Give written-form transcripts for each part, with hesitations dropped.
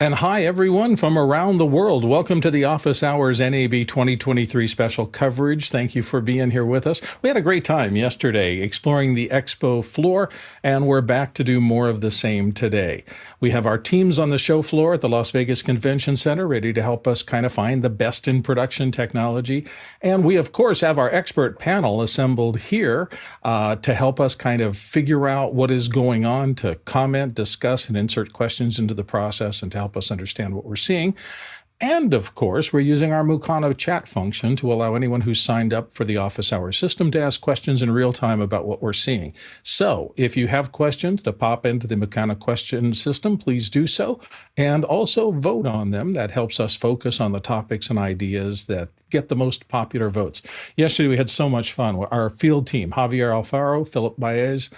And hi, everyone from around the world. Welcome to the Office Hours NAB 2023 special coverage. Thank you for being here with us. We had a great time yesterday exploring the expo floor, and we're back to do more of the same today. We have our teams on the show floor at the Las Vegas Convention Center ready to help us kind of find the best in production technology. And we, of course, have our expert panel assembled here to help us kind of figure out what is going on, to comment, discuss, and insert questions into the process, and to help us understand what we're seeing. And of course, we're using our Mukana chat function to allow anyone who's signed up for the Office Hours system to ask questions in real time about what we're seeing. So if you have questions to pop into the Mukana question system, please do so. And also vote on them. That helps us focus on the topics and ideas that get the most popular votes. Yesterday, we had so much fun. Our field team, Javier Alfaro,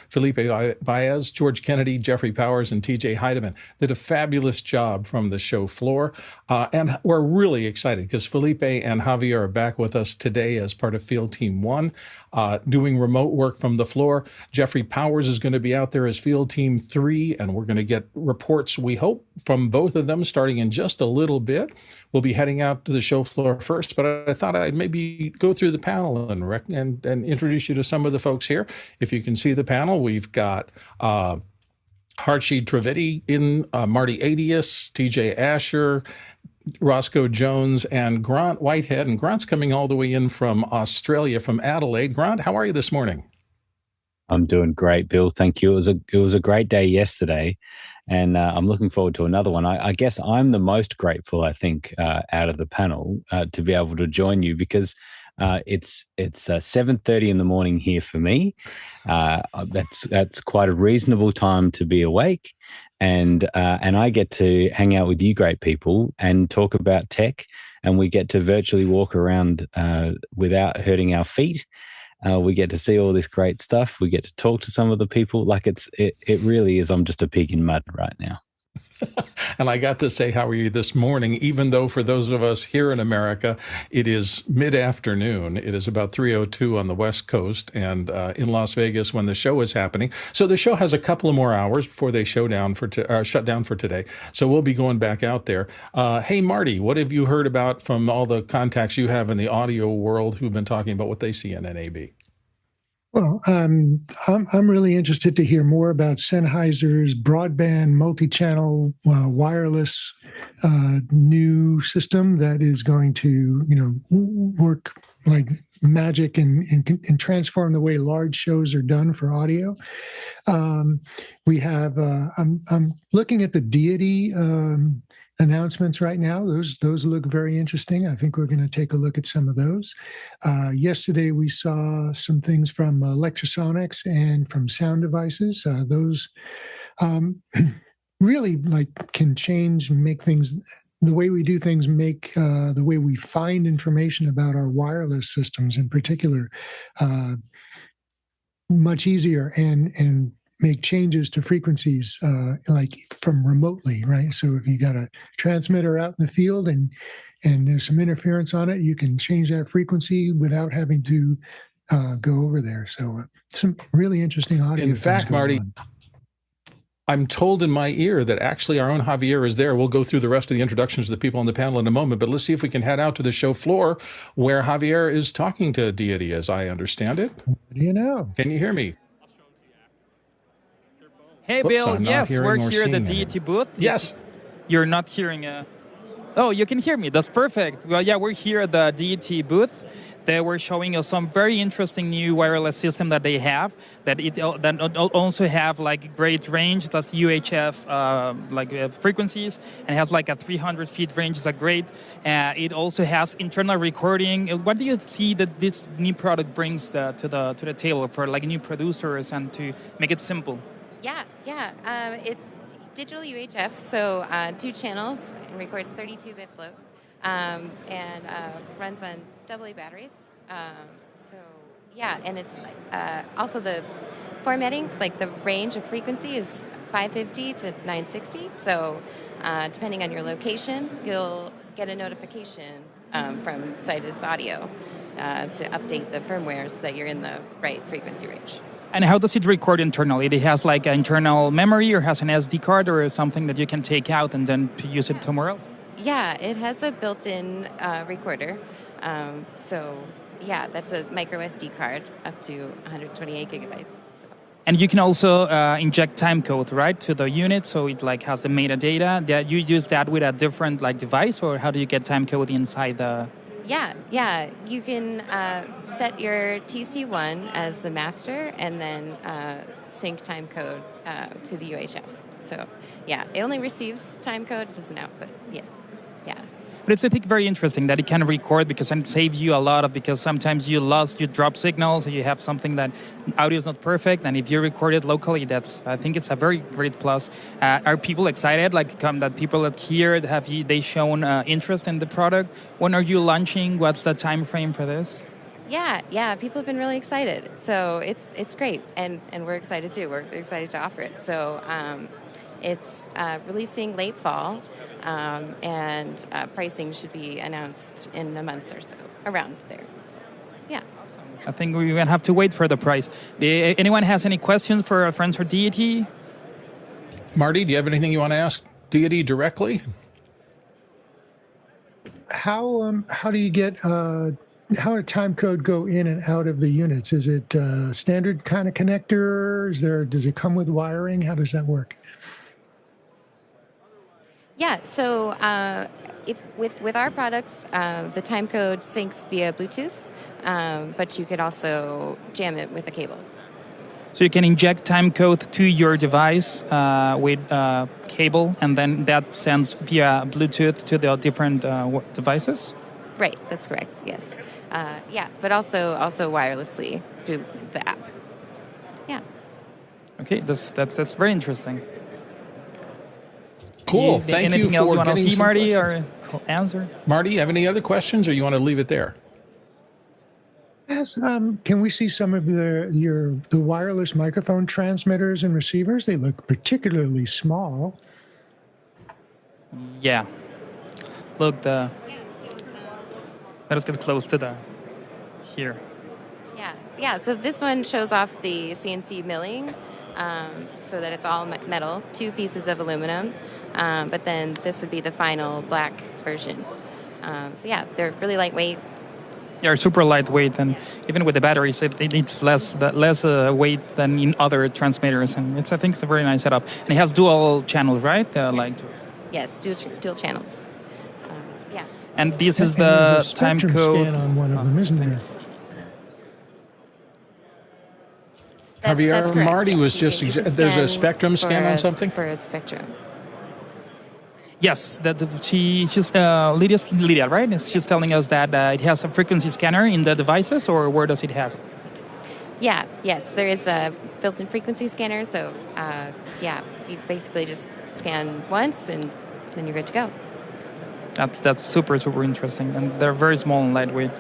Felipe Baez, George Kennedy, Jeffrey Powers, and TJ Heidemann did a fabulous job from the show floor. And we're really excited because Felipe and Javier are back with us today as part of Field Team 1, doing remote work from the floor. Jeffrey Powers is going to be out there as Field Team 3, and we're going to get reports, we hope, from both of them starting in just a little bit. We'll be heading out to the show floor first, but I thought I'd maybe go through the panel and introduce you to some of the folks here. If you can see the panel, we've got Harshi Trivedi in, Marty Adius, TJ Asher, Roscoe Jones, and Grant Whitehead. And Grant's coming all the way in from Australia, from Adelaide. Grant, how are you this morning? I'm doing great, Bill. Thank you. It was a great day yesterday, and I'm looking forward to another one. I guess I'm the most grateful, I think, out of the panel to be able to join you because it's 7:30 in the morning here for me. That's quite a reasonable time to be awake. And I get to hang out with you great people and talk about tech, and we get to virtually walk around without hurting our feet. We get to see all this great stuff. We get to talk to some of the people. Like it really is. I'm just a pig in mud right now. And I got to say, how are you this morning? Even though for those of us here in America, it is mid-afternoon. It is about 3:02 on the West Coast and in Las Vegas when the show is happening. So the show has a couple of more hours before they shut down for today. So we'll be going back out there. Hey, Marty, what have you heard about from all the contacts you have in the audio world who've been talking about what they see in NAB? Well, I'm really interested to hear more about Sennheiser's broadband multi-channel wireless new system that is going to, work like magic and transform the way large shows are done for audio. We have I'm looking at the Deity announcements right now. Those look very interesting. I think we're going to take a look at some of those. Yesterday we saw some things from Electrosonics and from Sound Devices. Those really can change, make things, the way we do things, make the way we find information about our wireless systems in particular much easier and make changes to frequencies like from remotely, right? So if you got a transmitter out in the field and there's some interference on it, you can change that frequency without having to go over there. So some really interesting audio. In fact, Marty, I'm told in my ear that actually our own Javier is there. We'll go through the rest of the introductions of the people on the panel in a moment, but let's see if we can head out to the show floor where Javier is talking to Deity, as I understand it. What do you know? Can you hear me? Hey, Bill. Yes, we're here at the Deity booth. Yes. You're not hearing. Oh, you can hear me. That's perfect. Well, yeah, we're here at the Deity booth. They were showing us some very interesting new wireless system that they have. That also have like great range. That's UHF frequencies, and has like a 300 feet range. Is a great. It also has internal recording. What do you see that this new product brings to the table for like new producers and to make it simple? Yeah. It's digital UHF, so 2 channels, and records 32-bit float, and runs on AA batteries. And it's also the formatting, like the range of frequency is 550 to 960. So depending on your location, you'll get a notification from Sidus Audio to update the firmware so that you're in the right frequency range. And how does it record internally? It has like an internal memory or has an SD card or something that you can take out and then use it somewhere else? Yeah, it has a built-in recorder. So yeah, that's a micro SD card up to 128 gigabytes. So. And you can also inject timecode, right, to the unit, so it like has the metadata. That you use that with a different like device, or how do you get timecode inside the? Yeah. You can set your TC1 as the master, and then sync timecode to the UHF. So yeah, it only receives timecode; it doesn't output. Yeah. But it's, I think, very interesting that it can record, because it saves you a lot of, because sometimes you drop signals, or you have something that audio is not perfect, and if you record it locally, I think it's a very great plus. Are people excited, like that people that hear, they shown interest in the product? When are you launching? What's the time frame for this? Yeah, people have been really excited. So it's great, and we're excited too. We're excited to offer it. So it's releasing late fall. And pricing should be announced in a month or so, around there. So, yeah. Awesome. I think we're going to have to wait for the price. Anyone has any questions for our friends for Deity? Marty, do you have anything you want to ask Deity directly? How do you get how a time code go in and out of the units? Is it standard kind of connector? Does it come with wiring? How does that work? Yeah, so with our products, the time code syncs via Bluetooth, but you could also jam it with a cable. So you can inject time code to your device with cable, and then that sends via Bluetooth to the different devices? Right, that's correct, yes. But also wirelessly through the app. Yeah. Okay, that's very interesting. Cool. Thank you anything else for you want to getting see, Marty, or answer? Marty, you have any other questions, or you want to leave it there? Yes. Can we see some of the wireless microphone transmitters and receivers? They look particularly small. Yeah. Look, let us get close to here. Yeah. So this one shows off the CNC milling, so that it's all metal, 2 pieces of aluminum. But then this would be the final black version. So yeah, they're really lightweight. Yeah, super lightweight, and even with the batteries, it needs less weight than in other transmitters, and I think it's a very nice setup. And it has dual channels, right? Yes, dual channels. Yeah. And this is the time code scan on one of them, isn't there? Javier, correct, Marty yes. was just there's a spectrum scan on something? For a spectrum. Yes, Lydia, right? She's telling us that it has a frequency scanner in the devices, or where does it have? Yes, there is a built-in frequency scanner. So, you basically just scan once, and then you're good to go. That's super interesting, and they're very small and lightweight.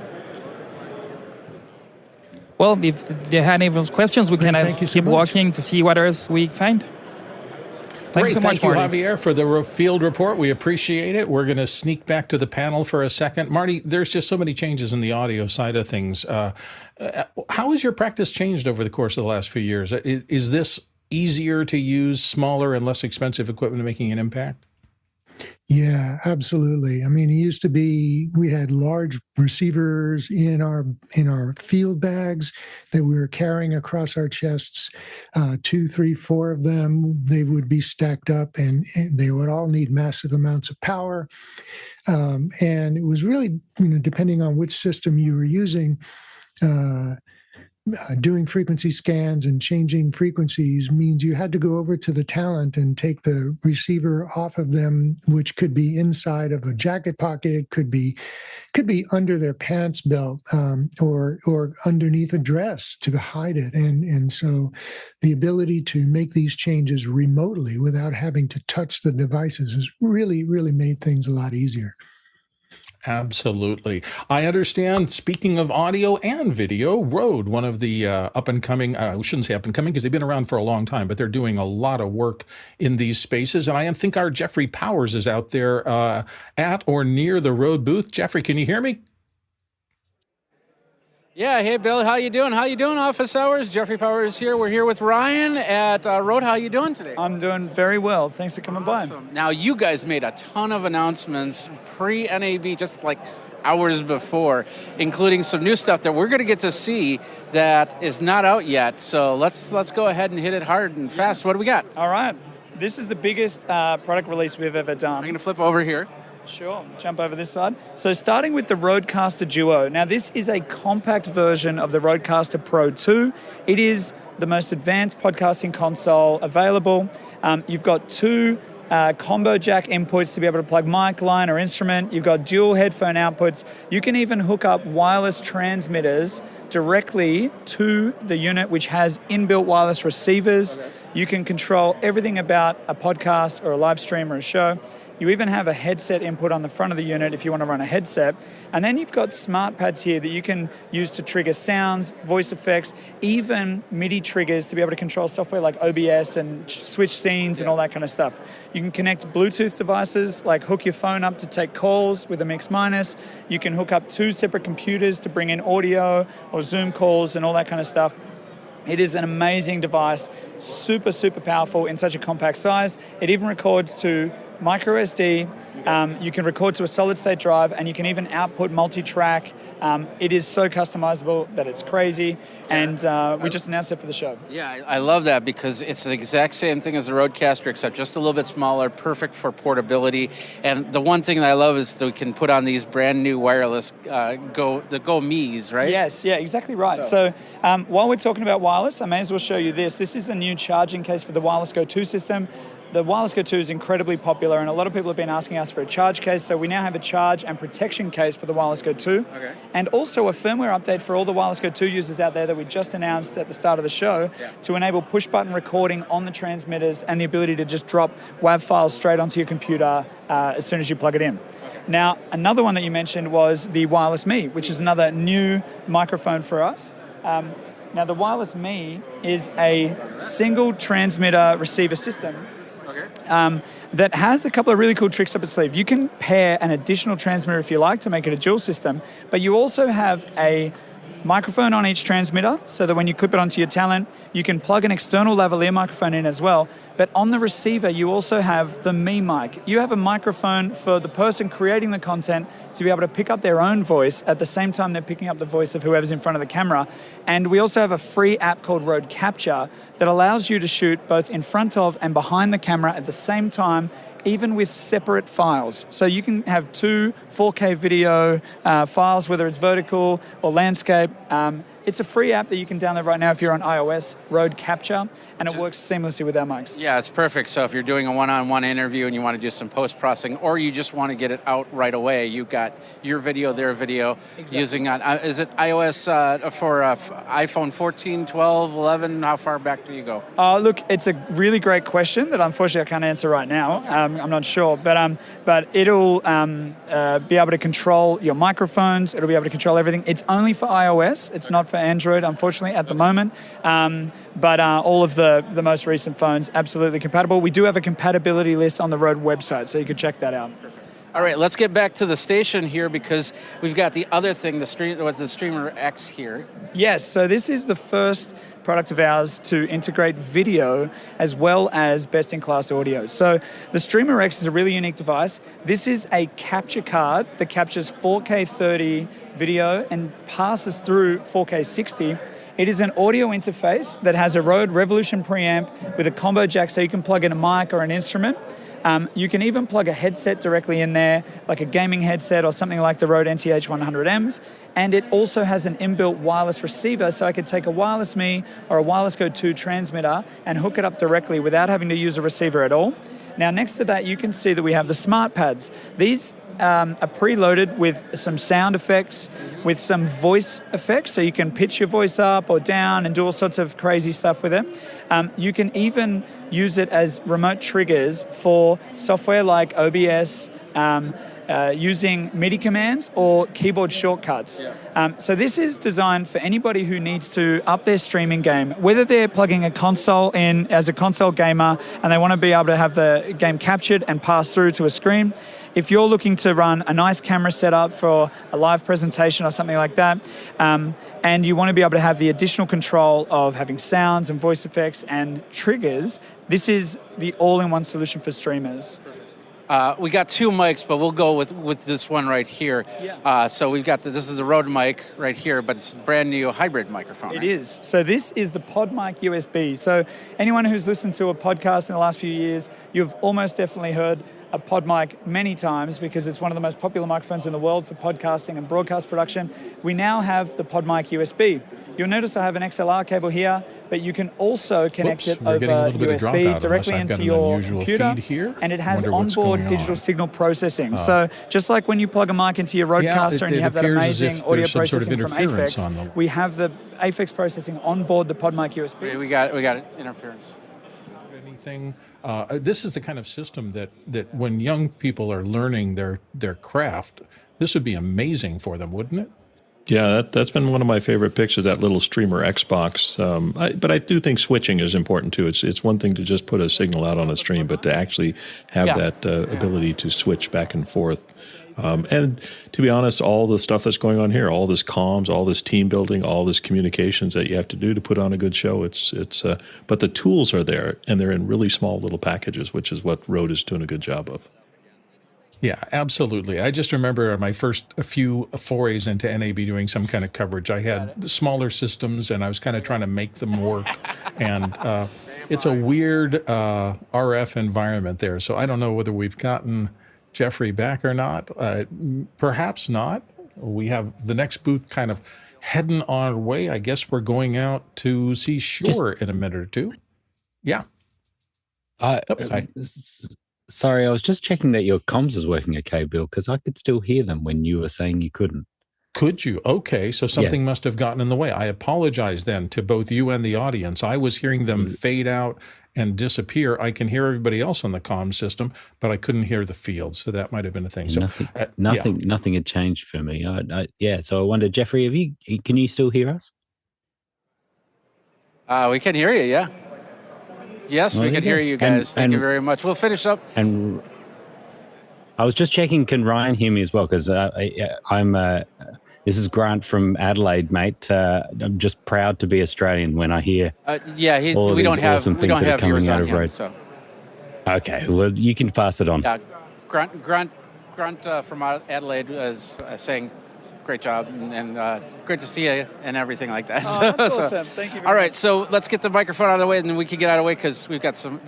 Well, if they had any of those questions, we can keep walking to see what else we find. Great. Thank you, Marty. Javier, for the field report. We appreciate it. We're going to sneak back to the panel for a second. Marty, there's just so many changes in the audio side of things. How has your practice changed over the course of the last few years? Is this easier to use, smaller and less expensive equipment making an impact? Yeah, absolutely. I mean, it used to be we had large receivers in our field bags that we were carrying across our chests, 2, 3, 4 of them. They would be stacked up, and they would all need massive amounts of power. And it was really, depending on which system you were using, doing frequency scans and changing frequencies means you had to go over to the talent and take the receiver off of them, which could be inside of a jacket pocket, could be under their pants belt, or underneath a dress to hide it. And so the ability to make these changes remotely without having to touch the devices has really, really made things a lot easier. Absolutely. I understand, speaking of audio and video, Rode, one of the up-and-coming, I shouldn't say up-and-coming because they've been around for a long time, but they're doing a lot of work in these spaces. And I think our Jeffrey Powers is out there at or near the Rode booth. Jeffrey, can you hear me? Yeah, hey Bill, how you doing? How you doing, Office Hours? Jeffrey Powers here. We're here with Ryan at Rode. How you doing today? I'm doing very well. Thanks for coming by. Now, you guys made a ton of announcements pre-NAB, just like hours before, including some new stuff that we're going to get to see that is not out yet. So let's go ahead and hit it hard and fast. What do we got? All right. This is the biggest product release we've ever done. I'm going to flip over here. Sure, jump over this side. So starting with the Rodecaster Duo. Now this is a compact version of the Rodecaster Pro 2. It is the most advanced podcasting console available. You've got two combo jack inputs to be able to plug mic, line, or instrument. You've got dual headphone outputs. You can even hook up wireless transmitters directly to the unit, which has inbuilt wireless receivers. Okay. You can control everything about a podcast or a live stream or a show. You even have a headset input on the front of the unit if you want to run a headset. And then you've got smart pads here that you can use to trigger sounds, voice effects, even MIDI triggers to be able to control software like OBS and switch scenes and all that kind of stuff. You can connect Bluetooth devices, like hook your phone up to take calls with a mix minus. You can hook up two separate computers to bring in audio or Zoom calls and all that kind of stuff. It is an amazing device, super, super powerful in such a compact size. It even records to micro SD. You can record to a solid state drive, and you can even output multi-track. It is so customizable that it's crazy, and we just announced it for the show. Yeah, I love that because it's the exact same thing as the Rodecaster, except just a little bit smaller, perfect for portability. And the one thing that I love is that we can put on these brand new wireless Go Me's, right? Yes, yeah, exactly right. So while we're talking about wireless, I may as well show you this. This is a new charging case for the Wireless Go 2 system. The Wireless Go 2 is incredibly popular, and a lot of people have been asking us for a charge case, so we now have a charge and protection case for the Wireless Go 2. Okay. And also a firmware update for all the Wireless Go 2 users out there that we just announced at the start of the show to enable push-button recording on the transmitters and the ability to just drop WAV files straight onto your computer as soon as you plug it in. Now, another one that you mentioned was the Wireless Me, which is another new microphone for us. Now, the Wireless Me is a single transmitter receiver system that has a couple of really cool tricks up its sleeve. You can pair an additional transmitter if you like to make it a dual system, but you also have a microphone on each transmitter so that when you clip it onto your talent, you can plug an external lavalier microphone in as well. But on the receiver, you also have the Me mic. You have a microphone for the person creating the content to be able to pick up their own voice at the same time they're picking up the voice of whoever's in front of the camera. And we also have a free app called Rode Capture that allows you to shoot both in front of and behind the camera at the same time, even with separate files. So you can have two 4K video files, whether it's vertical or landscape. It's a free app that you can download right now if you're on iOS, Rode Capture, and it works seamlessly with our mics. Yeah, it's perfect. So if you're doing a one-on-one interview and you want to do some post-processing, or you just want to get it out right away, you've got your video, their video, using, is it iOS for iPhone 14, 12, 11? How far back do you go? Look, it's a really great question that unfortunately I can't answer right now. I'm not sure, but it'll be able to control your microphones. It'll be able to control everything. It's only for iOS. It's not for Android, unfortunately, at the moment. But all of the most recent phones, absolutely compatible. We do have a compatibility list on the Rode website, so you can check that out. All right, let's get back to the station here because we've got the other thing, the Streamer X here. Yes, so this is the first product of ours to integrate video as well as best-in-class audio. So the Streamer X is a really unique device. This is a capture card that captures 4K 30 video and passes through 4K 60. It is an audio interface that has a Rode Revolution preamp with a combo jack so you can plug in a mic or an instrument. You can even plug a headset directly in there, like a gaming headset or something like the Rode NTH100Ms. And it also has an inbuilt wireless receiver, so I could take a Wireless Me or a Wireless Go 2 transmitter and hook it up directly without having to use a receiver at all. Now, next to that, you can see that we have the smart pads. These are preloaded with some sound effects, with some voice effects, so you can pitch your voice up or down and do all sorts of crazy stuff with it. You can even use it as remote triggers for software like OBS, using MIDI commands or keyboard shortcuts. So this is designed for anybody who needs to up their streaming game, whether they're plugging a console in as a console gamer and they want to be able to have the game captured and pass through to a screen. If you're looking to run a nice camera setup for a live presentation or something like that, and you want to be able to have the additional control of having sounds and voice effects and triggers, this is the all-in-one solution for streamers. We got two mics, but we'll go with this one right here. So we've got this is the Rode mic right here, but it's a brand new hybrid microphone. It right? is. So this is the PodMic USB. So anyone who's listened to a podcast in the last few years, you've almost definitely heard a PodMic many times because it's one of the most popular microphones in the world for podcasting and broadcast production. We now have the PodMic USB. You'll notice I have an XLR cable here, but you can also connect it over USB directly into your computer, here. and it has onboard digital signal processing. So just like when you plug a mic into your Rodecaster and you have that amazing audio processing from Aphex, we have the Aphex processing on board the PodMic USB. We got interference. Anything? This is the kind of system that when young people are learning their craft, this would be amazing for them, wouldn't it? Yeah, that's been one of my favorite picks, is that little streamer Xbox. But I do think switching is important too. It's one thing to just put a signal out on a stream, but to actually have that ability to switch back and forth. And to be honest, all the stuff that's going on here, all this comms, all this team building, all this communications that you have to do to put on a good show, but the tools are there, and they're in really small little packages, which is what Rode is doing a good job of. Yeah, absolutely. I just remember my first few forays into NAB doing some kind of coverage. I had smaller systems, and I was kind of trying to make them work. And it's a weird RF environment there. So I don't know whether we've gotten Jeffrey back or not. Perhaps not. We have the next booth kind of heading on our way. I guess we're going out to see Shure in a minute or two. Yeah. Sorry, I was just checking that your comms is working okay, Bill, because I could still hear them when you were saying you couldn't. Could you? Okay, so something must have gotten in the way. I apologize then to both you and the audience. I was hearing them fade out and disappear. I can hear everybody else on the comm system, but I couldn't hear the field, so that might have been a thing. So nothing had changed for me. So I wonder, Jeffrey, can you still hear us? We can hear you, yeah. Yes, we can hear you guys. Thank you very much. We'll finish up. And I was just checking, can Ryan hear me as well? Because this is Grant from Adelaide, mate. I'm just proud to be Australian when I hear we don't have viewers on him, so. Okay, well, you can pass it on. Yeah, Grant from Adelaide is saying, great job, and great to see you and everything like that. Oh, that's awesome. Thank you very much. All right, so let's get the microphone out of the way, and then we can get out of the way because we've got some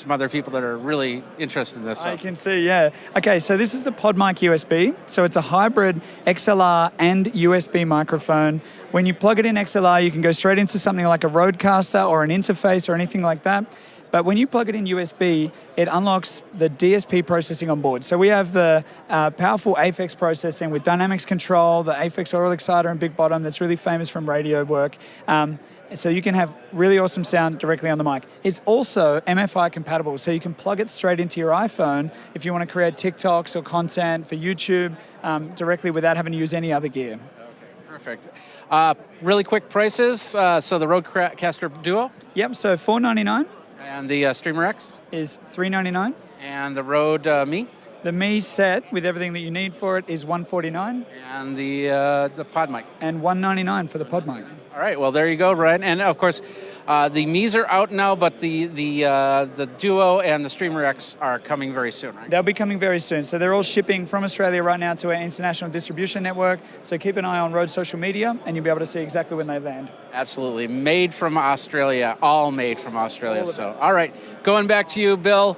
other people that are really interested in this. I can see, yeah. Okay, so this is the PodMic USB. So it's a hybrid XLR and USB microphone. When you plug it in XLR, you can go straight into something like a Rodecaster or an interface or anything like that. But when you plug it in USB, it unlocks the DSP processing on board. So we have the powerful Aphex processing with dynamics control, the Aphex oral exciter and big bottom that's really famous from radio work. So you can have really awesome sound directly on the mic. It's also MFI compatible, so you can plug it straight into your iPhone if you want to create TikToks or content for YouTube directly without having to use any other gear. Okay, perfect. Really quick prices. So the Rodecaster Duo? Yep, so $499. And the Streamer X? Is $399. And the Rode Me? The Me set with everything that you need for it is $149. And the PodMic? And $199 for the PodMic. All right, well, there you go, Ryan. And of course, the Me's are out now, but the Duo and the Streamer X are coming very soon, right? They'll be coming very soon. So they're all shipping from Australia right now to our international distribution network. So keep an eye on Rode social media, and you'll be able to see exactly when they land. Absolutely. Made from Australia. All made from Australia. So, all right. Going back to you, Bill.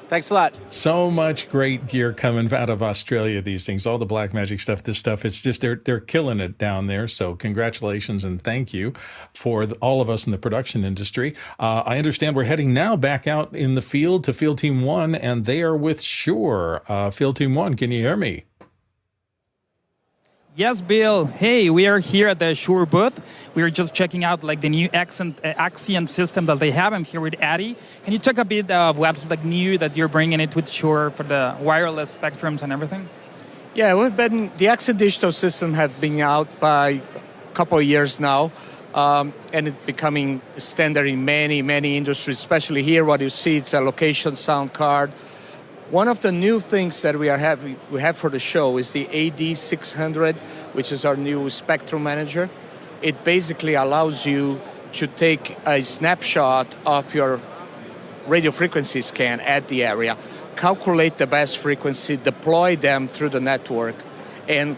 Thanks a lot. So much great gear coming out of Australia, these things, all the Blackmagic stuff, this stuff, it's just, they're killing it down there. So congratulations and thank you for all of us in the production industry. I understand we're heading now back out in the field to Field Team 1, and they are with Shure. Field Team 1, can you hear me? Yes, Bill. Hey, we are here at the Shure booth. We are just checking out like the new Axiom system that they have. I'm here with Addy. Can you talk a bit of what's like new that you're bringing it with Shure for the wireless spectrums and everything? Yeah, the Accent Digital system has been out by a couple of years now, and it's becoming standard in many industries, especially here. What you see, it's a location sound card. One of the new things that we have for the show is the AD600, which is our new spectrum manager. It basically allows you to take a snapshot of your radio frequency scan at the area, calculate the best frequency, deploy them through the network, and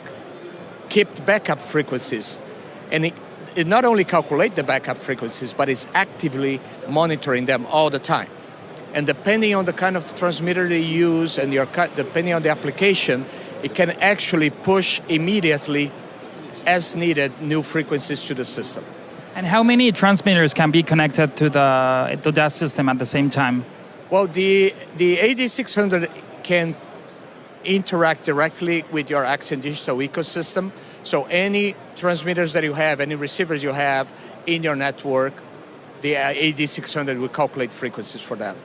keep the backup frequencies. And it not only calculates the backup frequencies, but it's actively monitoring them all the time. And depending on the kind of transmitter they use and depending on the application, it can actually push immediately, as needed, new frequencies to the system. And how many transmitters can be connected to that system at the same time? Well, the AD600 can interact directly with your Accent Digital ecosystem. So any transmitters that you have, any receivers you have in your network, the AD600 will calculate frequencies for that.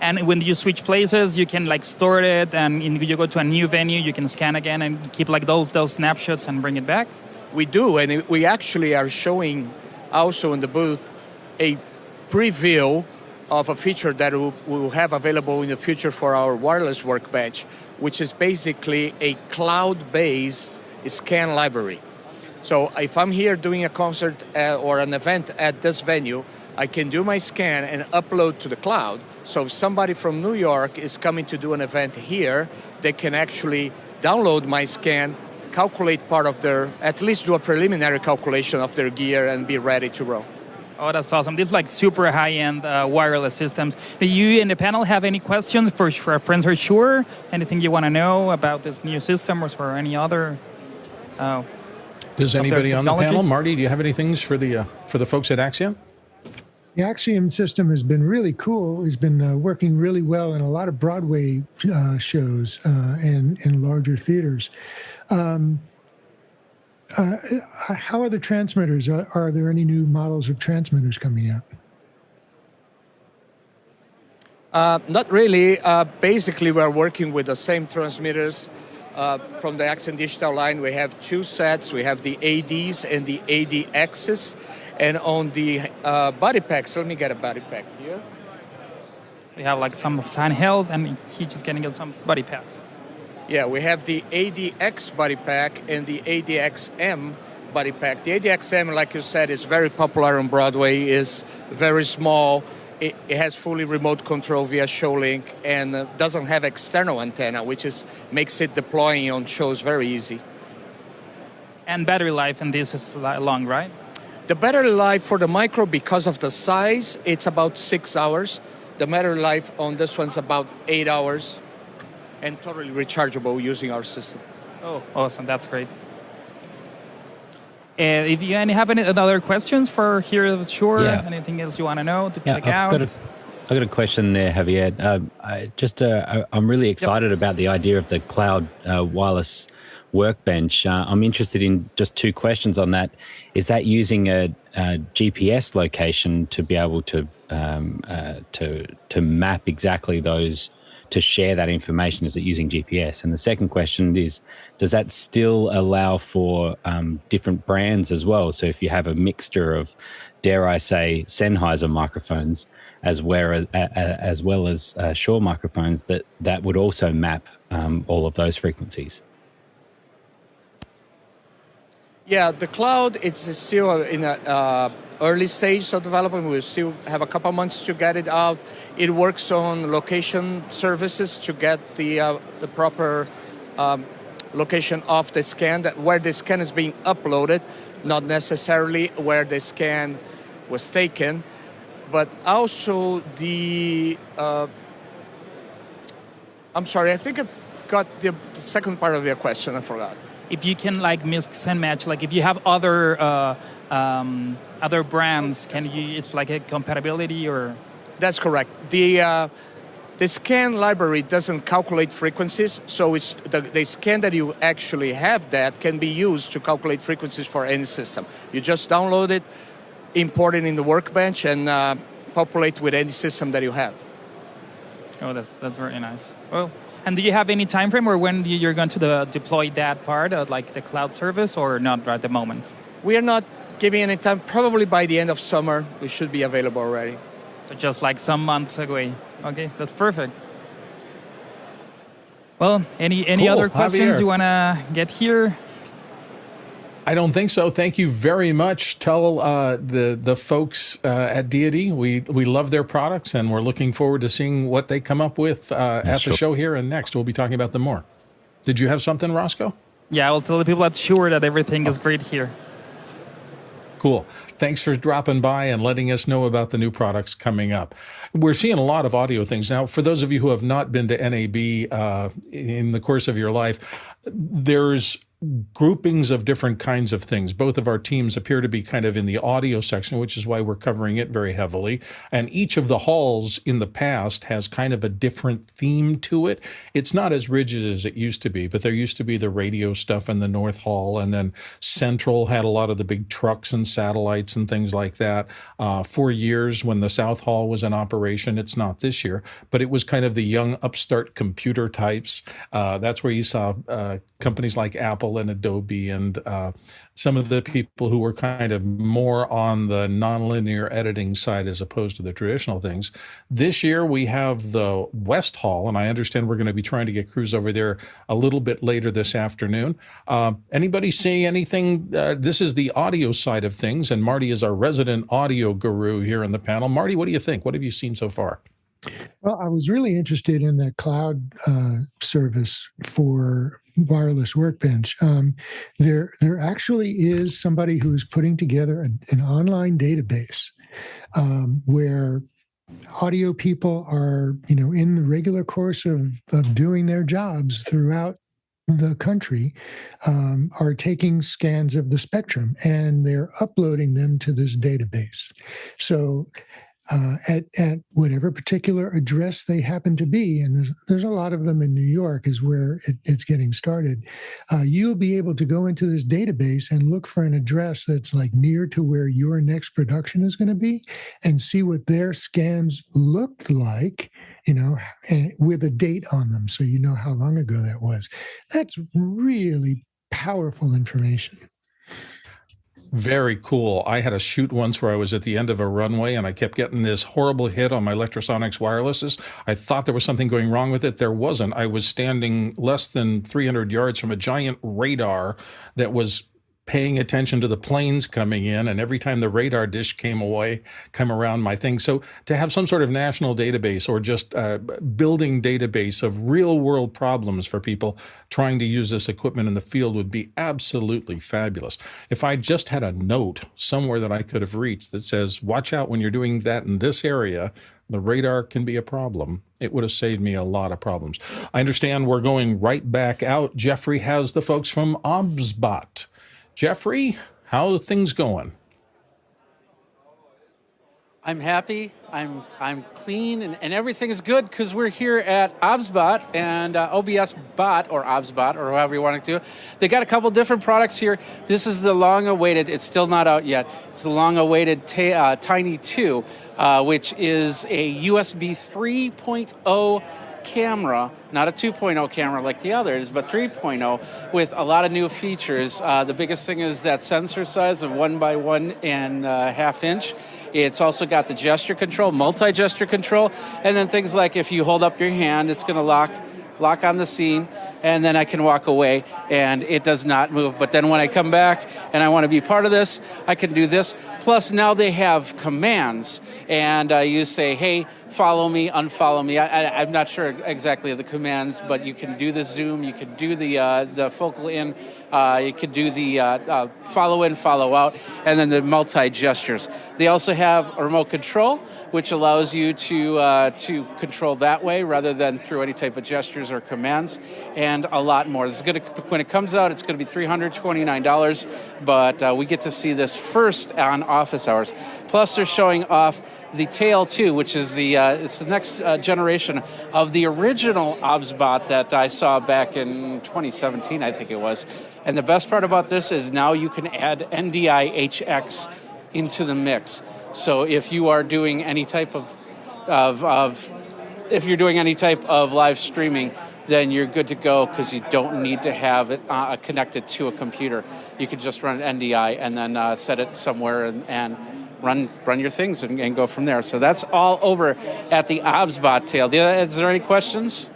And when you switch places, you can store it, and you go to a new venue, you can scan again and keep those snapshots and bring it back? We do, and we actually are showing also in the booth a preview of a feature that we'll have available in the future for our wireless workbench, which is basically a cloud-based scan library. So if I'm here doing a concert or an event at this venue, I can do my scan and upload to the cloud. So if somebody from New York is coming to do an event here, they can actually download my scan, calculate part of at least do a preliminary calculation of their gear and be ready to roll. Oh, that's awesome. These super high-end wireless systems. Do you in the panel have any questions for our friends at Shure? Anything you want to know about this new system or for any other? Does anybody on the panel, Marty, do you have any things for the folks at Axiom? The Axiom system has been really cool. It's been working really well in a lot of Broadway shows and in larger theaters. How are the transmitters? Are there any new models of transmitters coming out? Not really. Basically, we're working with the same transmitters from the Accent Digital line. We have two sets. We have the ADs and the ADXs. And on the body packs, let me get a body pack here. We have some handheld, and he's just getting some body packs. Yeah, we have the ADX body pack and the ADXM body pack. The ADXM, like you said, is very popular on Broadway, is very small. It has fully remote control via ShowLink and doesn't have external antenna, which makes it deploying on shows very easy. And battery life in this is long, right? The battery life for the micro, because of the size, it's about 6 hours. The battery life on this one's about 8 hours. And totally rechargeable using our system. Oh, awesome. That's great. If you have any other questions for here at Shure, anything else you want to know to check out? I've got a question there, Javier. I'm really excited about the idea of the cloud wireless workbench. I'm interested in just two questions on that. Is that using a GPS location to be able to map exactly those, to share that information? Is it using GPS? And the second question is, does that still allow for different brands as well? So if you have a mixture of, dare I say, Sennheiser microphones as well as Shure microphones, that would also map all of those frequencies? Yeah, the cloud, it's still in a early stage of development. We still have a couple months to get it out. It works on location services to get the proper location of the scan, where the scan is being uploaded, not necessarily where the scan was taken. But also I'm sorry, I think I got the second part of your question, I forgot. If you can mix and match, if you have other brands, it's like a compatibility or? That's correct. The scan library doesn't calculate frequencies, so it's the scan that you actually have that can be used to calculate frequencies for any system. You just download it, import it in the workbench, and populate with any system that you have. Oh, that's very nice. Well, and do you have any time frame or when you're going to deploy that part, like the cloud service, or not at the moment? We are not giving any time. Probably by the end of summer, we should be available already. So just like some months away. Okay, that's perfect. Well, any Cool. other questions Javier. you want to get here? I don't think so. Thank you very much. Tell the folks at Deity we love their products, and we're looking forward to seeing what they come up with at the show here and next. We'll be talking about them more. Did you have something, Roscoe? Yeah, I'll tell the people at Shure that everything is great here. Cool. Thanks for dropping by and letting us know about the new products coming up. We're seeing a lot of audio things. Now, for those of you who have not been to NAB in the course of your life, there's groupings of different kinds of things. Both of our teams appear to be kind of in the audio section, which is why we're covering it very heavily. And each of the halls in the past has kind of a different theme to it. It's not as rigid as it used to be, but there used to be the radio stuff in the North Hall, and then Central had a lot of the big trucks and satellites and things like that. For years when the South Hall was in operation, it's not this year, but it was kind of the young upstart computer types. That's where you saw companies like Apple and Adobe and some of the people who were kind of more on the nonlinear editing side as opposed to the traditional things. This year we have the West Hall, and I understand we're going to be trying to get crews over there a little bit later this afternoon. Anybody see anything? This is the audio side of things, and Marty is our resident audio guru here in the panel. Marty, what do you think? What have you seen so far? Well, I was really interested in that cloud service for wireless workbench. There actually is somebody who is putting together an online database where audio people are, in the regular course of doing their jobs throughout the country, are taking scans of the spectrum and they're uploading them to this database. So at whatever particular address they happen to be, and there's a lot of them in New York is where it's getting started, you'll be able to go into this database and look for an address that's like near to where your next production is going to be and see what their scans looked like, with a date on them, so you know how long ago that was. That's really powerful information. Very cool. I had a shoot once where I was at the end of a runway and I kept getting this horrible hit on my Electrosonics wirelesses. I thought there was something going wrong with it. There wasn't. I was standing less than 300 yards from a giant radar that was paying attention to the planes coming in, and every time the radar dish come around my thing. So to have some sort of national database or just building database of real world problems for people trying to use this equipment in the field would be absolutely fabulous. If I just had a note somewhere that I could have reached that says, watch out when you're doing that in this area, the radar can be a problem, it would have saved me a lot of problems. I understand we're going right back out. Jeffrey has the folks from OBSBOT. Jeffrey, how are things going? I'm happy. I'm clean, and everything is good because we're here at OBSBOT and OBSBOT or OBSBOT or however you want to do it. They got a couple different products here. This is the long-awaited. It's still not out yet. It's the long-awaited Tiny 2, which is a USB 3.0 camera, not a 2.0 camera like the others, but 3.0 with a lot of new features. The biggest thing is that sensor size of 1 by 1.5 inch. It's also got the gesture control, multi-gesture control, and then things like if you hold up your hand, it's going to lock on the scene, and then I can walk away and it does not move. But then when I come back and I want to be part of this, I can do this. Plus now they have commands, and you say, hey, follow me, unfollow me. I'm not sure exactly of the commands, but you can do the zoom, you can do the focal in, you can do the follow in, follow out, and then the multi-gestures. They also have a remote control, which allows you to control that way rather than through any type of gestures or commands, and a lot more. This is going to, when it comes out, it's going to be $329, but we get to see this first on office hours. Plus, they're showing off the Tail 2, which is it's the next generation of the original OBSBOT that I saw back in 2017, I think it was. And the best part about this is now you can add NDI-HX into the mix. So if you are doing any type of if you're doing any type of live streaming, then you're good to go because you don't need to have it connected to a computer. You could just run an NDI and then set it somewhere and run your things and go from there. So that's all over at the OBSBOT tail. Is there any questions?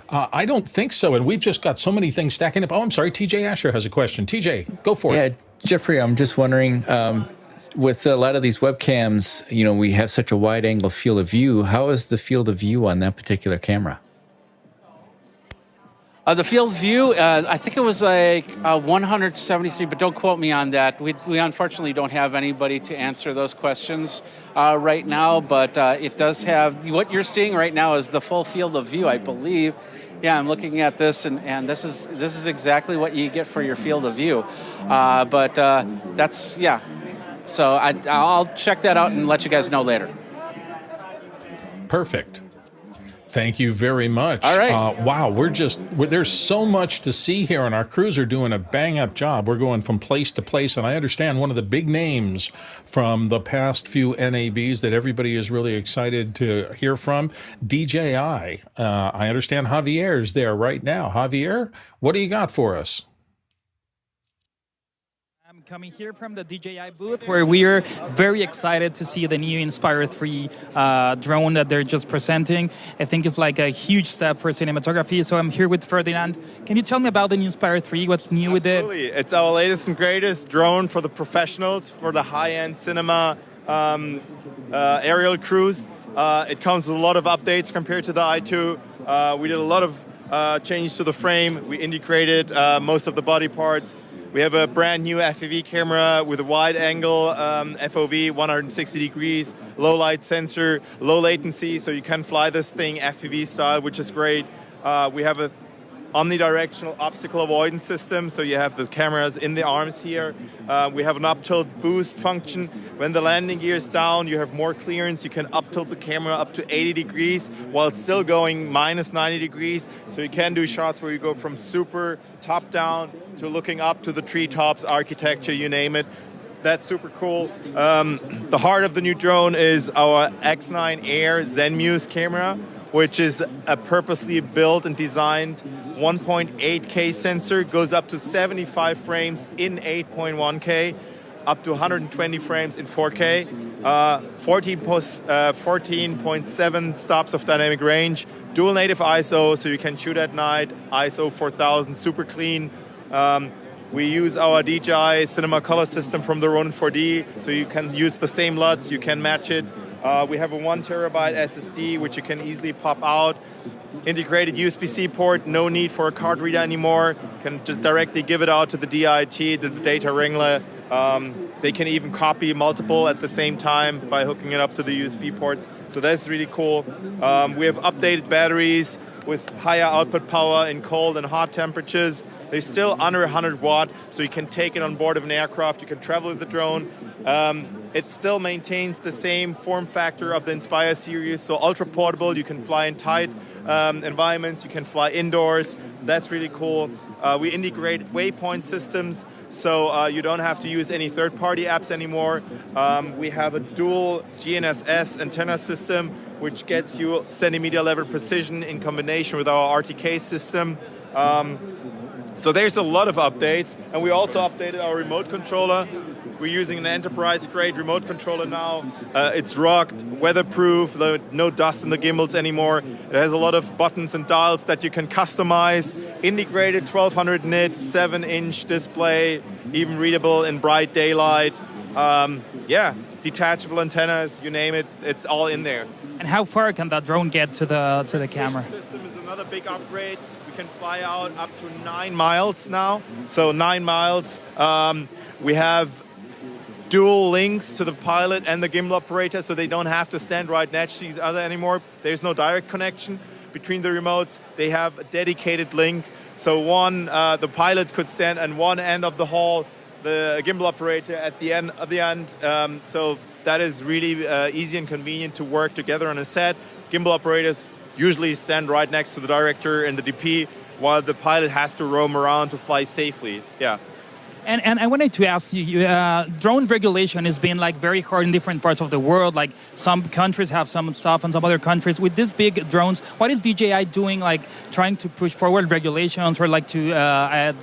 I don't think so, and we've just got so many things stacking up. Oh, I'm sorry, TJ Asher has a question. TJ, go for it. Yeah, Jeffrey, I'm just wondering, with a lot of these webcams, we have such a wide angle field of view. How is the field of view on that particular camera? The field of view, I think it was like 173, but don't quote me on that. We unfortunately don't have anybody to answer those questions right now, but it does have, what you're seeing right now is the full field of view, I believe. Yeah, I'm looking at this, and this is exactly what you get for your field of view. But that's, yeah. So I'll check that out and let you guys know later. Perfect. Thank you very much. All right. Wow, there's so much to see here, and our crews are doing a bang-up job. We're going from place to place, and I understand one of the big names from the past few NABs that everybody is really excited to hear from, DJI. I understand Javier's there right now. Javier, what do you got for us? Coming here from the DJI booth, where we're very excited to see the new Inspire 3 drone that they're just presenting. I think it's like a huge step for cinematography. So I'm here with Ferdinand. Can you tell me about the new Inspire 3? What's new with it? Absolutely. It's our latest and greatest drone for the professionals, for the high-end cinema aerial crews. It comes with a lot of updates compared to the i2. We did a lot of changes to the frame. We integrated most of the body parts. We have a brand new FPV camera with a wide angle FOV, 160 degrees, low light sensor, low latency, so you can fly this thing FPV style, which is great. We have a omnidirectional obstacle avoidance system, so you have the cameras in the arms here. We have an up-tilt boost function. When the landing gear is down, you have more clearance. You can up-tilt the camera up to 80 degrees while still going minus 90 degrees. So you can do shots where you go from super top-down to looking up to the treetops, architecture, you name it. That's super cool. The heart of the new drone is our X9 Air Zenmuse camera, which is a purposely built and designed 1.8K sensor, goes up to 75 frames in 8.1K, up to 120 frames in 4K, 14.7 stops of dynamic range, dual native ISO, so you can shoot at night, ISO 4000, super clean. We use our DJI Cinema color system from the Ronin 4D, so you can use the same LUTs, you can match it. We have a 1 terabyte SSD, which you can easily pop out. Integrated USB-C port, no need for a card reader anymore. You can just directly give it out to the DIT, the data wrangler. They can even copy multiple at the same time by hooking it up to the USB ports. So that's really cool. We have updated batteries with higher output power in cold and hot temperatures. They're still under 100 watt, so you can take it on board of an aircraft. You can travel with the drone. It still maintains the same form factor of the Inspire series, so ultra portable. You can fly in tight environments. You can fly indoors. That's really cool. We integrate waypoint systems, so you don't have to use any third-party apps anymore. We have a dual GNSS antenna system, which gets you centimeter level precision in combination with our RTK system. So there's a lot of updates, and we also updated our remote controller. We're using an enterprise-grade remote controller now. It's rugged, weatherproof, no dust in the gimbals anymore. It has a lot of buttons and dials that you can customize. Integrated 1200 nit, 7-inch display, even readable in bright daylight. Detachable antennas, you name it, it's all in there. And how far can that drone get to the camera? The system is another big upgrade. We can fly out up to 9 miles now. So 9 miles. We have dual links to the pilot and the gimbal operator, so they don't have to stand right next to each other anymore. There's no direct connection between the remotes. They have a dedicated link. So the pilot could stand on one end of the hall, the gimbal operator at the end of the end. So that is really easy and convenient to work together on a set. Gimbal operators usually stand right next to the director and the DP, while the pilot has to roam around to fly safely. Yeah. And I wanted to ask you, drone regulation has been like very hard in different parts of the world. Like some countries have some stuff and some other countries. With these big drones, what is DJI doing, like trying to push forward regulations or like to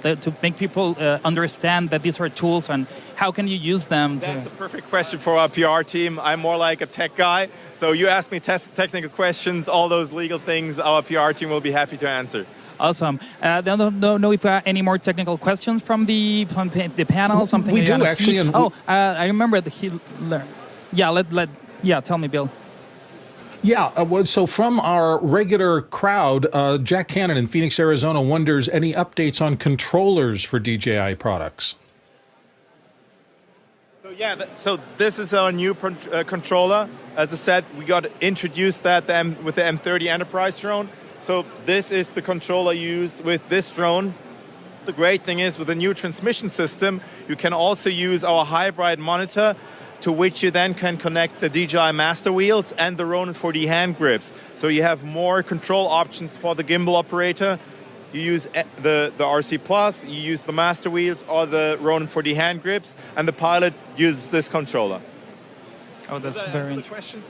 make people understand that these are tools and how can you use them? That's a perfect question for our PR team. I'm more like a tech guy. So you ask me technical questions, all those legal things, our PR team will be happy to answer. Awesome. I don't know if any more technical questions from the panel. Something we do actually. I remember that he learned. Yeah, tell me, Bill. Yeah, so from our regular crowd, Jack Cannon in Phoenix, Arizona wonders any updates on controllers for DJI products. So this is our new controller. As I said, we got introduced that with the M30 Enterprise drone. So this is the controller used with this drone. The great thing is with the new transmission system, you can also use our hybrid monitor to which you then can connect the DJI Master Wheels and the Ronin 4D hand grips. So you have more control options for the gimbal operator. You use the RC Plus, you use the Master Wheels or the Ronin 4D hand grips, and the pilot uses this controller. Oh, that's very interesting.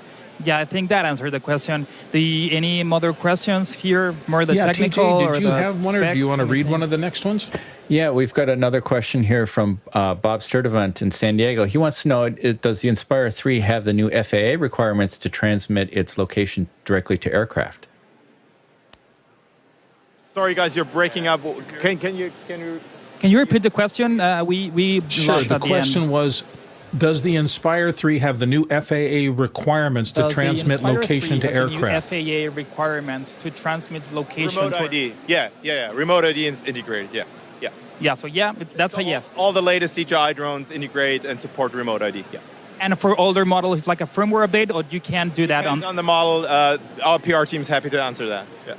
Yeah, I think that answered the question. Any other questions here? More the technical? TJ, did you have one, or do you want to read one of the next ones? Yeah, we've got another question here from Bob Sturdivant in San Diego. He wants to know, does the Inspire 3 have the new FAA requirements to transmit its location directly to aircraft? Sorry, guys, you're breaking up. Can you repeat the question? We sure. Lost the at question was, does the Inspire 3 have the new FAA requirements to transmit location to aircraft? FAA requirements to transmit location. Remote ID. Yeah. Remote ID is integrated. Yeah. Yeah. So that's a yes. All the latest DJI drones integrate and support remote ID. Yeah. And for older models, it's like a firmware update, or you can't do that on the model. Our PR team is happy to answer that. Yeah.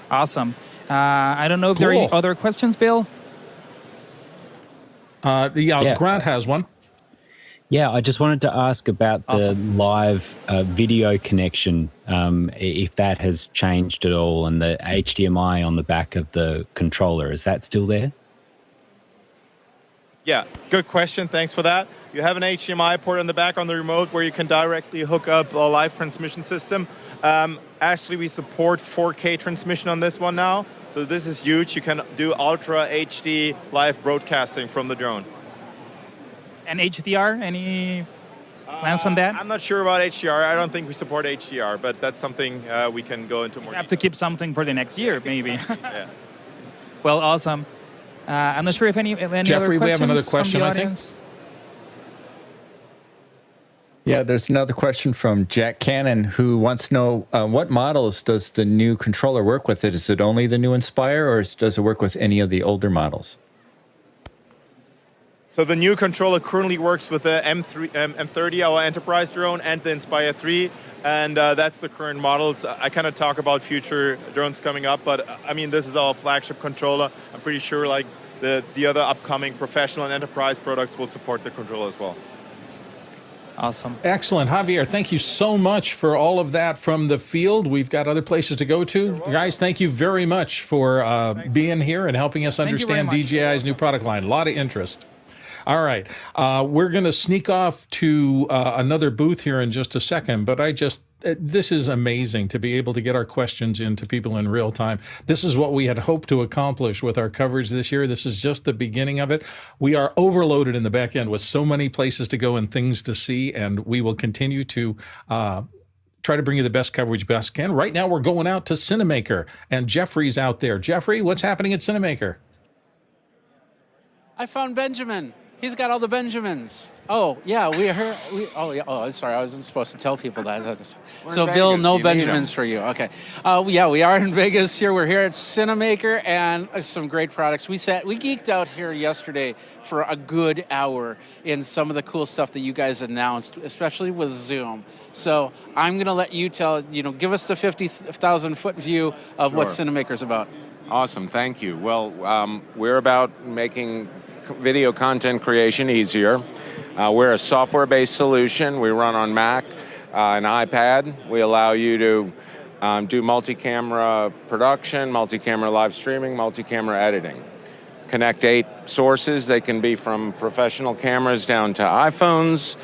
Awesome. I don't know if there are any other questions, Bill. Grant has one. Yeah, I just wanted to ask about the live video connection, if that has changed at all, and the HDMI on the back of the controller. Is that still there? Yeah, good question. Thanks for that. You have an HDMI port on the back on the remote where you can directly hook up a live transmission system. Actually, we support 4K transmission on this one now. So this is huge. You can do Ultra HD live broadcasting from the drone. And HDR, any plans on that? I'm not sure about HDR. I don't think we support HDR, but that's something we can go into more detail. Have to keep something for the next year, maybe. Yeah. Well, awesome. I'm not sure if any Jeffrey, other questions. we have another question, from the I think. audience. Yeah, there's another question from Jack Cannon who wants to know what models does the new controller work with? Is it only the new Inspire, or does it work with any of the older models? So the new controller currently works with the M30, our enterprise drone, and the Inspire 3, and that's the current models. I kind of talk about future drones coming up, but I mean, this is our flagship controller. I'm pretty sure like the other upcoming professional and enterprise products will support the controller as well. Awesome. Excellent. Javier, thank you so much for all of that from the field. We've got other places to go to. Guys, thank you very much for being here and helping us understand DJI's new product line. A lot of interest. All right. We're going to sneak off to another booth here in just a second, but this is amazing to be able to get our questions into people in real time. This is what we had hoped to accomplish with our coverage this year. This is just the beginning of it. We are overloaded in the back end with so many places to go and things to see, and we will continue to try to bring you the best coverage best can. Right now, we're going out to Cinamaker, and Jeffrey's out there. Jeffrey, what's happening at Cinamaker? I found Benjamin. He's got all the Benjamins. Oh, yeah, sorry, I wasn't supposed to tell people that. So, Bill, no Benjamins for you. Okay. Yeah, we are in Vegas here. We're here at Cinamaker and some great products. We geeked out here yesterday for a good hour in some of the cool stuff that you guys announced, especially with Zoom. So I'm going to let you give us the 50,000-foot view of what Cinamaker's about. Awesome, thank you. Well, we're about making video content creation easier. We're a software-based solution. We run on Mac and iPad. We allow you to do multi-camera production, multi-camera live streaming, multi-camera editing. connect 8 sources. They can be from professional cameras down to iPhones.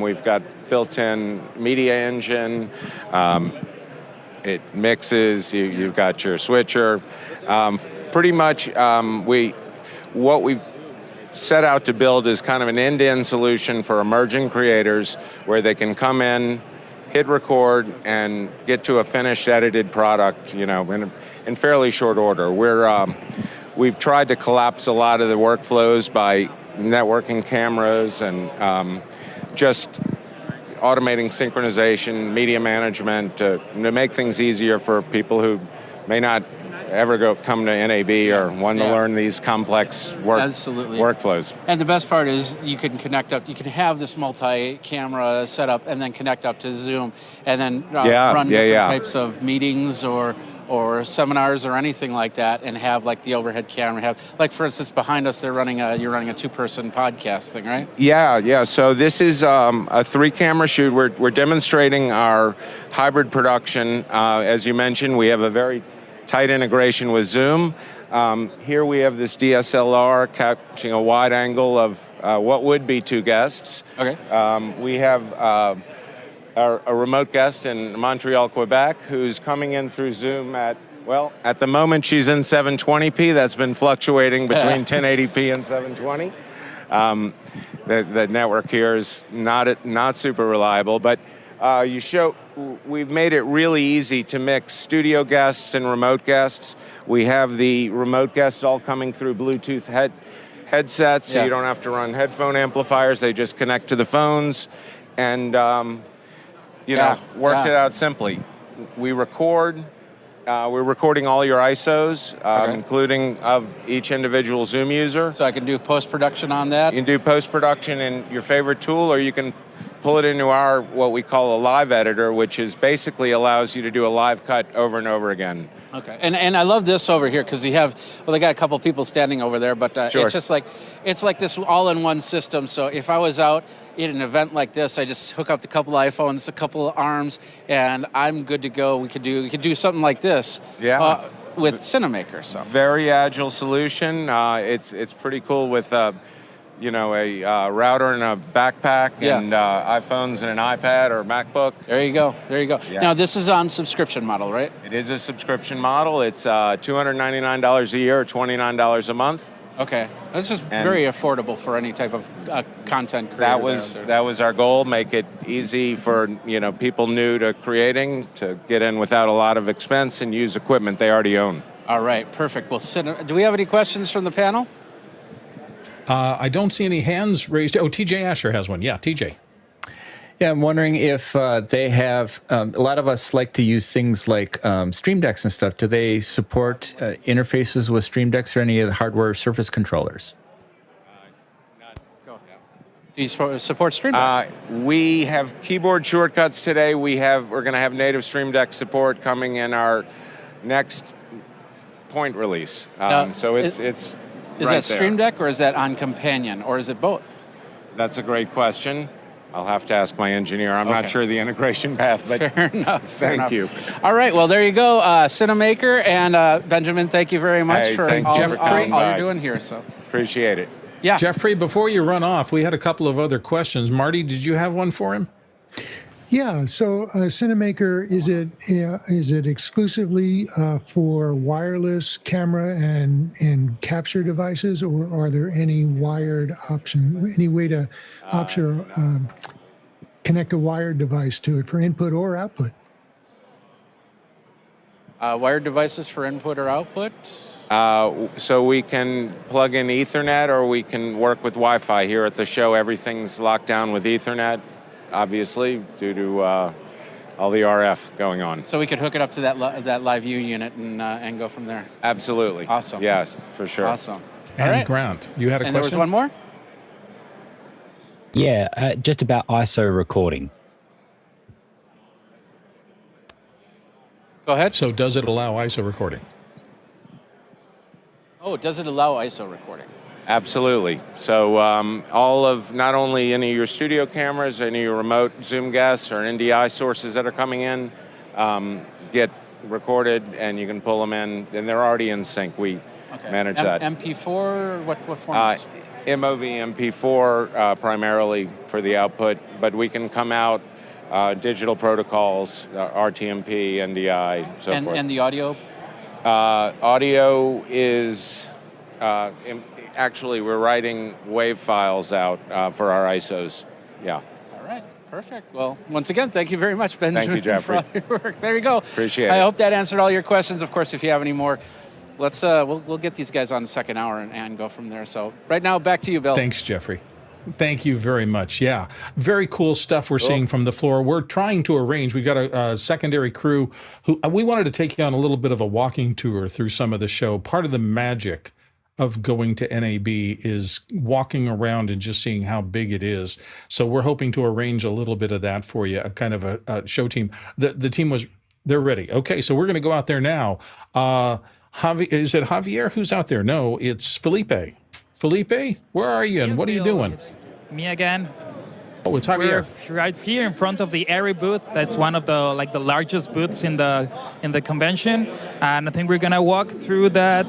We've got built-in media engine. It mixes. You've got your switcher. Pretty much, what we've set out to build is kind of an end-to-end solution for emerging creators, where they can come in, hit record, and get to a finished edited product, in fairly short order. We've tried to collapse a lot of the workflows by networking cameras and just automating synchronization, media management, to make things easier for people who may not ever come to NAB or want to learn these complex workflows. And the best part is you can connect up, you can have this multi-camera setup and then connect up to Zoom and then run different types of meetings or seminars or anything like that, and have like the overhead camera. Like for instance, behind us, you're running a 2-person podcast thing, right? Yeah. So this is a 3-camera shoot. We're demonstrating our hybrid production. As you mentioned, we have a very tight integration with Zoom. Here we have this DSLR capturing a wide angle of what would be 2 guests. Okay. We have a remote guest in Montreal, Quebec, who's coming in through Zoom at the moment she's in 720p. That's been fluctuating between 1080p and 720. The network here is not super reliable, but we've made it really easy to mix studio guests and remote guests. We have the remote guests all coming through Bluetooth headsets, so you don't have to run headphone amplifiers. They just connect to the phones, and worked it out simply. We record. We're recording all your ISOs, including of each individual Zoom user. So I can do post-production on that? You can do post-production in your favorite tool, or you can pull it into our, what we call a live editor, which is basically allows you to do a live cut over and over again. Okay, and I love this over here because they got a couple people standing over there, but it's just like, it's like this all-in-one system. So if I was out at an event like this, I just hook up a couple iPhones, a couple of arms, and I'm good to go. We could do something like this. With Cinamaker. So very agile solution. It's pretty cool with a router and a backpack and iPhones and an iPad or MacBook. There you go. Yeah. Now this is on subscription model, right? It is a subscription model. It's $299 a year or $29 a month. Okay, that's just very affordable for any type of content creator. That was our goal. Make it easy for people new to creating to get in without a lot of expense and use equipment they already own. All right, perfect. Well, do we have any questions from the panel? I don't see any hands raised. Oh, TJ Asher has one. Yeah, TJ. Yeah, I'm wondering if they have, a lot of us like to use things like Stream Decks and stuff. Do they support interfaces with Stream Decks or any of the hardware surface controllers? Do you support Stream Deck? We have keyboard shortcuts today. We're going to have native Stream Deck support coming in our next point release. So it's Is that Stream Deck or is that on Companion or is it both? That's a great question. I'll have to ask my engineer. I'm not sure the integration path, but fair enough. Thank you. All right, well, there you go. Cinamaker and Benjamin, thank you very much for all you're doing here. So appreciate it. Yeah. Jeffrey, before you run off, we had a couple of other questions. Marty, did you have one for him? Yeah, so Cinamaker, is it exclusively for wireless camera and capture devices, or are there any wired option, any way to connect a wired device to it for input or output? Wired devices for input or output? So we can plug in Ethernet, or we can work with Wi-Fi. Here at the show, everything's locked down with Ethernet, obviously, due to all the RF going on. So we could hook it up to that live view unit and go from there. Absolutely. Awesome. Yes, for sure. Awesome. And all right. Grant, you had a question? And there was one more? Yeah, just about ISO recording. Go ahead. So does it allow ISO recording? Oh, does it allow ISO recording? Absolutely. So all of, not only any of your studio cameras, any of your remote Zoom guests or NDI sources that are coming in, get recorded and you can pull them in, and they're already in sync. We manage that. MP4, what formats? MOV, MP4 primarily for the output, but we can come out digital protocols, RTMP, NDI, so forth. And the audio? Audio is, actually we're writing WAV files out for our ISOs, yeah. All right, perfect. Well, once again, thank you very much, Benjamin. Thank you, Jeffrey. For all your work. There you go. Appreciate it. I hope that answered all your questions. Of course, if you have any more, let's we'll get these guys on the second hour and go from there. So right now, back to you, Bill. Thanks, Jeffrey. Thank you very much. Yeah, very cool stuff we're seeing from the floor. We're trying to arrange. We got a secondary crew who we wanted to take you on a little bit of a walking tour through some of the show. Part of the magic of going to NAB is walking around and just seeing how big it is. So we're hoping to arrange a little bit of that for you, a kind of a show team. The team they're ready. Okay, so we're going to go out there now. Is it Javier who's out there? No, it's Felipe. Felipe, where are you and what are you doing? It's me again. Oh, it's Javier. We're right here in front of the ARRI booth. That's one of the largest booths in the convention, and I think we're gonna walk through that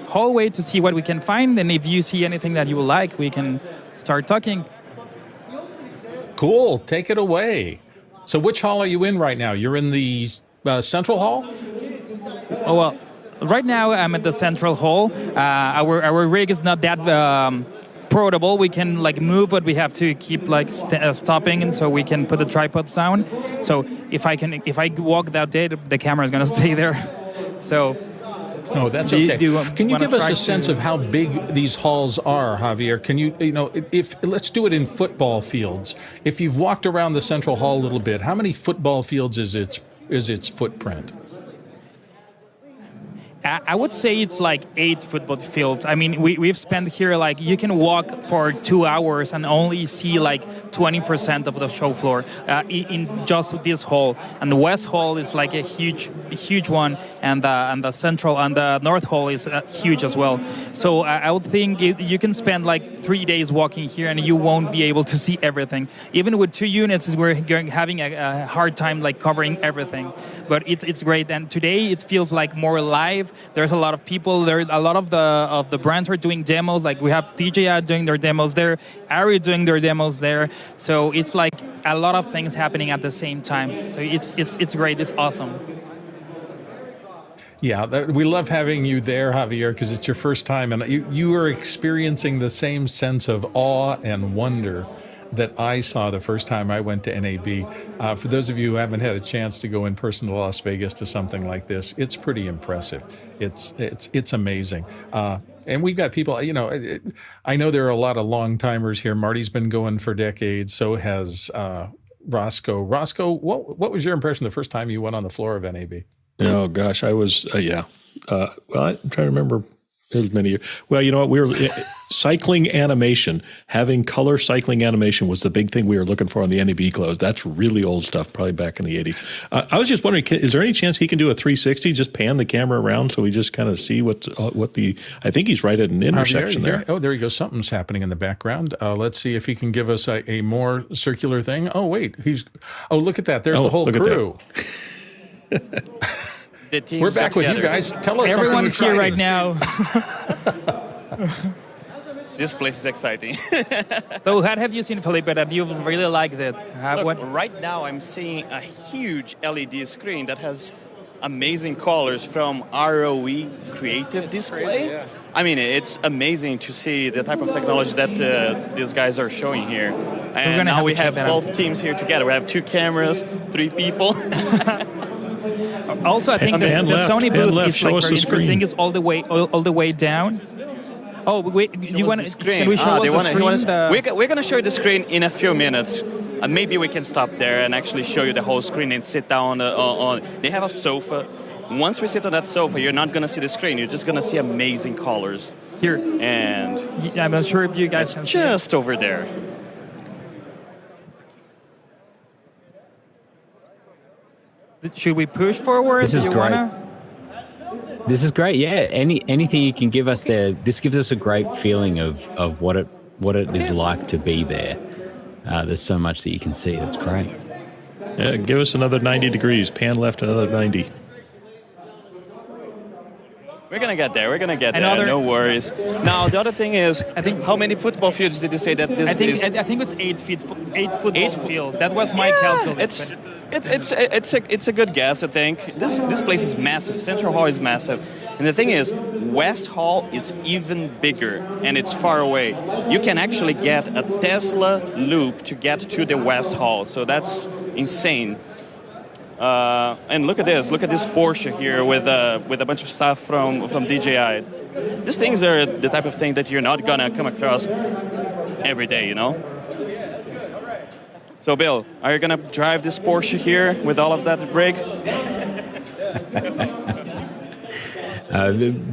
hallway to see what we can find. And if you see anything that you would like, we can start talking. Cool. Take it away. So, which hall are you in right now? You're in the central hall. Oh well. Right now, I'm at the central hall. Our rig is not that portable. We can move, but we have to keep stopping, and so we can put the tripods down. So if I walk that day, the camera is gonna stay there. So. Oh, that's okay. Can you give us a sense of how big these halls are, Javier? Can let's do it in football fields. If you've walked around the central hall a little bit, how many football fields is its footprint? I would say it's 8 football fields. I mean, we've spent here, you can walk for 2 hours and only see 20% of the show floor in just this hall. And the West Hall is a huge one, and the Central and the North Hall is huge as well. So I would think you can spend 3 days walking here and you won't be able to see everything. Even with 2 units, we're having a hard time covering everything. But it's great, and today it feels more live. There's a lot of people. There's a lot of the brands are doing demos. We have DJI doing their demos there, ARRI doing their demos there. So it's a lot of things happening at the same time. So it's great. It's awesome. Yeah, we love having you there, Javier, because it's your first time, and you are experiencing the same sense of awe and wonder that I saw the first time I went to NAB. For those of you who haven't had a chance to go in person to Las Vegas to something like this, it's pretty impressive. It's amazing. And we've got people, I know there are a lot of long timers here. Marty's been going for decades. So has Roscoe. Roscoe, what was your impression the first time you went on the floor of NAB? Oh gosh, I was well, I'm trying to remember as many. Well, you know what? We were cycling animation. Having color cycling animation was the big thing we were looking for on the NAB clothes. That's really old stuff, probably back in the 80s. I was just wondering, is there any chance he can do a 360? Just pan the camera around so we just kind of see what the. I think he's right at an intersection there. Oh, there you go. Something's happening in the background. Let's see if he can give us a more circular thing. Oh, wait. Oh, look at that. There's the whole crew. We're back with you guys. Tell us Everyone's something here right now. This place is exciting. So what have you seen, Felipe, that you really liked it? Right now I'm seeing a huge LED screen that has amazing colors from ROE Creative Display. Crazy, yeah. I mean, it's amazing to see the type of technology that these guys are showing here. And now we have both teams here together. We have 2 cameras, 3 people. Also, I think the Sony booth is very interesting. It's all the way down. Oh, wait! You want to? Can we show the screen? We're going to show you the screen in a few minutes. Maybe we can stop there and actually show you the whole screen and sit down on. They have a sofa. Once we sit on that sofa, you're not going to see the screen. You're just going to see amazing colors. Here. And I'm not sure if you guys can see just over there. Should we push forward? This is great. This is great. Yeah. Anything you can give us there. This gives us a great feeling of what it is like to be there. There's so much that you can see. That's great. Yeah, give us another 90 degrees. Pan left another 90. We're gonna get there. We're gonna get there. No worries. Now the other thing is, I think how many football fields did you say that this is? I think it's 8 football field. That was my calculation. It's a good guess. I think this place is massive. Central Hall is massive, and the thing is, West Hall is even bigger and it's far away. You can actually get a Tesla loop to get to the West Hall. So that's insane. And look at this Porsche here with a bunch of stuff from DJI. These things are the type of thing that you're not gonna come across every day, you know. So Bill, are you gonna drive this Porsche here with all of that rig?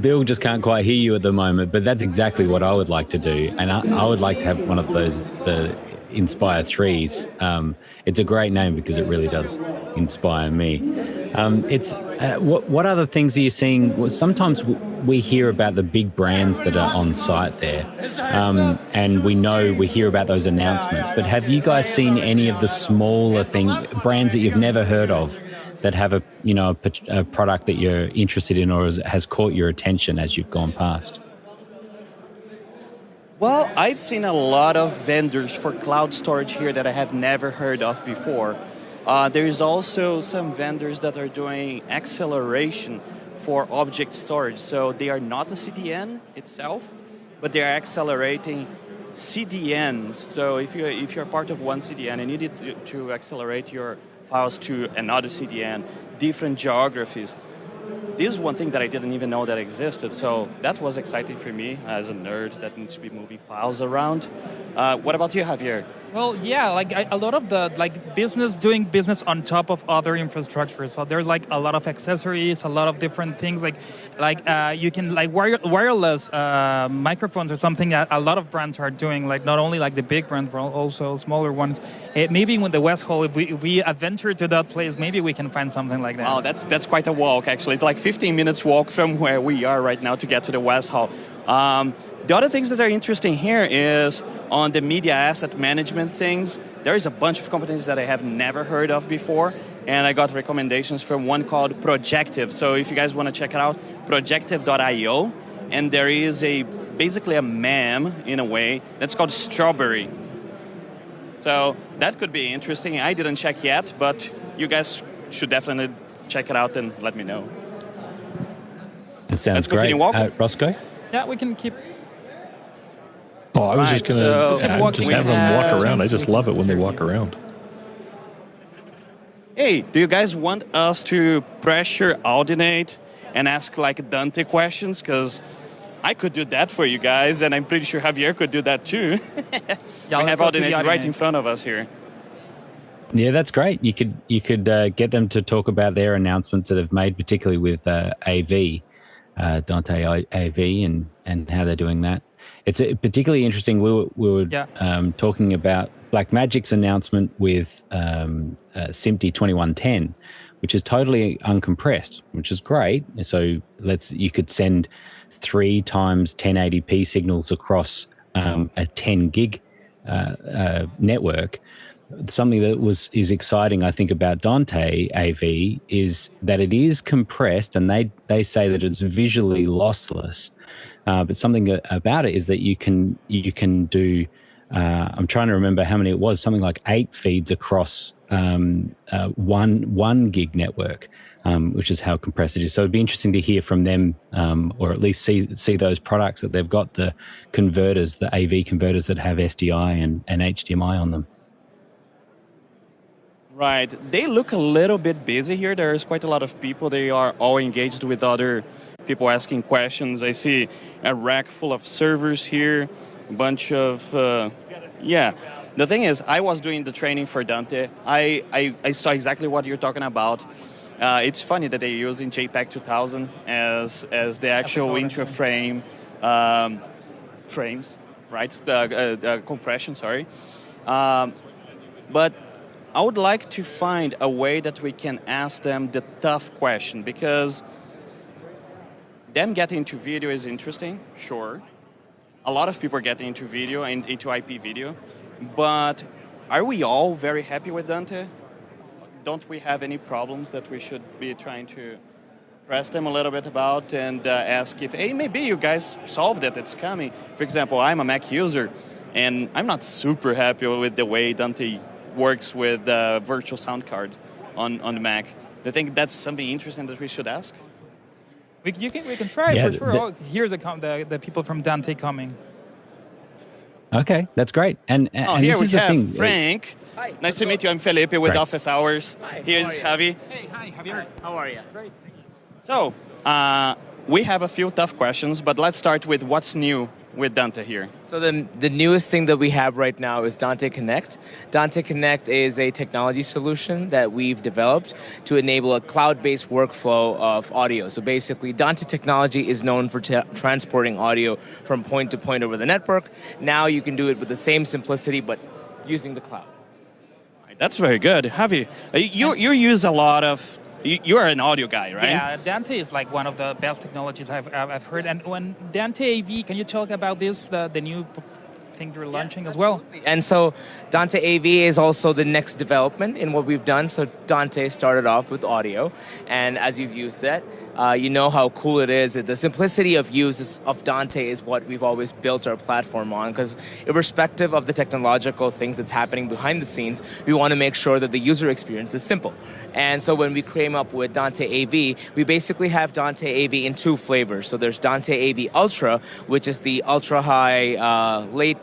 Bill just can't quite hear you at the moment, but that's exactly what I would like to do, and I would like to have one of those the Inspire 3s. It's a great name because it really does inspire me. What other things are you seeing? Well, sometimes we hear about the big brands that are on site there, and we hear about those announcements. But have you guys seen any of the smaller brands that you've never heard of that have a product that you're interested in or has caught your attention as you've gone past? Well, I've seen a lot of vendors for cloud storage here that I have never heard of before. There is also some vendors that are doing acceleration for object storage. So they are not a CDN itself, but they are accelerating CDNs. So if you're part of one CDN and you need to accelerate your files to another CDN, different geographies. This is one thing that I didn't even know that existed, so that was exciting for me as a nerd that needs to be moving files around. What about you, Javier? Well, yeah, a lot of the doing business on top of other infrastructure. So there's a lot of accessories, a lot of different things. You can wireless microphones or something that a lot of brands are doing. Not only the big brands, but also smaller ones. Maybe with the West Hall, if we adventure to that place, maybe we can find something like that. Oh, that's quite a walk actually. It's 15 minutes walk from where we are right now to get to the West Hall. The other things that are interesting here is on the media asset management things. There is a bunch of companies that I have never heard of before, and I got recommendations from one called Projective. So if you guys want to check it out, projective.io, and there is basically a MAM in a way that's called Strawberry. So that could be interesting. I didn't check yet, but you guys should definitely check it out and let me know. It sounds great. Roscoe? Yeah, we can keep. Oh, I was just going to just have them walk around. I just love it when they walk around. Hey, do you guys want us to pressure Audinate and ask Dante questions? Because I could do that for you guys, and I'm pretty sure Javier could do that too. We have Audinate right in front of us here. Yeah, that's great. You could get them to talk about their announcements that they've made, particularly with AV. Dante AV and how they're doing that. It's particularly interesting. We were talking about Blackmagic's announcement with SMPTE 2110, which is totally uncompressed, which is great. So you could send 3 times 1080p signals across a 10 gig network. Something that is exciting, I think, about Dante AV is that it is compressed, and they say that it's visually lossless. But something about it is that you can do. I'm trying to remember how many it was. Something like 8 feeds across one gig network, which is how compressed it is. So it'd be interesting to hear from them, or at least see those products that they've got, the converters, the AV converters that have SDI and HDMI on them. Right. They look a little bit busy here. There's quite a lot of people. They are all engaged with other people asking questions. I see a rack full of servers here, a bunch of... The thing is, I was doing the training for Dante. I saw exactly what you're talking about. It's funny that they're using JPEG 2000 as the actual intra-frame frames, right? The compression, sorry. But I would like to find a way that we can ask them the tough question, because them getting into video is interesting, sure. A lot of people are getting into video and into IP video, but are we all very happy with Dante? Don't we have any problems that we should be trying to press them a little bit about and ask if, hey, maybe you guys solved it, it's coming. For example, I'm a Mac user, and I'm not super happy with the way Dante works with virtual sound card on the Mac. Do you think that's something interesting that we should ask? We can try it for sure. Here's the people from Dante coming. Okay, that's great. And here this we is the have thing. Frank. Hi. Nice to meet you. I'm Felipe with Great. Office Hours. Hi. Here's Javi. Hey, hi, Javier. How are you? Great. So, we have a few tough questions, but let's start with what's new with Dante here. So the newest thing that we have right now is Dante Connect. Dante Connect is a technology solution that we've developed to enable a cloud-based workflow of audio. So basically, Dante technology is known for transporting audio from point to point over the network. Now you can do it with the same simplicity, but using the cloud. That's very good. Javi, you use a lot of... You are an audio guy, right? Yeah, Dante is like one of the best technologies I've heard. And when Dante AV, can you talk about this, the new thing you're launching as well? And so Dante AV is also the next development in what we've done. So Dante started off with audio, and as you've used that, you know how cool it is. The simplicity of use of Dante is what we've always built our platform on, because irrespective of the technological things that's happening behind the scenes, we want to make sure that the user experience is simple. And so when we came up with Dante AV, we basically have Dante AV in two flavors. So there's Dante AV Ultra, which is the ultra-high,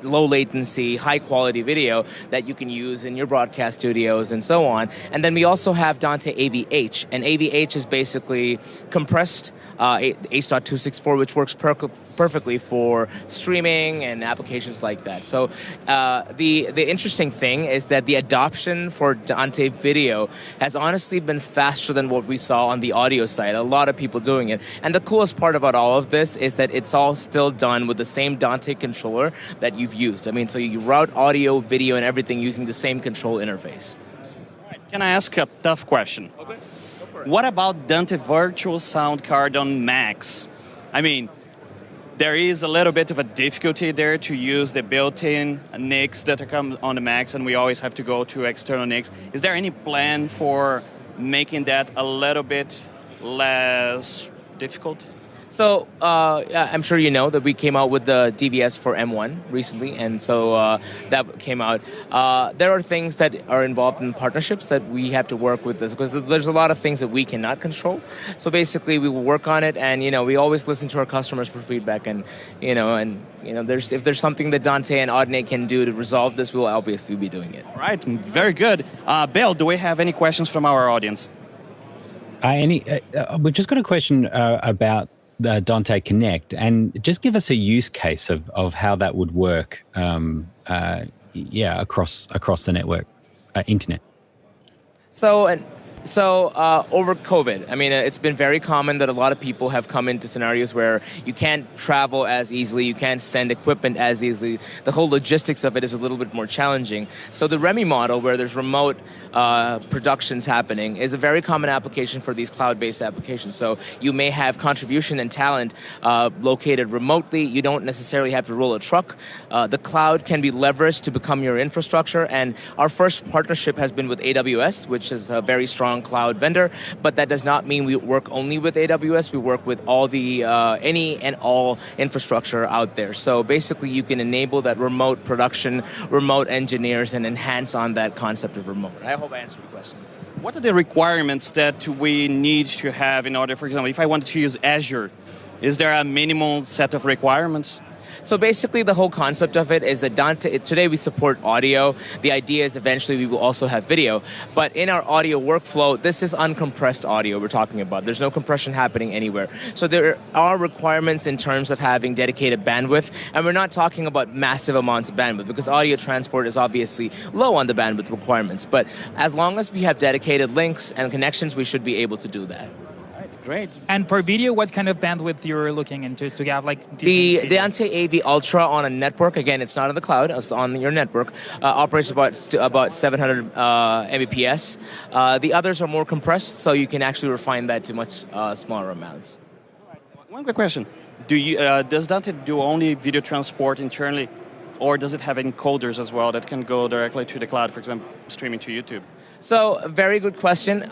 low latency, high-quality video that you can use in your broadcast studios and so on. And then we also have Dante AV-H, and AV-H is basically compressed H.264, which works perfectly for streaming and applications like that. So the interesting thing is that the adoption for Dante Video has honestly been faster than what we saw on the audio side. A lot of people doing it. And the coolest part about all of this is that it's all still done with the same Dante controller that you've used. I mean, so you route audio, video, and everything using the same control interface. All right. Can I ask a tough question? Okay. What about Dante Virtual Sound Card on Macs? I mean, there is a little bit of a difficulty there to use the built-in NICs that come on the Macs, and we always have to go to external NICs. Is there any plan for making that a little bit less difficult? So I'm sure you know that we came out with the DVS for M1 recently, and so that came out. There are things that are involved in partnerships that we have to work with this, because there's a lot of things that we cannot control. So basically, we will work on it, and we always listen to our customers for feedback, and if there's something that Dante and Audinate can do to resolve this, we'll obviously be doing it. All right, very good. Bill, do we have any questions from our audience? We've just got a question about the Dante Connect, and just give us a use case of how that would work, across the network, internet. So over COVID, I mean, it's been very common that a lot of people have come into scenarios where you can't travel as easily, you can't send equipment as easily. The whole logistics of it is a little bit more challenging. So the REMI model, where there's remote productions happening, is a very common application for these cloud-based applications. So you may have contribution and talent located remotely. You don't necessarily have to roll a truck. The cloud can be leveraged to become your infrastructure. And our first partnership has been with AWS, which is a very strong cloud vendor, but that does not mean we work only with AWS. We work with all the any and all infrastructure out there. So basically, you can enable that remote production, remote engineers, and enhance on that concept of remote. I hope I answered your question. What are the requirements that we need to have in order, for example, if I wanted to use Azure, is there a minimal set of requirements? So basically, the whole concept of it is that Dante, today we support audio. The idea is eventually we will also have video. But in our audio workflow, this is uncompressed audio we're talking about. There's no compression happening anywhere. So there are requirements in terms of having dedicated bandwidth. And we're not talking about massive amounts of bandwidth, because audio transport is obviously low on the bandwidth requirements. But as long as we have dedicated links and connections, we should be able to do that. Great. And for video, what kind of bandwidth you're looking into to have like the Dante AV Ultra on a network? Again, it's not on the cloud; it's on your network. Operates about 700 Mbps. The others are more compressed, so you can actually refine that to much smaller amounts. One quick question: does Dante do only video transport internally, or does it have encoders as well that can go directly to the cloud, for example, streaming to YouTube? So, very good question.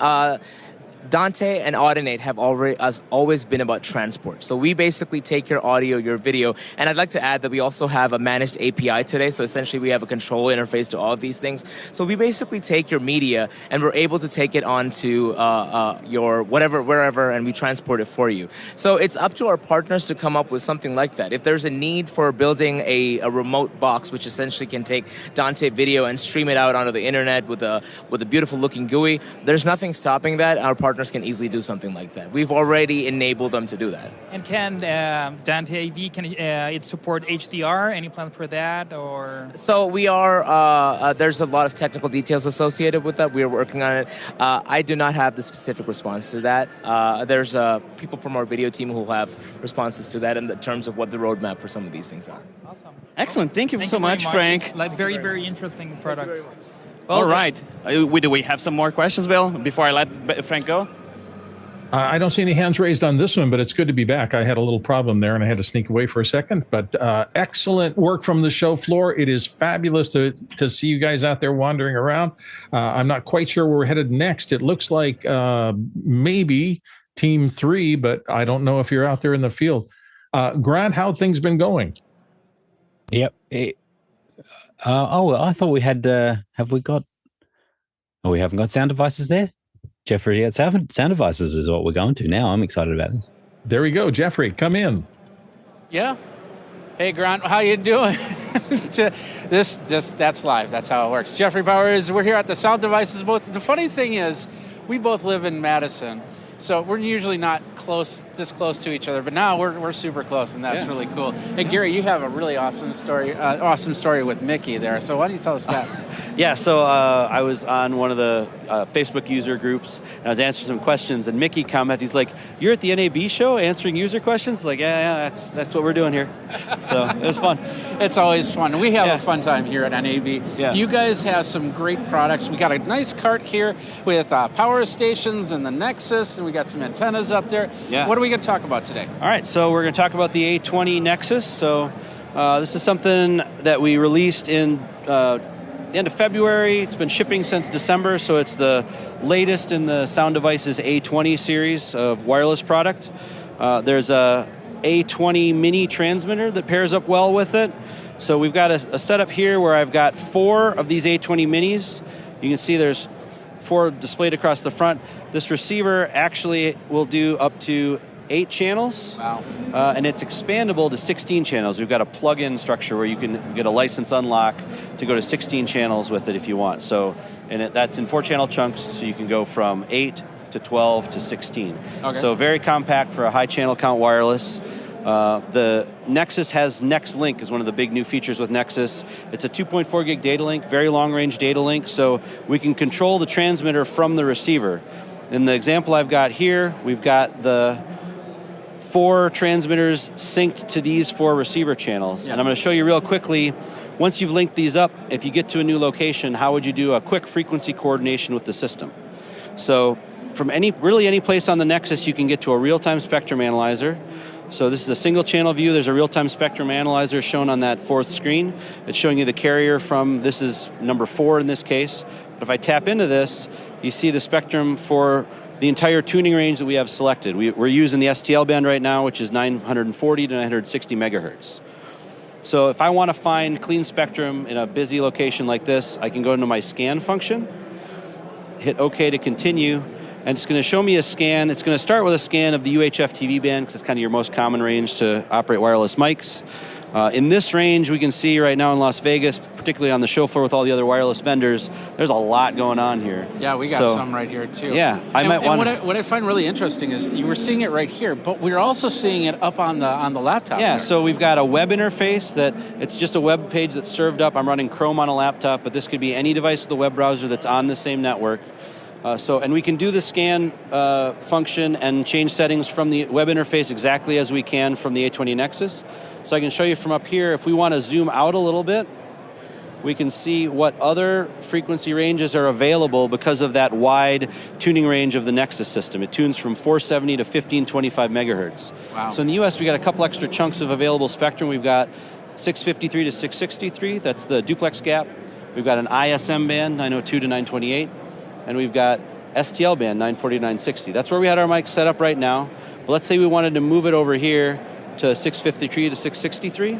Dante and Audinate have always been about transport. So we basically take your audio, your video, and I'd like to add that we also have a managed API today. So essentially we have a control interface to all of these things. So we basically take your media and we're able to take it onto your wherever, and we transport it for you. So it's up to our partners to come up with something like that. If there's a need for building a remote box, which essentially can take Dante video and stream it out onto the internet with a beautiful looking GUI, there's nothing stopping that. Our partners can easily do something like that. We've already enabled them to do that. And can Dante AV, can it support HDR? Any plan for that? Or so we are. There's a lot of technical details associated with that. We are working on it. I do not have the specific response to that. There's people from our video team who have responses to that in the terms of what the roadmap for some of these things are. Awesome. Excellent. Thank you so much, Frank. Like very, very interesting products. Well, all right. Do we have some more questions, Bill, before I let Frank go? I don't see any hands raised on this one, but it's good to be back. I had a little problem there, and I had to sneak away for a second. But excellent work from the show floor. It is fabulous to see you guys out there wandering around. I'm not quite sure where we're headed next. It looks like maybe Team 3, but I don't know if you're out there in the field. Grant, how have things been going? Yep. I thought we had, have we got, oh, we haven't got sound devices there? Jeffrey, yeah, sound devices is what we're going to now. I'm excited about this. There we go. Jeffrey, come in. Yeah. Hey, Grant, how you doing? That's live. That's how it works. Jeffrey Powers, we're here at the Sound Devices booth. The funny thing is, we both live in Madison. So we're usually not this close to each other, but now we're super close, and that's really cool. Hey, Gary, you have a really awesome story with Mickey there. So why don't you tell us that? Yeah, so I was on one of the Facebook user groups, and I was answering some questions, and Mickey commented, he's like, "You're at the NAB show answering user questions?" Like, yeah, that's what we're doing here. So it was fun. It's always fun. We have a fun time here at NAB. Yeah. You guys have some great products. We got a nice cart here with power stations and the Nexus, and we got some antennas up there. Yeah. What are we going to talk about today? All right, so we're going to talk about the A20 Nexus. So this is something that we released in the end of February. It's been shipping since December, so it's the latest in the Sound Devices A20 series of wireless product. There's a A20 mini transmitter that pairs up well with it. So we've got a setup here where I've got 4 of these A20 minis. You can see there's 4 displayed across the front. This receiver actually will do up to 8 channels. Wow. And it's expandable to 16 channels. We've got a plug-in structure where you can get a license unlock to go to 16 channels with it if you want. So, that's in 4-channel chunks, so you can go from 8 to 12 to 16. Okay. So very compact for a high channel count wireless. The Nexus has NextLink is one of the big new features with Nexus. It's a 2.4 gig data link, very long range data link, so we can control the transmitter from the receiver. In the example I've got here, we've got the 4 transmitters synced to these 4 receiver channels. Yeah. And I'm going to show you real quickly, once you've linked these up, if you get to a new location, how would you do a quick frequency coordination with the system? So from any place on the Nexus, you can get to a real-time spectrum analyzer. So this is a single channel view. There's a real-time spectrum analyzer shown on that 4th screen. It's showing you the carrier from, this is number 4 in this case. But if I tap into this, you see the spectrum for the entire tuning range that we have selected. We're using the STL band right now, which is 940 to 960 megahertz. So if I want to find clean spectrum in a busy location like this, I can go into my scan function, hit OK to continue, and it's going to show me a scan. It's going to start with a scan of the UHF TV band, because it's kind of your most common range to operate wireless mics. In this range, we can see right now in Las Vegas, particularly on the show floor with all the other wireless vendors, there's a lot going on here. Yeah, we got some right here too. Yeah, what I find really interesting is you were seeing it right here, but we're also seeing it up on the laptop. Yeah, there. so we've got a web interface that it's just a web page that's served up. I'm running Chrome on a laptop, but this could be any device with a web browser that's on the same network. And we can do the scan function and change settings from the web interface exactly as we can from the A20 Nexus. So I can show you from up here, if we want to zoom out a little bit, we can see what other frequency ranges are available because of that wide tuning range of the Nexus system. It tunes from 470 to 1525 megahertz. Wow. So in the US, we got a couple extra chunks of available spectrum. We've got 653 to 663, that's the duplex gap. We've got an ISM band, 902 to 928. And we've got STL band 940 960. That's where we had our mics set up right now. But let's say we wanted to move it over here to 653 to 663.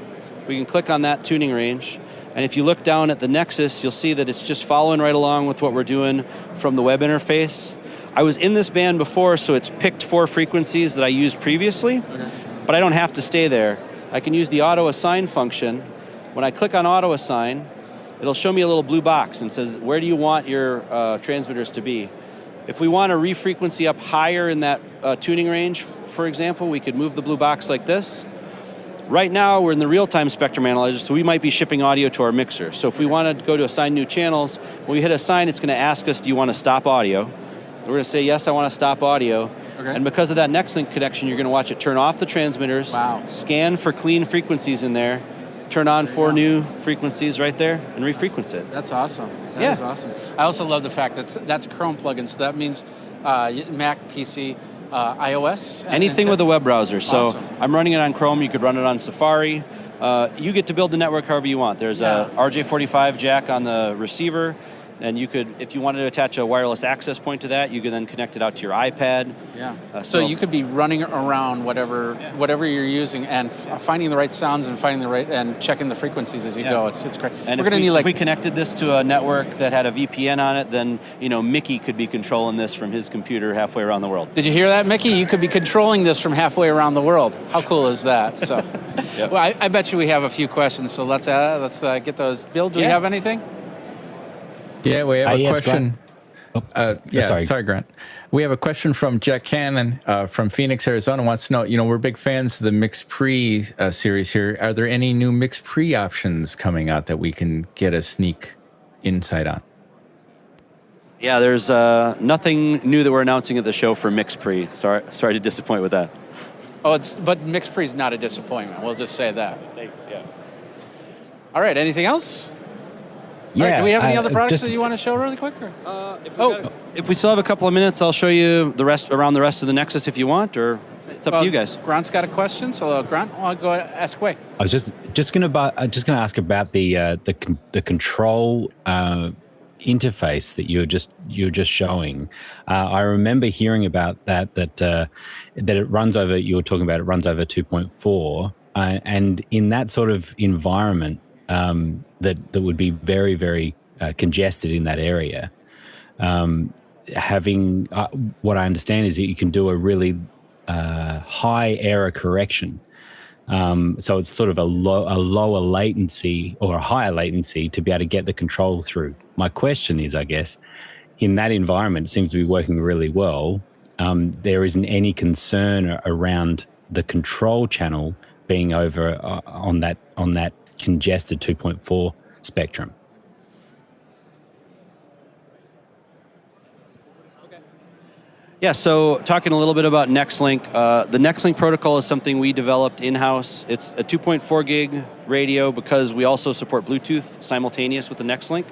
We can click on that tuning range. And if you look down at the Nexus, you'll see that it's just following right along with what we're doing from the web interface. I was in this band before, so it's picked 4 frequencies that I used previously, but I don't have to stay there. I can use the auto assign function. When I click on auto assign, it'll show me a little blue box and says, where do you want your transmitters to be? If we want a refrequency up higher in that tuning range, for example, we could move the blue box like this. Right now, we're in the real-time spectrum analyzer, so we might be shipping audio to our mixer. So if we want to go to assign new channels, when we hit assign, it's going to ask us, do you want to stop audio? We're going to say, yes, I want to stop audio. Okay. And because of that Nextlink connection, you're going to watch it turn off the transmitters, scan for clean frequencies in there, turn on 4 new frequencies right there, and refrequency it. That's awesome. That is awesome. I also love the fact that that's a Chrome plugin, so that means Mac, PC, iOS. Anything with a web browser. So awesome. I'm running it on Chrome. You could run it on Safari. You get to build the network however you want. There's a RJ45 jack on the receiver. And you could, if you wanted to attach a wireless access point to that, you could then connect it out to your iPad. Yeah. So you could be running around whatever you're using and finding the right sounds and finding the right and checking the frequencies as you go. It's great. And if we connected this to a network that had a VPN on it, then Mickey could be controlling this from his computer halfway around the world. Did you hear that, Mickey? You could be controlling this from halfway around the world. How cool is that? So, well, I bet you we have a few questions. So let's get those. Bill, do we have anything? Yeah, we have a question. Sorry, Grant. We have a question from Jack Cannon from Phoenix, Arizona. Wants to know, we're big fans of the Mix Pre series here. Are there any new Mix Pre options coming out that we can get a sneak insight on? Yeah, there's nothing new that we're announcing at the show for Mix Pre. Sorry to disappoint with that. But Mix Pre is not a disappointment. We'll just say that. Thanks. Yeah. All right. Anything else? Yeah. Right, do we have any other products that you want to show really quick? If we still have a couple of minutes, I'll show you the rest of the Nexus if you want, or it's up to you guys. Grant's got a question, so Grant, I'll go ask away. I was just going to ask about the control interface that you're just showing. I remember hearing about that it runs over. You were talking about it runs over 2.4, and in that sort of environment. That would be very, very congested in that area. Having what I understand is that you can do a really high error correction. So it's sort of a lower latency or a higher latency to be able to get the control through. My question is, I guess, in that environment, it seems to be working really well. There isn't any concern around the control channel being over on that congested 2.4 spectrum. Yeah, so talking a little bit about Nextlink. The Nextlink protocol is something we developed in-house. It's a 2.4 gig radio because we also support Bluetooth simultaneous with the Nextlink,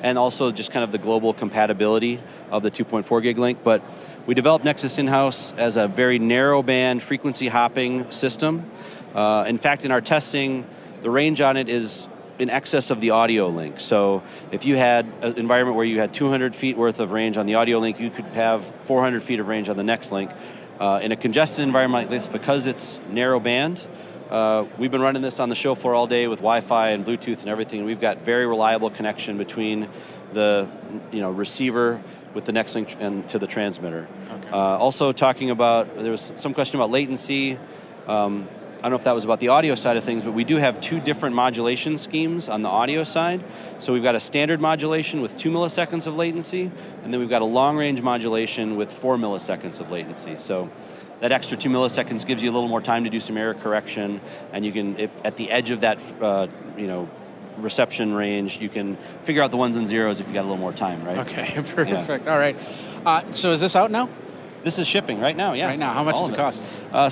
and also just kind of the global compatibility of the 2.4 gig link. But we developed Nexus in-house as a very narrow band frequency hopping system. In fact, in our testing, the range on it is in excess of the audio link. So if you had an environment where you had 200 feet worth of range on the audio link, you could have 400 feet of range on the Nextlink. In a congested environment like this, because it's narrow band, we've been running this on the show floor all day with Wi-Fi and Bluetooth and everything. We've got very reliable connection between the receiver with the Nextlink and to the transmitter. Okay. Also talking about, there was some question about latency. I don't know if that was about the audio side of things, but we do have 2 different modulation schemes on the audio side. So we've got a standard modulation with 2 milliseconds of latency, and then we've got a long-range modulation with 4 milliseconds of latency. So that extra 2 milliseconds gives you a little more time to do some error correction, and you can, at the edge of that, reception range, you can figure out the ones and zeros if you got a little more time, right? Okay, perfect. Yeah. All right. So is this out now? This is shipping right now, yeah. Right now, how much does it cost?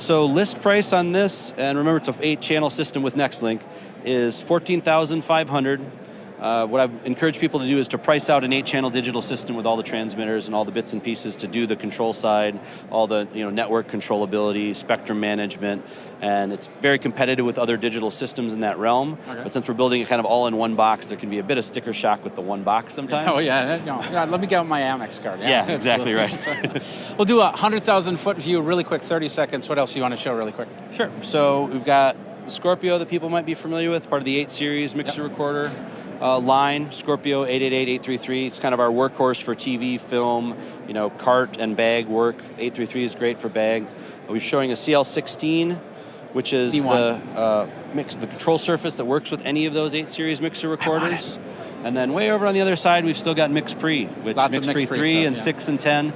So list price on this, and remember it's an 8-channel system with Nextlink, is $14,500. What I've encouraged people to do is to price out an 8-channel digital system with all the transmitters and all the bits and pieces to do the control side, all the network controllability, spectrum management, and it's very competitive with other digital systems in that realm. Okay. But since we're building it kind of all in one box, there can be a bit of sticker shock with the one box sometimes. Oh yeah, let me get my Amex card. Yeah, exactly right. So, we'll do a 100,000-foot view really quick, 30 seconds. What else do you want to show really quick? Sure. So we've got the Scorpio that people might be familiar with, part of the 8 series mixer recorder line, Scorpio 888, 833. It's kind of our workhorse for TV, film, cart and bag work. 833 is great for bag. We're showing a CL16, which is the control surface that works with any of those 8 series mixer recorders. And then way over on the other side, we've still got Mix Pre, which Mix Pre 3 and 6 and 10.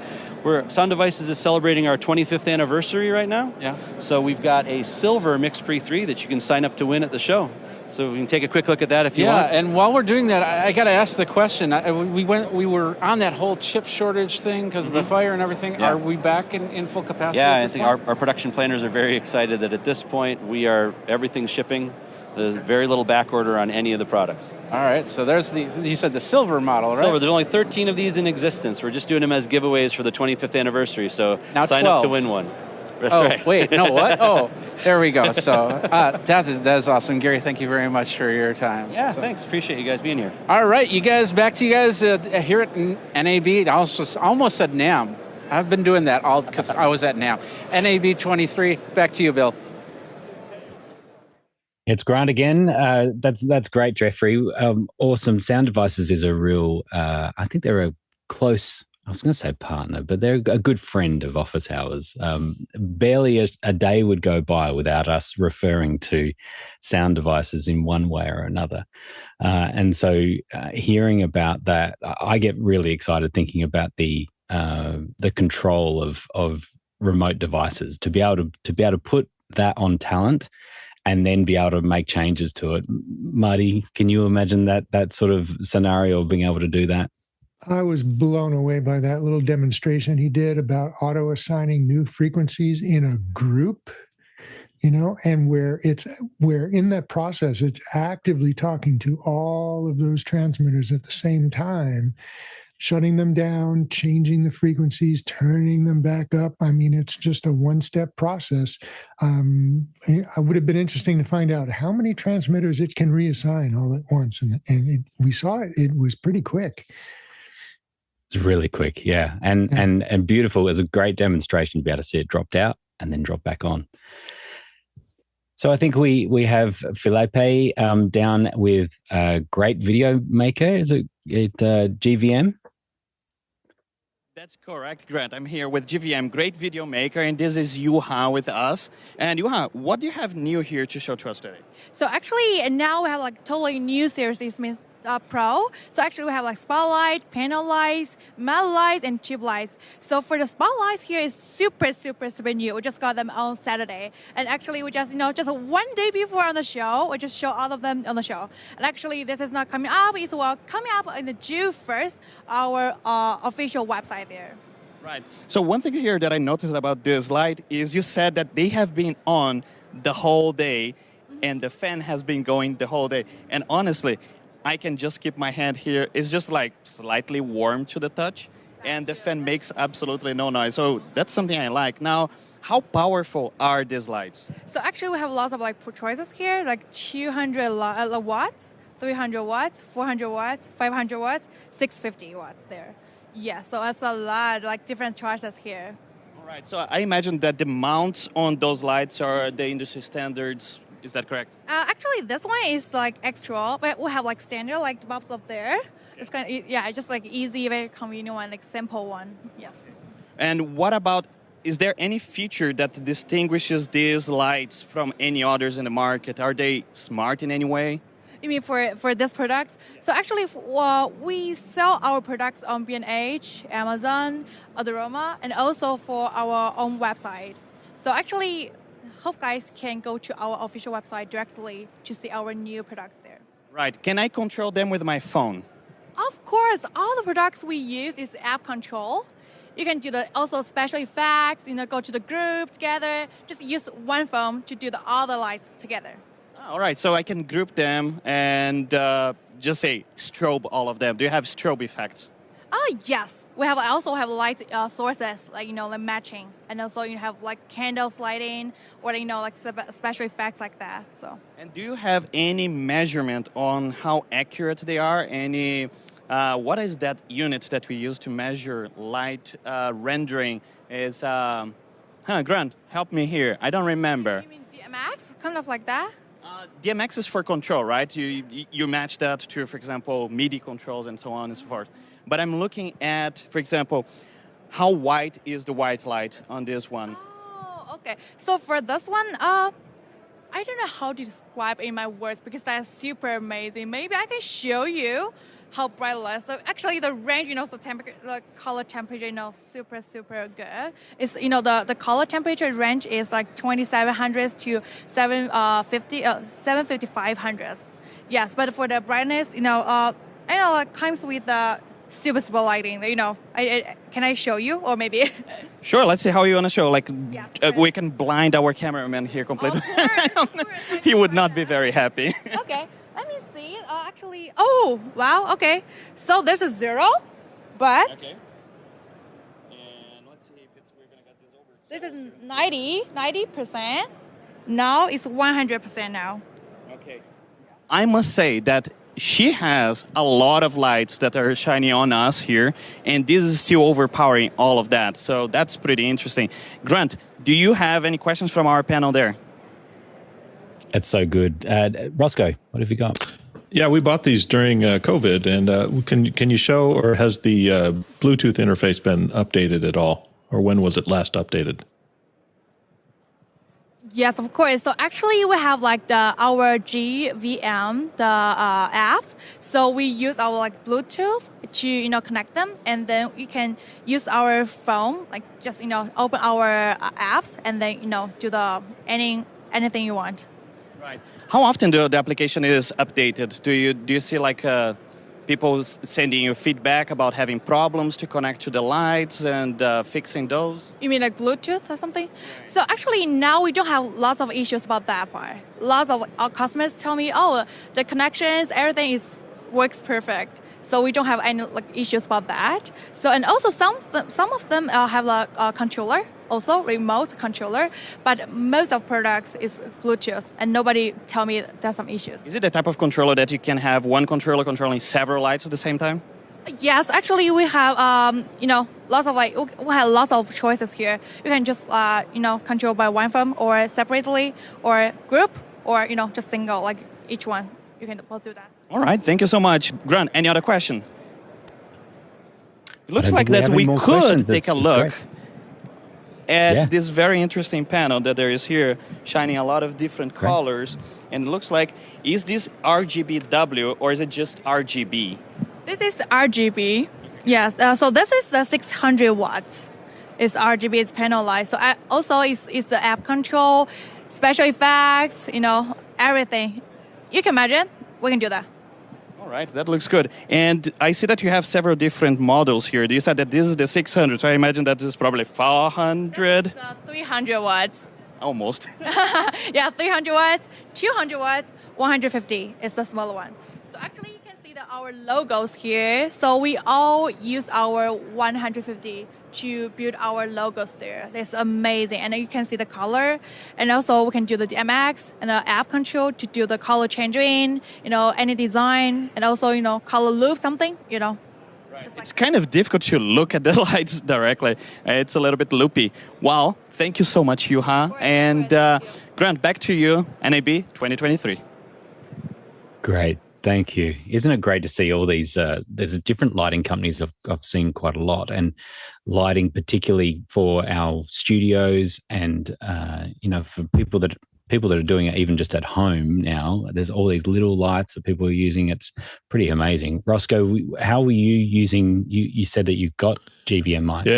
Sound Devices is celebrating our 25th anniversary right now. Yeah. So we've got a silver Mix Pre 3 that you can sign up to win at the show. So we can take a quick look at that if you want. Yeah, and while we're doing that, I got to ask the question. We were on that whole chip shortage thing because of the fire and everything. Yeah. Are we back in full capacity? Yeah, I think our production planners are very excited that at this point everything's shipping. There's very little back order on any of the products. All right, so there's you said the silver model, right? Silver, there's only 13 of these in existence. We're just doing them as giveaways for the 25th anniversary, so now sign 12. Up to win one. That's right. Wait, no, what? Oh, there we go. So that is awesome. Gary, thank you very much for your time. Yeah, thanks. Appreciate you guys being here. All right, back to you guys here at NAB. I almost said NAM. I've been doing that all because I was at NAM. NAB 23, back to you, Bill. It's Grant again. That's great, Jeffrey. Awesome. Sound Devices is a real, I think they're a close, I was going to say partner, but they're a good friend of Office Hours. Barely a day would go by without us referring to Sound Devices in one way or another. And so hearing about that, I get really excited thinking about the control of remote devices, to be able to put that on talent and then be able to make changes to it. Marty, can you imagine that sort of scenario of being able to do that? I was blown away by that little demonstration he did about auto-assigning new frequencies in a group, and where in that process, it's actively talking to all of those transmitters at the same time, shutting them down, changing the frequencies, turning them back up. I mean, it's just a one-step process. It would have been interesting to find out how many transmitters it can reassign all at once. And we saw it. It was pretty quick. It's really quick, yeah. And beautiful. It was a great demonstration to be able to see it dropped out and then drop back on. So I think we have Felipe down with Great Video Maker. Is it GVM? That's correct, Grant. I'm here with GVM, Great Video Maker, and this is Juha with us. And Juha, what do you have new here to show to us today? So actually, now we have totally new series. This means Pro. So actually we have spotlight, panel lights, metal lights, and tube lights. So for the spotlights here is super new. We just got them on Saturday. And actually we just, just one day before on the show, we just show all of them on the show. And actually this is not coming up, it's coming up in the June 1st, our official website there. Right. So one thing here that I noticed about this light is you said that they have been on the whole day and the fan has been going the whole day. And honestly, I can just keep my hand here. It's just slightly warm to the touch, and the fan makes absolutely no noise. So that's something I like. Now, how powerful are these lights? So actually we have lots of choices here, 200 watts, 300 watts, 400 watts, 500 watts, 650 watts there. Yeah, so that's a lot, different choices here. All right, so I imagine that the mounts on those lights are the industry standards. Is that correct? Actually, this one is extra, but we have standard bulbs up there. It's kind of just easy, very convenient one, simple one. Yes. And what about? Is there any feature that distinguishes these lights from any others in the market? Are they smart in any way? You mean for this product? So actually, we sell our products on B&H, Amazon, Adorama, and also for our own website. So actually, hope guys can go to our official website directly to see our new products there. Right. Can I control them with my phone? Of course. All the products we use is app control. You can do also special effects, go to the group together. Just use one phone to do all the lights together. All right. So I can group them and just say strobe all of them? Do you have strobe effects? Yes. We also have light sources, like, like matching. And also you have like candles lighting or, like special effects like that. So. And do you have any measurement on how accurate they are? Any, what is that unit that we use to measure light rendering? Is, Grant, help me here. I don't remember. You mean DMX? Kind of like that? DMX is for control, right? You match that to, for example, MIDI controls and so on and so forth. But I'm looking at, for example, how white is the white light on this one? Oh, okay. So for this one, I don't know how to describe in my words because that's super amazing. Maybe I can show you how bright it is. So actually the range, so temperature, the color temperature, super, super good. It's, the color temperature range is like 2700 to 7500. Yes, but for the brightness, it comes with the super lighting. Can I show you or maybe? Sure. Let's see how you want to show. Like, we can blind our cameraman here completely. He would not be very happy. Okay. Let me see. Actually, oh wow. Okay. So this is 0, but okay. And let's see if we're gonna get this over. This is 90%. Now it's 100% now. Okay. I must say that she has a lot of lights that are shining on us here, and this is still overpowering all of that. So that's pretty interesting. Grant, do you have any questions from our panel there? It's so good. Roscoe, what have you got? Yeah, we bought these during COVID, and can you show, or has the Bluetooth interface been updated at all? Or when was it last updated? Yes, of course. So actually, we have like our GVM, the apps. So we use our Bluetooth to connect them, and then you can use our phone, like just open our apps, and then do anything you want. Right. How often the application is updated? Do you see like people sending you feedback about having problems to connect to the lights and fixing those? You mean like Bluetooth or something? Right. So actually now we don't have lots of issues about that part. Lots of our customers tell me, the connections, everything works perfect. So we don't have any issues about that. So and also some of them have a controller, also remote controller, but most of products is Bluetooth, and nobody tell me there's some issues. Is it the type of controller that you can have one controller controlling several lights at the same time? Yes, actually we have lots of we have lots of choices here. You can just control by one phone or separately or group or just single, like each one. You can both do that. All right, thank you so much. Grant, any other question? It looks like that we could take a look at this very interesting panel that there is here, shining a lot of different colors. And it looks like, is this RGBW or is it just RGB? This is RGB. Yes, so this is the 600 watts. It's RGB, it's panel light. So also it's the app control, special effects, everything. You can imagine, we can do that. All right, that looks good. And I see that you have several different models here. You said that this is the 600, so I imagine that this is probably 400? It's the 300 watts. Almost. Yeah, 300 watts, 200 watts, 150 is the smaller one. So actually you can see our logos here. So we all use our 150 to build our logos there. It's amazing. And you can see the color. And also we can do the DMX and the app control to do the color changing, any design, and also, color loop something, Right. It's kind of difficult to look at the lights directly. It's a little bit loopy. Wow. Thank you so much, Juha. And Grant, back to you, NAB 2023. Great. Thank you. Isn't it great to see all these? There's different lighting companies I've seen quite a lot, and lighting particularly for our studios and for people that are doing it even just at home now. There's all these little lights that people are using. It's pretty amazing. Roscoe, how were you using? You said that you've got GVM lights.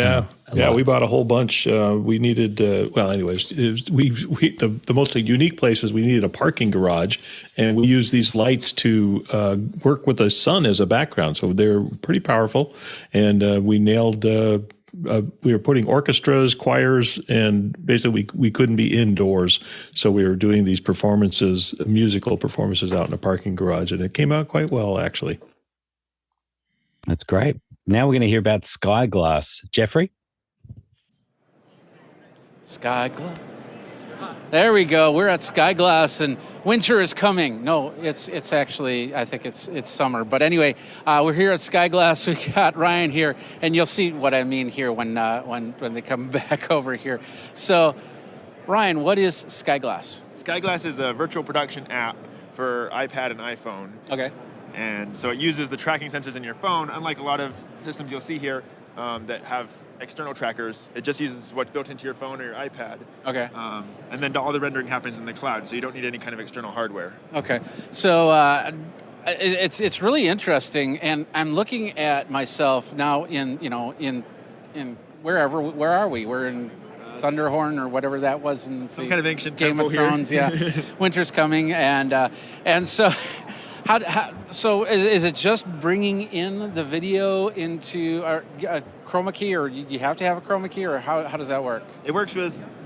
Yeah, we bought a whole bunch. We needed, the most unique place was we needed a parking garage, and we used these lights to work with the sun as a background. So they're pretty powerful, and we nailed were putting orchestras, choirs, and basically we couldn't be indoors, so we were doing these performances, musical performances, out in a parking garage, and it came out quite well, actually. That's great. Now we're going to hear about Skyglass. Jeffrey? Skyglass. There we go. We're at Skyglass, and winter is coming. No, it's actually, I think it's summer. But anyway, we're here at Skyglass. We got Ryan here, and you'll see what I mean here when they come back over here. So, Ryan, what is Skyglass? Skyglass is a virtual production app for iPad and iPhone. Okay. And so it uses the tracking sensors in your phone, unlike a lot of systems you'll see here that have external trackers. It just uses what's built into your phone or your iPad. Okay. And then all the rendering happens in the cloud, so you don't need any kind of external hardware. Okay. So it's really interesting, and I'm looking at myself now in where are we? We're in Thunderhorn or whatever that was in some kind of ancient Game of Thrones. Here. Yeah. Winter's coming, and so. So is it just bringing in the video into a chroma key, or you have to have a chroma key, or how does that work? It works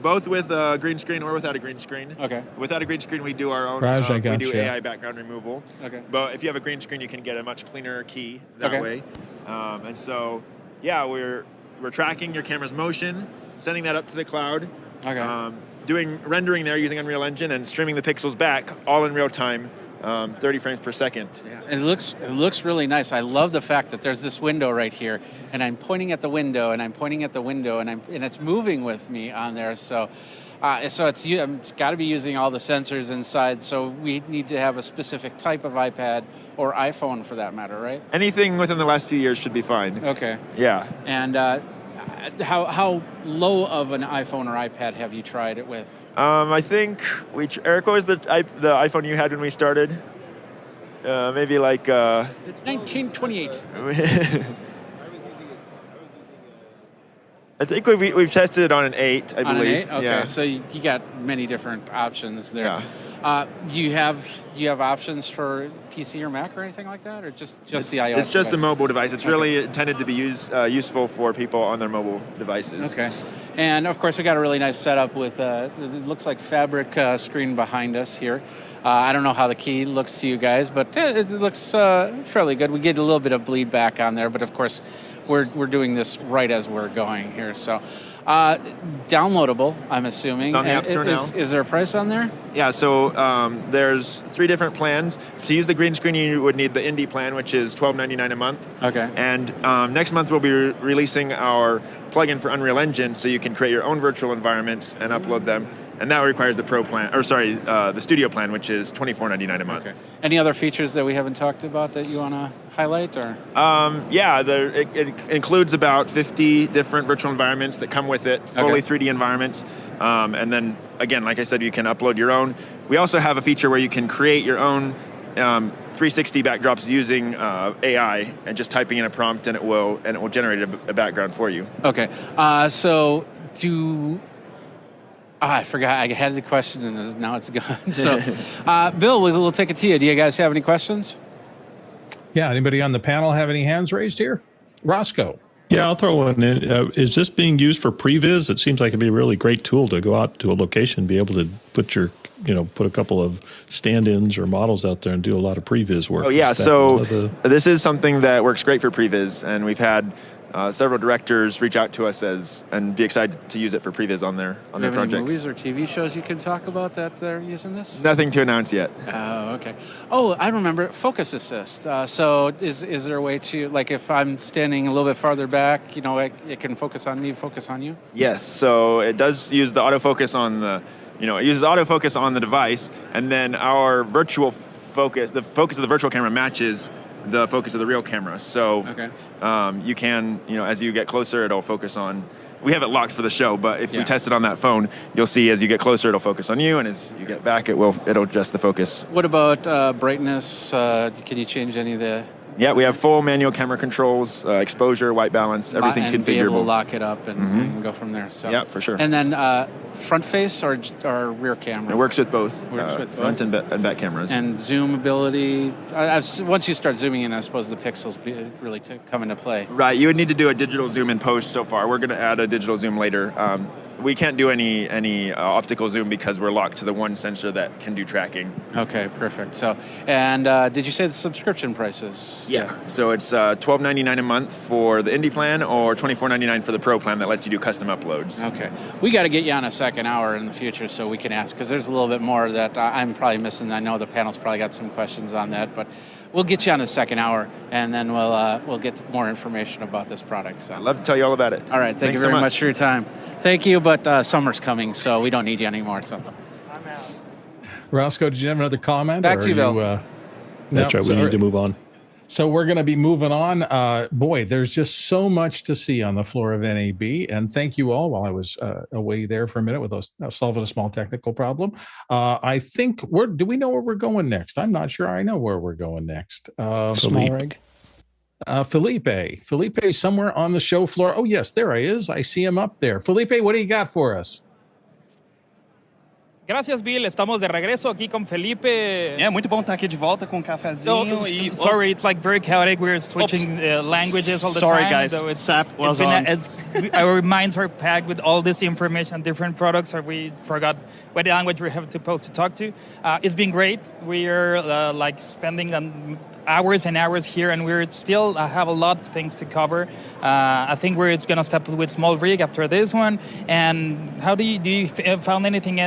both with a green screen or without a green screen. Okay. Without a green screen, we do our own. Raj, we do AI background removal. Okay. But if you have a green screen, you can get a much cleaner key that way. And so, yeah, we're tracking your camera's motion, sending that up to the cloud. Okay. Doing rendering there using Unreal Engine and streaming the pixels back all in real time. 30 frames per second. Yeah, it looks really nice. I love the fact that there's this window right here, and I'm pointing at the window, and I'm pointing at the window, and it's moving with me on there. So it's got to be using all the sensors inside. So we need to have a specific type of iPad or iPhone for that matter, right? Anything within the last few years should be fine. Okay. Yeah. And how low of an iPhone or iPad have you tried it with? I think Eric, what was the iPhone you had when we started? Maybe like. It's 1928. I think we've tested it on an 8, I believe. On an 8? Okay, yeah. so you got many different options there. Yeah. Do you have options for PC or Mac or anything like that, or just the iOS? It's just device? a mobile device. It's really intended to be useful for people on their mobile devices. Okay, and of course we got a really nice setup with it looks like fabric screen behind us here. I don't know how the key looks to you guys, but it looks fairly good. We get a little bit of bleed back on there, but of course we're doing this right as we're going here. So downloadable, I'm assuming. It's on the App Store now. Is there a price on there? Yeah, so there's 3 different plans. To use the green screen, you would need the Indie plan, which is $12.99 a month. Okay. And next month we'll be releasing our plugin for Unreal Engine, so you can create your own virtual environments and upload them. And that requires the Pro plan, the Studio plan, which is $24.99 a month. Okay. Any other features that we haven't talked about that you want to highlight, or? It includes about 50 different virtual environments that come with it, fully 3D environments. And then, again, like I said, you can upload your own. We also have a feature where you can create your own 360 backdrops using AI and just typing in a prompt, and it will generate a background for you. Okay. I forgot. I had the question, and now it's gone. So, Bill, we'll take it to you. Do you guys have any questions? Yeah. Anybody on the panel have any hands raised here? Roscoe. Yeah, I'll throw one in. Is this being used for previs? It seems like it'd be a really great tool to go out to a location, be able to put a couple of stand-ins or models out there and do a lot of previs work. Oh yeah, so this is something that works great for previs, and we've had several directors reach out to us and be excited to use it for previs on their projects. Any movies or TV shows you can talk about that they're using this? Nothing to announce yet. Oh, okay. Oh, I remember Focus Assist. So is there a way to, like, if I'm standing a little bit farther back, it can focus on me, focus on you? Yes. So it does use the autofocus on it uses autofocus on the device, and then our virtual focus, the focus of the virtual camera matches the focus of the real camera. So you can, as you get closer, it'll focus on. We have it locked for the show, but if we test it on that phone, you'll see as you get closer, it'll focus on you, and as you get back, it'll adjust the focus. What about brightness? Can you change any of the? Yeah, we have full manual camera controls, exposure, white balance, everything's configurable. Be able to lock it up and go from there. So yeah, for sure. And then front face or rear camera? It works with both. Front and back cameras. And zoom ability. Once you start zooming in, I suppose the pixels really come into play. Right. You would need to do a digital zoom in post so far. We're going to add a digital zoom later. We can't do any optical zoom because we're locked to the one sensor that can do tracking. Okay, perfect. So, and did you say the subscription prices? Yeah. So it's $12.99 a month for the Indie plan or $24.99 for the Pro plan that lets you do custom uploads. Okay. We got to get you on a second hour in the future so we can ask, because there's a little bit more that I'm probably missing. I know the panel's probably got some questions on that, but we'll get you on the second hour, and then we'll get more information about this product. So. I'd love to tell you all about it. All right. Thank you very much for your time. Thank you, but summer's coming, so we don't need you anymore. So. I'm out. Roscoe, did you have another comment? Back to you, Bill. That's right. We need to move on. So we're going to be moving on. Boy, there's just so much to see on the floor of NAB. And thank you all while I was away there for a minute with solving a small technical problem. I think do we know where we're going next? I'm not sure I know where we're going next. SmallRig. Felipe somewhere on the show floor. Oh, yes, there he is. I see him up there. Felipe, what do you got for us? Gracias, Bill. Estamos de regreso aqui com Felipe. É muito bom estar aqui de volta com um cafezinho. Sorry, it's like very chaotic. We're switching languages all the time. Sorry, guys. So SAP was on. Our minds are packed with all this information, different products, and we forgot what language we have supposed to talk to. It's been great. We are spending hours and hours here, and we're still have a lot of things to cover. I think we're going to start with SmallRig after this one. And how do you found anything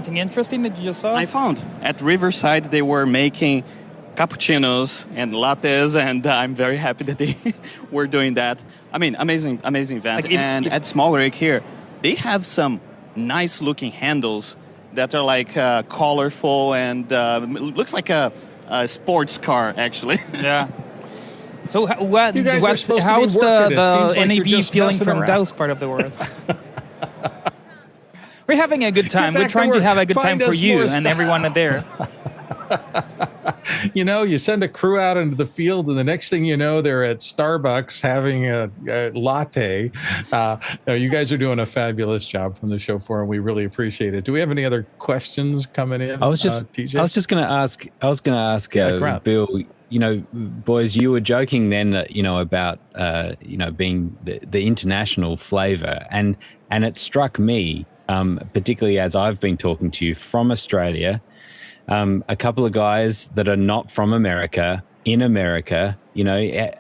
interesting that you just saw? I found at Riverside they were making cappuccinos and lattes, and I'm very happy that they were doing that. I mean, amazing event. At SmallRig here, they have some nice looking handles that are like colorful and looks like a sports car, actually. Yeah. So how's the NAB feeling from those part of the world? We're having a good time. We're trying to have a good time for you and everyone there. You send a crew out into the field, and the next thing you know, they're at Starbucks having a latte. You guys are doing a fabulous job from the show floor, and we really appreciate it. Do we have any other questions coming in? I was just going to ask Bill. Boys, you were joking then, about being the international flavor, and it struck me. Particularly as I've been talking to you from Australia, a couple of guys that are not from America, in America,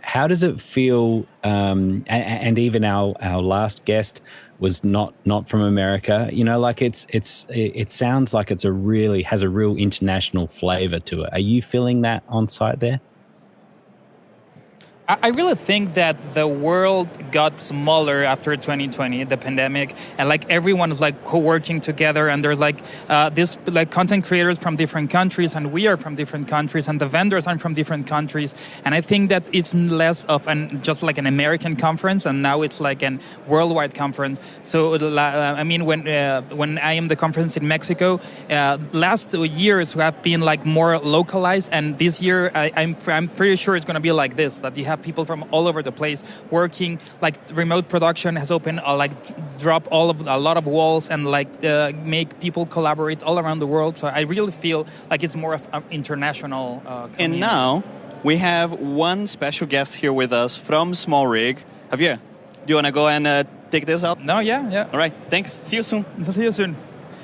how does it feel? And even our last guest was not from America. It sounds like has a real international flavor to it. Are you feeling that on site there? I really think that the world got smaller after 2020, the pandemic, and everyone is co-working together, and there's this content creators from different countries, and we are from different countries, and the vendors are from different countries, and I think that it's less of just an American conference, and now it's an worldwide conference. So when I am the conference in Mexico, last years have been more localized, and this year I'm pretty sure it's going to be like this, that you have people from all over the place working. Remote production has opened drop a lot of walls and make people collaborate all around the world. So I really feel it's more of an international community. And now we have one special guest here with us from SmallRig. Javier, do you want to go and take this out? No, yeah. All right, thanks. See you soon. See you soon.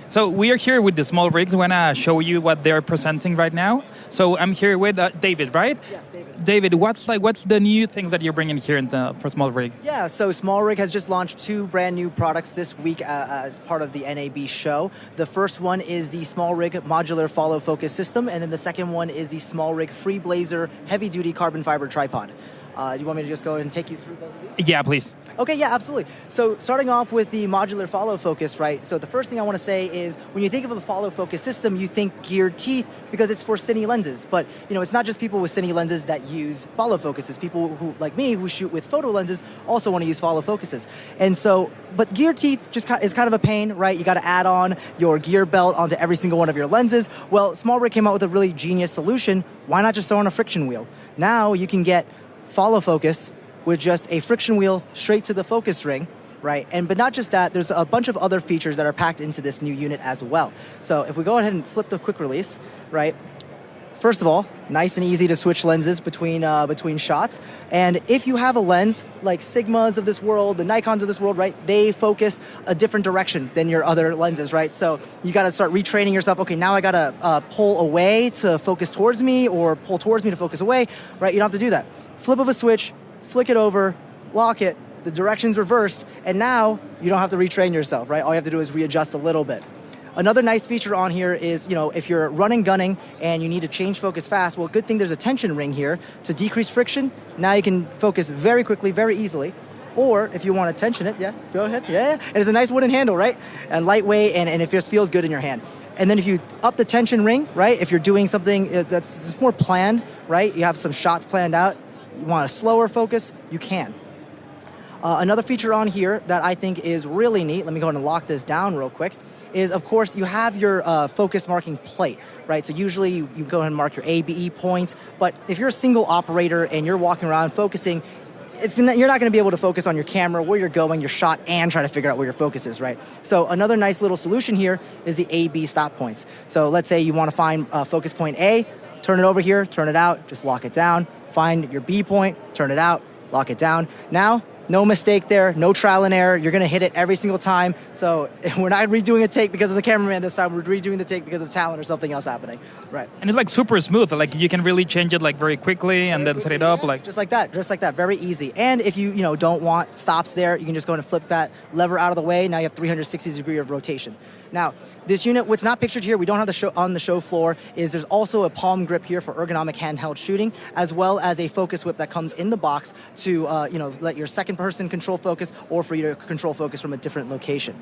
So we are here with the SmallRigs. We're going to show you what they're presenting right now. So I'm here with David, right? Yes, David. David, what's the new things that you're bringing here for SmallRig? Yeah, so SmallRig has just launched 2 brand new products this week as part of the NAB show. The first one is the SmallRig modular follow focus system, and then the second one is the SmallRig Freeblazer heavy-duty carbon fiber tripod. Do you want me to just go and take you through both of these? Yeah, please. Okay, yeah, absolutely. So starting off with the modular follow focus, right? So the first thing I want to say is when you think of a follow focus system, you think geared teeth because it's for cine lenses. But, it's not just people with cine lenses that use follow focuses. People who, like me, who shoot with photo lenses also want to use follow focuses. And so, but geared teeth just is kind of a pain, right? You got to add on your gear belt onto every single one of your lenses. Well, SmallRig came out with a really genius solution. Why not just throw on a friction wheel? Now you can get follow focus with just a friction wheel straight to the focus ring, right? But not just that, there's a bunch of other features that are packed into this new unit as well. So if we go ahead and flip the quick release, right? First of all, nice and easy to switch lenses between shots. And if you have a lens like Sigmas of this world, the Nikons of this world, right, they focus a different direction than your other lenses, right? So you got to start retraining yourself. Okay, now I got to pull away to focus towards me, or pull towards me to focus away, right? You don't have to do that. Flip of a switch, flick it over, lock it, the direction's reversed, and now you don't have to retrain yourself, right? All you have to do is readjust a little bit. Another nice feature on here is, if you're running gunning and you need to change focus fast, well, good thing there's a tension ring here to decrease friction. Now you can focus very quickly, very easily. Or if you want to tension it, yeah, go ahead, yeah. And it's a nice wooden handle, right? And lightweight, and it just feels good in your hand. And then if you up the tension ring, right, if you're doing something that's more planned, right, you have some shots planned out, you want a slower focus, you can. Another feature on here that I think is really neat, let me go ahead and lock this down real quick, is, of course, you have your focus marking plate, right? So usually you go ahead and mark your ABE points, but if you're a single operator and you're walking around focusing, you're not going to be able to focus on your camera, where you're going, your shot, and try to figure out where your focus is, right? So another nice little solution here is the AB stop points. So let's say you want to find focus point A, turn it over here, turn it out, just lock it down, find your B point, turn it out, lock it down. Now, no mistake there, no trial and error. You're going to hit it every single time. So we're not redoing a take because of the cameraman this time. We're redoing the take because of talent or something else happening. Right. And it's like super smooth. Like you can really change it like very quickly and then set it up. Like just like that, very easy. And if you don't want stops there, you can just go and flip that lever out of the way. Now you have 360 degree of rotation. Now, this unit, what's not pictured here, we don't have on the show floor, is there's also a palm grip here for ergonomic handheld shooting, as well as a focus whip that comes in the box to let your second person control focus, or for you to control focus from a different location.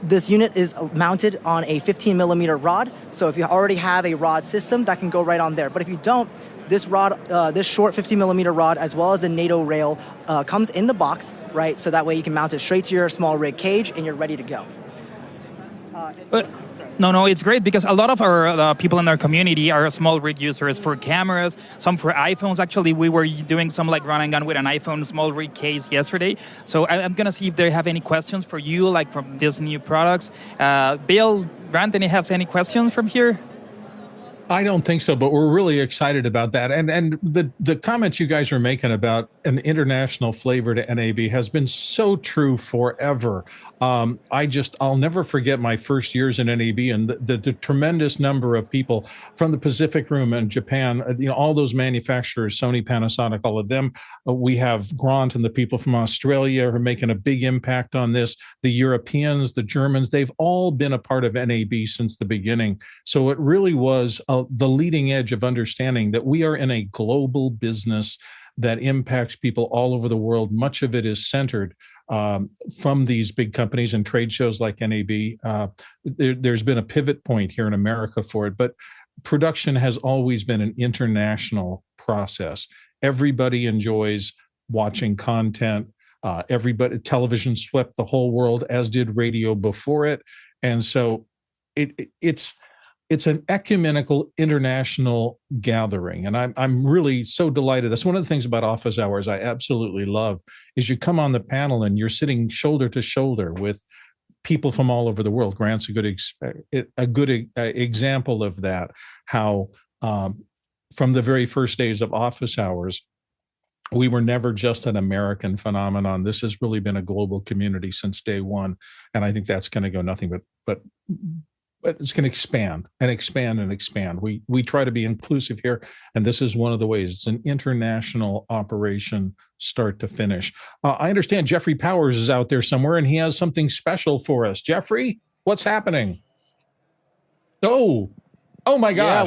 This unit is mounted on a 15 millimeter rod, so if you already have a rod system, that can go right on there. But if you don't, this rod, this short 15 millimeter rod, as well as the NATO rail, comes in the box, right? So that way you can mount it straight to your SmallRig cage and you're ready to go. No, it's great because a lot of our people in our community are SmallRig users for cameras, some for iPhones. Actually, we were doing some like run and gun with an iPhone SmallRig case yesterday. So I'm going to see if they have any questions for you, like from these new products. Bill, Grant, have any questions from here? I don't think so, but we're really excited about that. And the comments you guys are making about an international flavor to NAB has been so true forever. I'll never forget my first years in NAB and the tremendous number of people from the Pacific Rim and Japan, all those manufacturers, Sony, Panasonic, all of them. We have Grant and the people from Australia who are making a big impact on this. The Europeans, the Germans, they've all been a part of NAB since the beginning. So it really was the leading edge of understanding that we are in a global business that impacts people all over the world. Much of it is centered from these big companies and trade shows like NAB. There's been a pivot point here in America for it, but production has always been an international process. Everybody enjoys watching content. Television swept the whole world, as did radio before it. And so it's an ecumenical international gathering. And I'm really so delighted. That's one of the things about office hours I absolutely love is you come on the panel and you're sitting shoulder to shoulder with people from all over the world. Grant's a good example of that, how from the very first days of office hours, we were never just an American phenomenon. This has really been a global community since day one. And I think that's going to go nothing but it's going to expand and expand and expand. We try to be inclusive here, and this is one of the ways. It's an international operation, start to finish. I understand Jeffrey Powers is out there somewhere, and he has something special for us. Jeffrey, what's happening? Oh my gosh!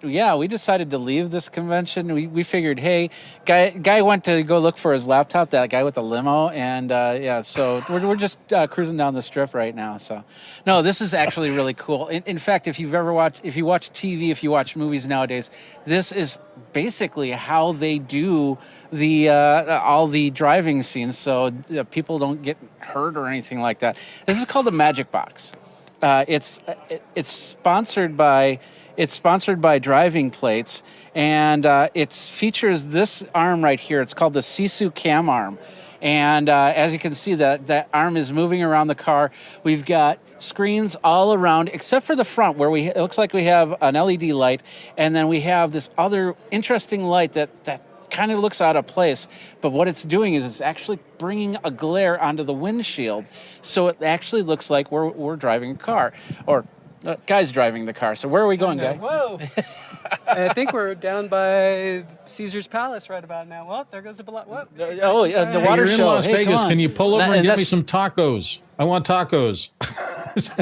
Yeah, we decided to leave this convention. We figured, hey, guy went to go look for his laptop, that guy with the limo, and so we're just cruising down the strip right now. So, no, this is actually really cool. In fact, if you watch TV, if you watch movies nowadays, this is basically how they do all the driving scenes, so people don't get hurt or anything like that. This is called the Magicbox. It's sponsored by It's sponsored by Driving Plates, and it features this arm right here. It's called the Sisu Cam Arm. And as you can see, that arm is moving around the car. We've got screens all around, except for the front, where it looks like we have an LED light, and then we have this other interesting light that kind of looks out of place. But what it's doing is it's actually bringing a glare onto the windshield, so it actually looks like we're driving a car, or Guy's driving the car. So where are we going, Guy? Whoa! I think we're down by Caesar's Palace right about now. Well, there goes the block. Oh, yeah, the water You're show. in Las Vegas. Can you pull over and get me some tacos? I want tacos.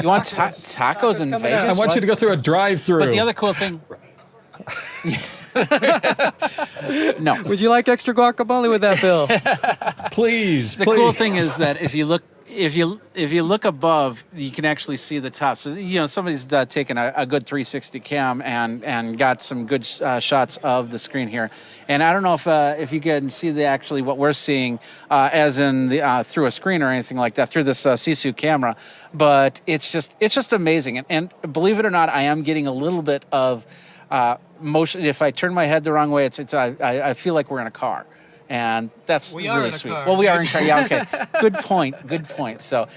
You want tacos in Vegas? I want you to go through a drive-through. But the other cool thing... No. Would you like extra guacamole with that, Bill? Please. The cool thing is that if you look above, you can actually see the top. So somebody's taken a good 360 cam and got some good shots of the screen here. And I don't know if you can see what we're seeing as in through a screen or anything like that through this Sisu camera, but it's just amazing. And believe it or not, I am getting a little bit of motion. If I turn my head the wrong way, I feel like we're in a car. And that's really sweet. Well, we are in a car. Yeah, okay. Good point. So,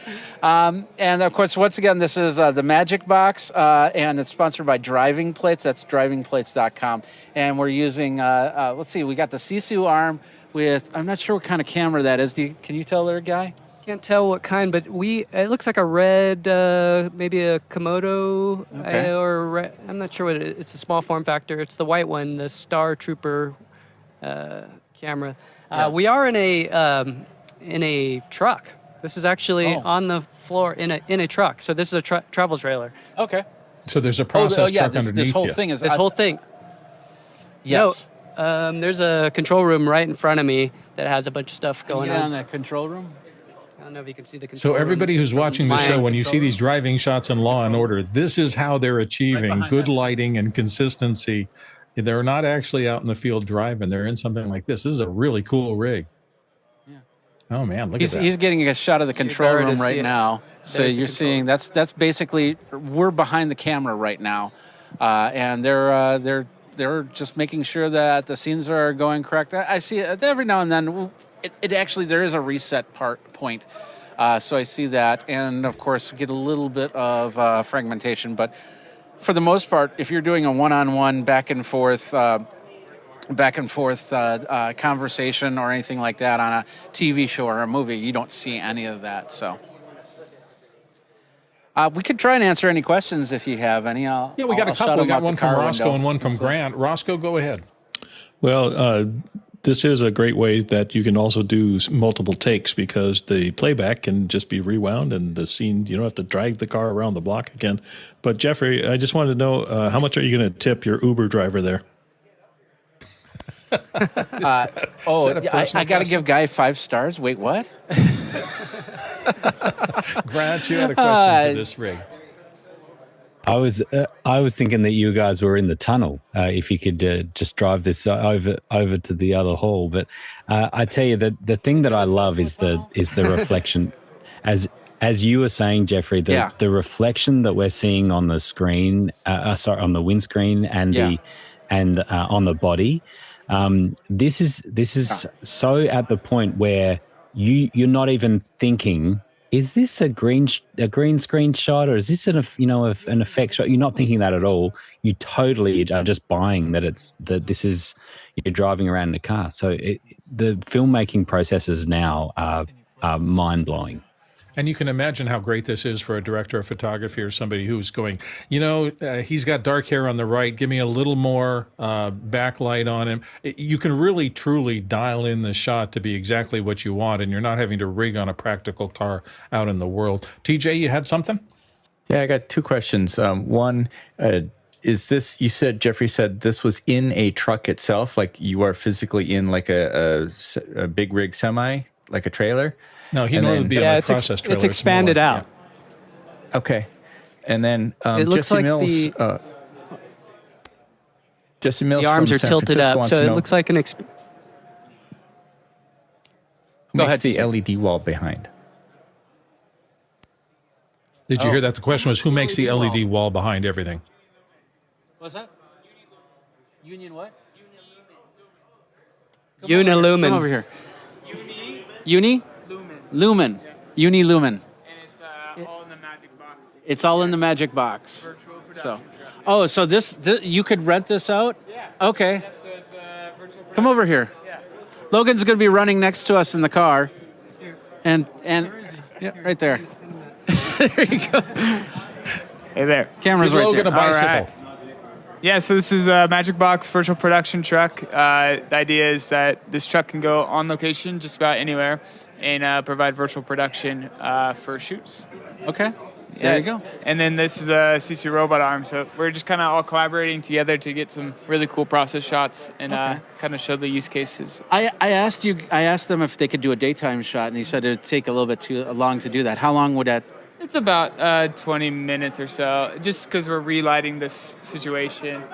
and of course, once again, this is the Magicbox, and it's sponsored by Driving Plates. That's drivingplates.com. And we're using, let's see, we got the Sisu arm with, I'm not sure what kind of camera that is. Can you tell there, Guy? Can't tell what kind, but it looks like a red, maybe a Komodo, Okay. I'm not sure what it is. It's a small form factor. It's the white one, the Star Trooper camera. Yeah. We are in a truck. This is actually on the floor in a truck. So this is a travel trailer. Okay. So there's a process truck underneath this whole you. thing is This whole thing. Yes. No, there's a control room right in front of me that has a bunch of stuff going on. on. That control room. I don't know if you can see the control So everybody room who's from watching the my show, when you control see room. these driving shots in Law and Order, this is how they're achieving good lighting and consistency. They're not actually out in the field driving. They're in something like this. This is a really cool rig. Yeah. Oh man, look at that. He's getting a shot of the control better to room see right it. now. So There's the you're control seeing that's basically we're behind the camera right now, and they're just making sure that the scenes are going correct. I see it every now and then. It actually there is a reset point. So I see that, and of course get a little bit of fragmentation, but for the most part, if you're doing a one-on-one back and forth conversation or anything like that on a TV show or a movie, you don't see any of that. So we could try and answer any questions if you have any. We got a couple. We got one from Roscoe and one from Grant. Roscoe, go ahead. Well, this is a great way that you can also do multiple takes because the playback can just be rewound and the scene, you don't have to drag the car around the block again. But Jeffrey, I just wanted to know, how much are you going to tip your Uber driver there? I got to give Guy 5 stars. Wait, what? Grant, you had a question for this rig. I was thinking that you guys were in the tunnel. If you could just drive this over to the other hall, but I tell you that the thing that I love is the reflection, as you were saying, Jeffrey. The reflection that we're seeing on the screen, on the windscreen and on the body. This is so at the point where you're not even thinking, is this a green screen shot or is this an effect shot? You're not thinking that at all. You totally are just buying that you're driving around in a car. So the filmmaking processes now are mind blowing. And you can imagine how great this is for a director of photography or somebody who's going, he's got dark hair on the right. Give me a little more backlight on him. You can really, truly dial in the shot to be exactly what you want, and you're not having to rig on a practical car out in the world. TJ, you had something? Yeah, I got two questions. One, is this, Jeffrey said this was in a truck itself, like you are physically in like a big rig semi, like a trailer? No, he normally would be on a process trailer. It's expanded out. Yeah. Okay. And then it looks Jesse like Mills. Jesse Mills. The arms from are San tilted Francisco up, so it looks like an. Who makes the LED wall behind? Did you hear that? The question was, who makes the LED wall behind everything? What's that? Union what? Unilumen. Come over here. Uni? Lumen. Unilumen. All in the Magicbox. It's all in the Magicbox. Virtual So, production so this you could rent this out? Yeah. Okay. So it's virtual production. Come over here. Yeah. Logan's going to be running next to us in the car. And yeah, right there. There you go. Hey there. Camera's Give right Logan there. a bicycle. All right. Yeah, so this is a Magicbox virtual production truck. The idea is that this truck can go on location just about anywhere and provide virtual production for shoots. Okay. There you go. And then this is a CC robot arm. So we're just kind of all collaborating together to get some really cool process shots and kind of show the use cases. I asked them if they could do a daytime shot, and he said it would take a little bit too long to do that. How long would that? It's about 20 minutes or so, just because we're relighting this situation,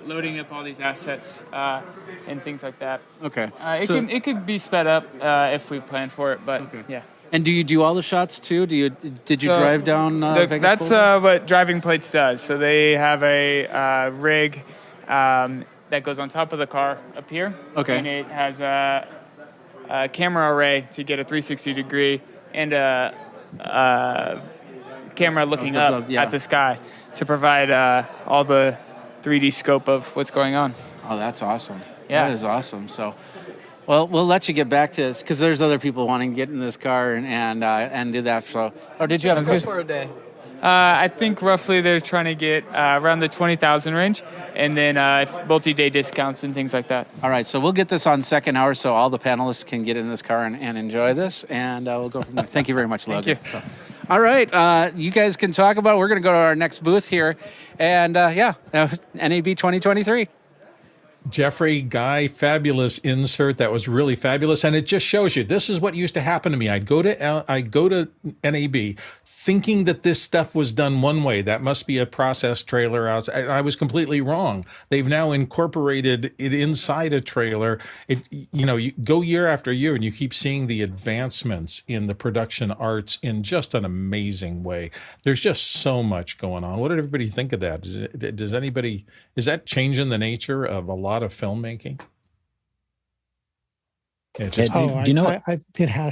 loading up all these assets and things like that. Okay. It could be sped up if we plan for it, but yeah. And do you do all the shots too? Did you drive down? Vegas That's Boulevard? what Driving Plates does. So they have a rig that goes on top of the car up here. Okay. And it has a camera array to get a 360 degree and a camera looking up at the sky to provide all the 3D scope of what's going on. Oh, that's awesome. Yeah. That is awesome. So, well, we'll let you get back to this because there's other people wanting to get in this car and do that. So, did you have Sounds a good. For a day. I think roughly they're trying to get around the 20,000 range, and then multi-day discounts and things like that. All right, so we'll get this on second hour so all the panelists can get in this car and enjoy this, and we'll go from there. Thank you very much, Logan. Thank you. All right, you guys can talk about it. We're going to go to our next booth here, and NAB 2023. Jeffrey, Guy, fabulous insert. That was really fabulous, and it just shows you this is what used to happen to me. I'd go to NAB thinking that this stuff was done one way. That must be a process trailer. I was completely wrong. They've now incorporated it inside a trailer. You go year after year, and you keep seeing the advancements in the production arts in just an amazing way. There's just so much going on. What did everybody think of that? Is that changing the nature of a lot of filmmaking? It has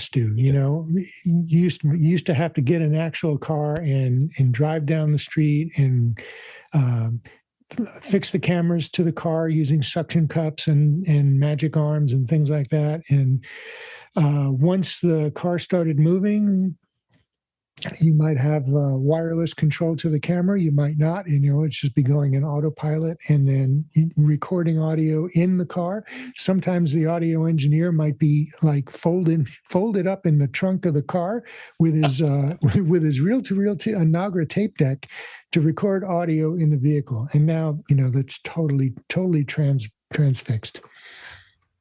to. You used to have to get an actual car and drive down the street and fix the cameras to the car using suction cups and magic arms and things like that. And once the car started moving, you might have wireless control to the camera. You might not, and it's just be going in autopilot and then recording audio in the car. Sometimes the audio engineer might be like folded up in the trunk of the car with his with his reel-to-reel Nagra tape deck to record audio in the vehicle. And now that's totally transfixed.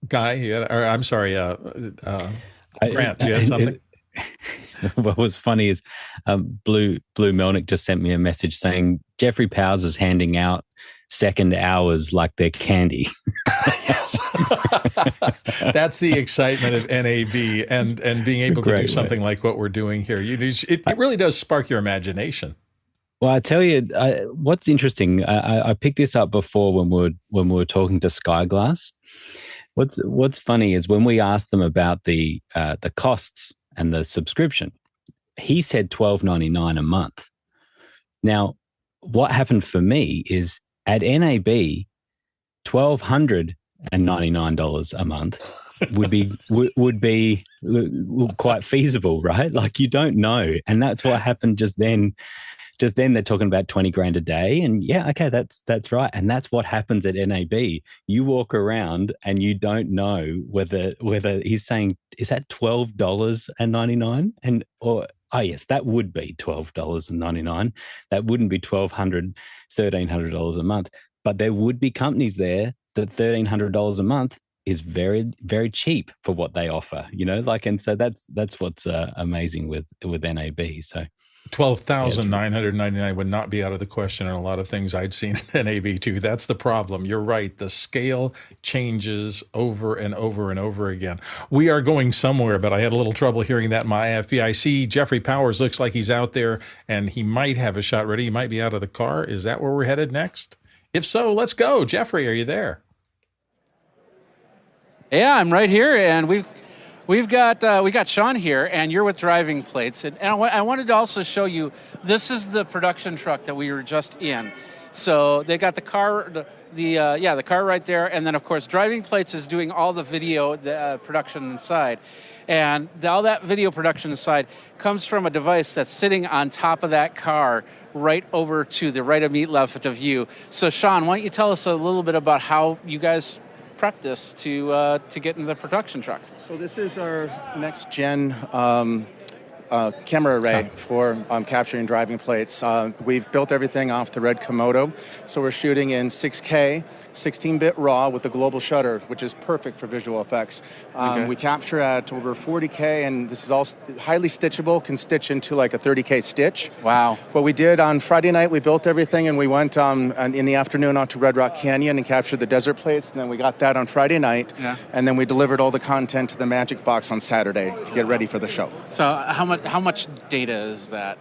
Guy, I'm sorry, Grant, you had something. What was funny is Blue Melnick just sent me a message saying Jeffrey Powers is handing out second hours like they're candy. Yes. That's the excitement of NAB and being able to do something like what we're doing here. It really does spark your imagination. Well, I tell you, what's interesting, I picked this up before when we were talking to Skyglass. What's funny is when we asked them about the costs and the subscription, he said $12.99 a month. Now, what happened for me is at NAB, $1,299 a month would be quite feasible, right? Like you don't know, and that's what happened just then. Just then they're talking about 20 grand a day, and yeah, okay, that's right, and that's what happens at NAB. You walk around and you don't know whether he's saying is that $12.99 oh yes, that would be $12.99. That wouldn't be $1,300 a month, but there would be companies there that $1,300 a month is very, very cheap for what they offer. And so that's what's amazing with NAB. So. 12,999 would not be out of the question, and a lot of things I'd seen at NAB too. That's the problem. You're right. The scale changes over and over and over again. We are going somewhere, but I had a little trouble hearing that in my IFB. I see Jeffrey Powers looks like he's out there, and he might have a shot ready. He might be out of the car. Is that where we're headed next? If so, let's go. Jeffrey, are you there? Yeah, I'm right here, and we got Sean here, and you're with Driving Plates, and I wanted to also show you. This is the production truck that we were just in. So they got the car, the car right there, and then of course Driving Plates is doing all the video production inside, and all that video production inside comes from a device that's sitting on top of that car, right over to the right of me, left of you. So Sean, why don't you tell us a little bit about how you guys prep this to get into the production truck? So this is our next gen camera array for capturing driving plates. We've built everything off the red Komodo, so we're shooting in 6K, 16-bit RAW with the global shutter, which is perfect for visual effects. We capture at over 40K, and this is all highly stitchable, can stitch into like a 30K stitch. Wow. What we did on Friday night, we built everything, and we went in the afternoon out to Red Rock Canyon and captured the desert plates, and then we got that on Friday night, and then we delivered all the content to the Magicbox on Saturday to get ready for the show. So how much data is that?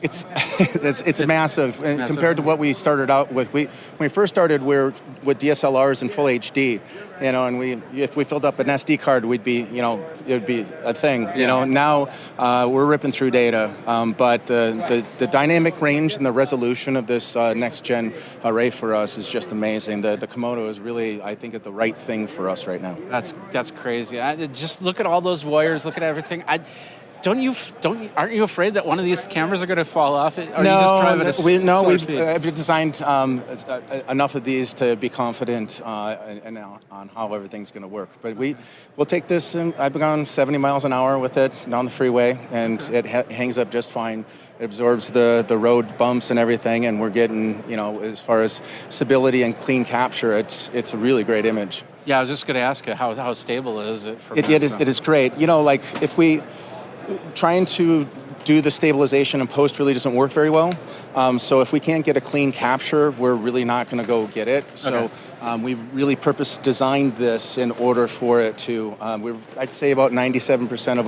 It's massive compared to what we started out with. When we first started, we're with DSLRs in full HD, and if we filled up an SD card, we'd be, it would be a thing. Now we're ripping through data, but the dynamic range and the resolution of this next gen array for us is just amazing. The Komodo is really, I think, the right thing for us right now. That's crazy. Just look at all those wires. Look at everything. Aren't you afraid that one of these cameras are going to fall off? Or you just drive at we've designed enough of these to be confident on how everything's going to work. But we'll take this, and I've gone 70 miles an hour with it down the freeway, and it hangs up just fine. It absorbs the road bumps and everything, and we're getting, as far as stability and clean capture, it's a really great image. Yeah, I was just going to ask you, how stable is it? It is great. If we trying to do the stabilization in post really doesn't work very well. So if we can't get a clean capture, we're really not going to go get it. So we've really purpose designed this in order for it to. I'd say about 97%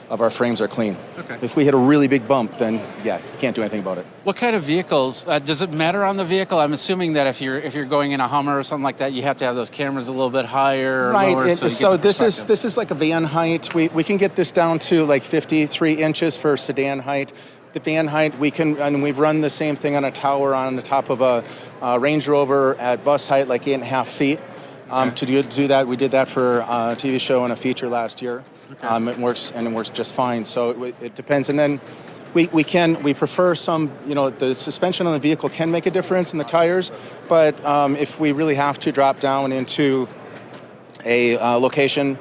of our frames are clean. Okay. If we hit a really big bump, then you can't do anything about it. What kind of vehicles? Does it matter on the vehicle? I'm assuming that if you're going in a Hummer or something like that, you have to have those cameras a little bit higher or lower. So this is like a van height. We can get this down to like 53 inches for sedan height. The van height, and we've run the same thing on a tower on the top of a Range Rover at bus height, like 8.5 feet. To do that, we did that for a TV show and a feature last year. It works just fine. So it depends, and then we prefer some. The suspension on the vehicle can make a difference in the tires, but if we really have to drop down into a location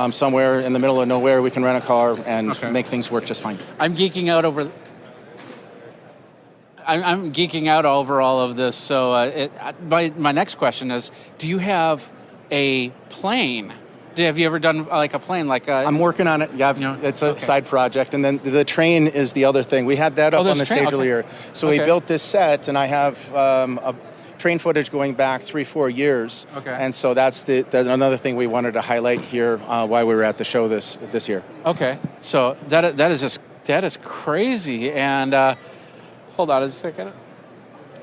somewhere in the middle of nowhere, we can rent a car and make things work just fine. I'm geeking out over all of this. So my next question is, do you have a plane? Have you ever done like a plane? I'm working on it. Yeah, it's a side project. And then the train is the other thing. We had that up on the stage earlier. So we built this set, and I have a train footage going back 3-4 years. And so that's another thing we wanted to highlight here while we were at the show this year. Okay. So that is crazy. And hold on a second.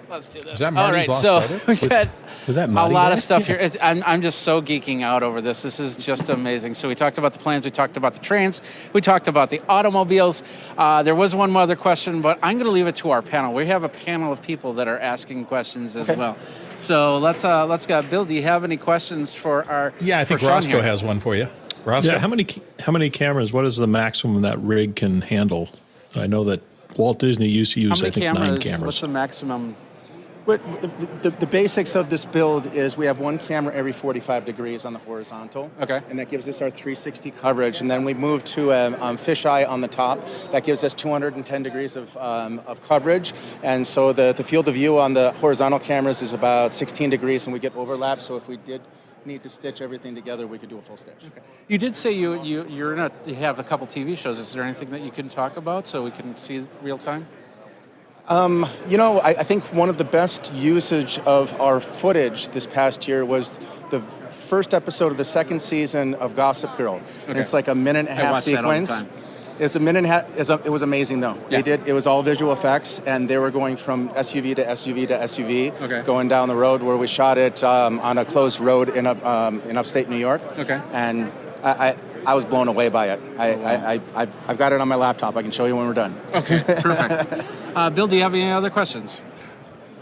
Let's do this. Is that Marty's All right, lost so we got a lot of stuff here. I'm just so geeking out over this. This is just amazing. So we talked about the planes, we talked about the trains, we talked about the automobiles. There was one more other question, but I'm going to leave it to our panel. We have a panel of people that are asking questions as well. So let's go. Bill, do you have any questions for our? Yeah, I think Roscoe has one for you. Roscoe, how many cameras? What is the maximum that rig can handle? I know that Walt Disney used to use, I think, 9 cameras. What's the maximum? But the basics of this build is we have one camera every 45 degrees on the horizontal. And that gives us our 360 coverage. And then we move to a fisheye on the top. That gives us 210 degrees of coverage. And so the field of view on the horizontal cameras is about 16 degrees, and we get overlap. So if we did need to stitch everything together, we could do a full stitch. You did say you have a couple TV shows. Is there anything that you can talk about so we can see real time? I think one of the best usage of our footage this past year was the first episode of the second season of Gossip Girl. And it's like a minute and a half sequence. It's a minute and a half. It was amazing, though. Yeah. It was all visual effects, and they were going from SUV to SUV to SUV, Okay. going down the road where we shot it on a closed road in upstate New York. Okay. And I was blown away by it. I've got it on my laptop. I can show you when we're done. Okay, perfect. Bill, do you have any other questions?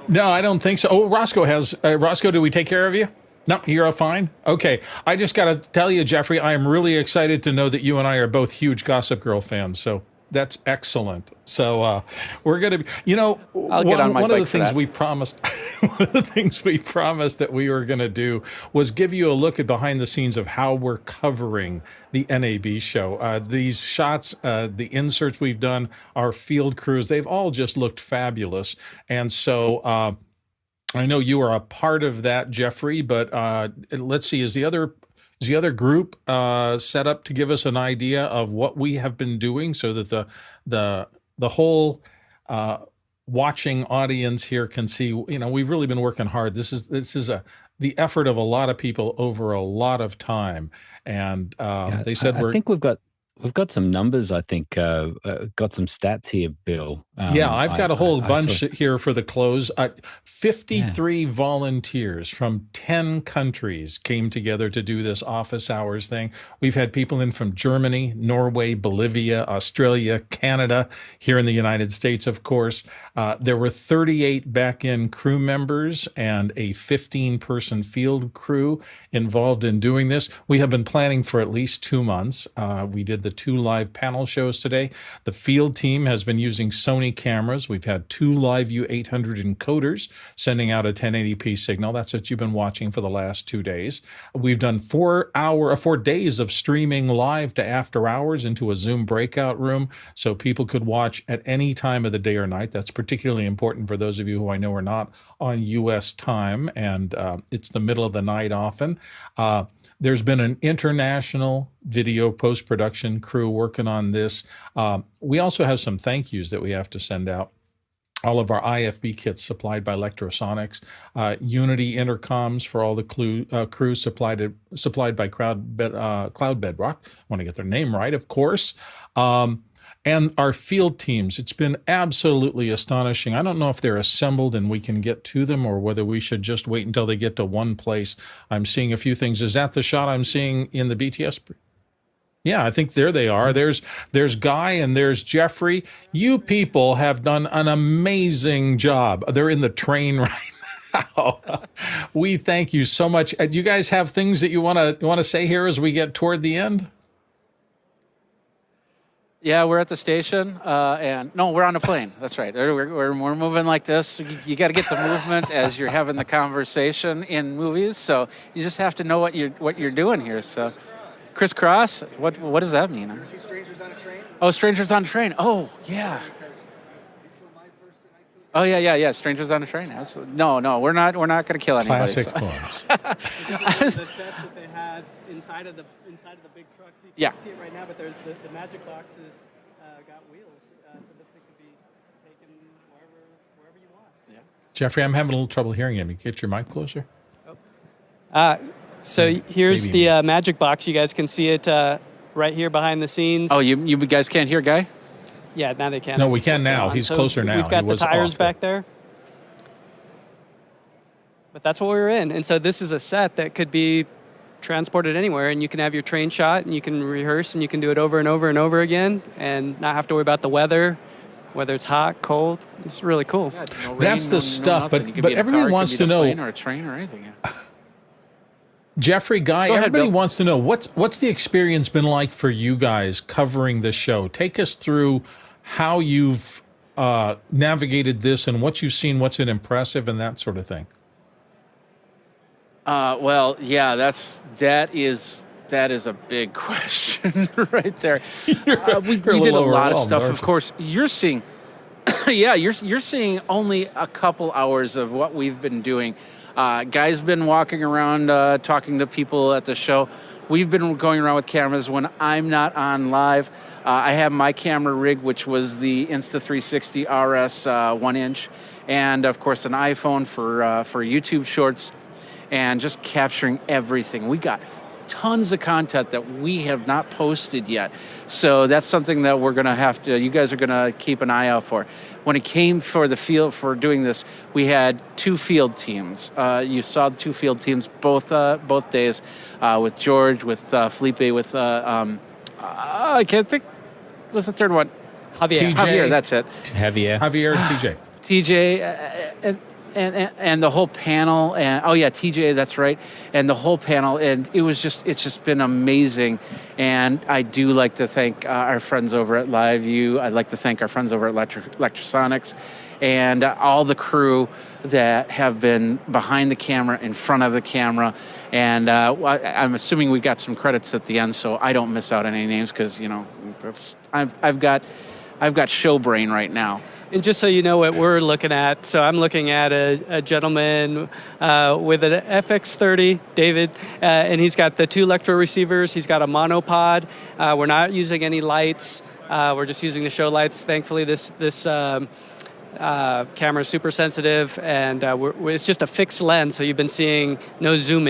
No, I don't think so. Oh, Roscoe has. Roscoe, did we take care of you? No, you're fine? Okay. I just got to tell you, Jeffrey, I am really excited to know that you and I are both huge Gossip Girl fans. So that's excellent. So we're going to be, I'll get on my one of bike the for things that. we promised, one of the things we promised that we were going to do was give you a look at behind the scenes of how we're covering the NAB show. These shots, the inserts we've done, our field crews, they've all just looked fabulous. And so, I know you are a part of that, Jeffrey, but let's see, is the other group set up to give us an idea of what we have been doing so that the whole watching audience here can see, we've really been working hard. This is the effort of a lot of people over a lot of time. And they said I think we've got some numbers. I think got some stats here, Bill. Yeah, I've got a whole bunch here for the close. 53 volunteers from 10 countries came together to do this office hours thing. We've had people in from Germany, Norway, Bolivia, Australia, Canada, here in the United States, of course. There were 38 back-end crew members and a 15-person field crew involved in doing this. We have been planning for at least 2 months. We did the 2 live panel shows today. The field team has been using Sony cameras. We've had 2 LiveView 800 encoders sending out a 1080p signal. That's what you've been watching for the last 2 days. We've done 4 days of streaming live to after hours into a Zoom breakout room so people could watch at any time of the day or night. That's particularly important for those of you who I know are not on U.S. time, and it's the middle of the night often. There's been an international video post-production crew working on this. We also have some thank yous that we have to send out. All of our IFB kits supplied by Electrosonics, Unity intercoms for all the crew supplied by Cloud Bedrock. I want to get their name right, of course. And our field teams, it's been absolutely astonishing. I don't know if they're assembled and we can get to them or whether we should just wait until they get to one place. I'm seeing a few things. Is that the shot I'm seeing in the BTS? Yeah, I think there they are. There's Guy and there's Jeffrey. You people have done an amazing job. They're in the train right now. We thank you so much. Do you guys have things that you want to say here as we get toward the end? Yeah, we're at the station, and no, we're on a plane. That's right. We're moving like this. You got to get the movement as you're having the conversation in movies. So you just have to know what you're doing here. So, crisscross. What does that mean? See strangers on a train? Oh, strangers on a train. Oh, yeah. Oh yeah. Strangers on a train. Absolutely. No, we're not going to kill anybody. Classic films. The sets that they had inside of the big trucks. You can't see it right now, but there's the Magicbox has got wheels, so this thing could be taken wherever you want. Yeah. Jeffrey, I'm having a little trouble hearing him. You get your mic closer. So here's the Magicbox. You guys can see it right here behind the scenes. Oh, you guys can't hear Guy? Yeah, now they can. No, we can now. He's closer now. We've got He the was tires off back there. But that's what we were in. And so this is a set that could be transported anywhere, and you can have your train shot, and you can rehearse, and you can do it over and over and over again, and not have to worry about the weather, whether it's hot, cold. It's really cool. Yeah, no rain, That's the stuff, but everybody wants to know. Plane or a train or anything. Yeah. Jeffrey, Guy, Go ahead, everybody Bill. wants to know what's the experience been like for you guys covering the show? Take us through how you've navigated this and what you've seen, what's been impressive, and that sort of thing. Well, yeah, that is a big question right there. We did a lot of stuff. Of course, you're seeing, you're seeing only a couple hours of what we've been doing. Guy's been walking around talking to people at the show. We've been going around with cameras when I'm not on live. I have my camera rig, which was the Insta360 RS 1-inch, and of course an iPhone for YouTube Shorts, and just capturing everything. We got tons of content that we have not posted yet. So that's something that we're going to have to, you guys are going to keep an eye out for. When it came for the field, for doing this, we had 2 field teams. You saw the 2 field teams both days, with George, with Felipe, with, I can't think, what was the third one? Javier. Javier, that's it. Javier, TJ. TJ, and the whole panel, and TJ, that's right, and the whole panel, and it's just been amazing. And I do like to thank our friends over at LiveView. I'd like to thank our friends over at Electrosonics, and all the crew that have been behind the camera, in front of the camera, and I'm assuming we got some credits at the end, so I don't miss out on any names, because I've got show brain right now. And just so you know what we're looking at, so I'm looking at a gentleman with an FX30, David, and he's got the 2 electro receivers. He's got a monopod. We're not using any lights. We're just using the show lights. Thankfully, this camera is super sensitive, and it's just a fixed lens, so you've been seeing no zoom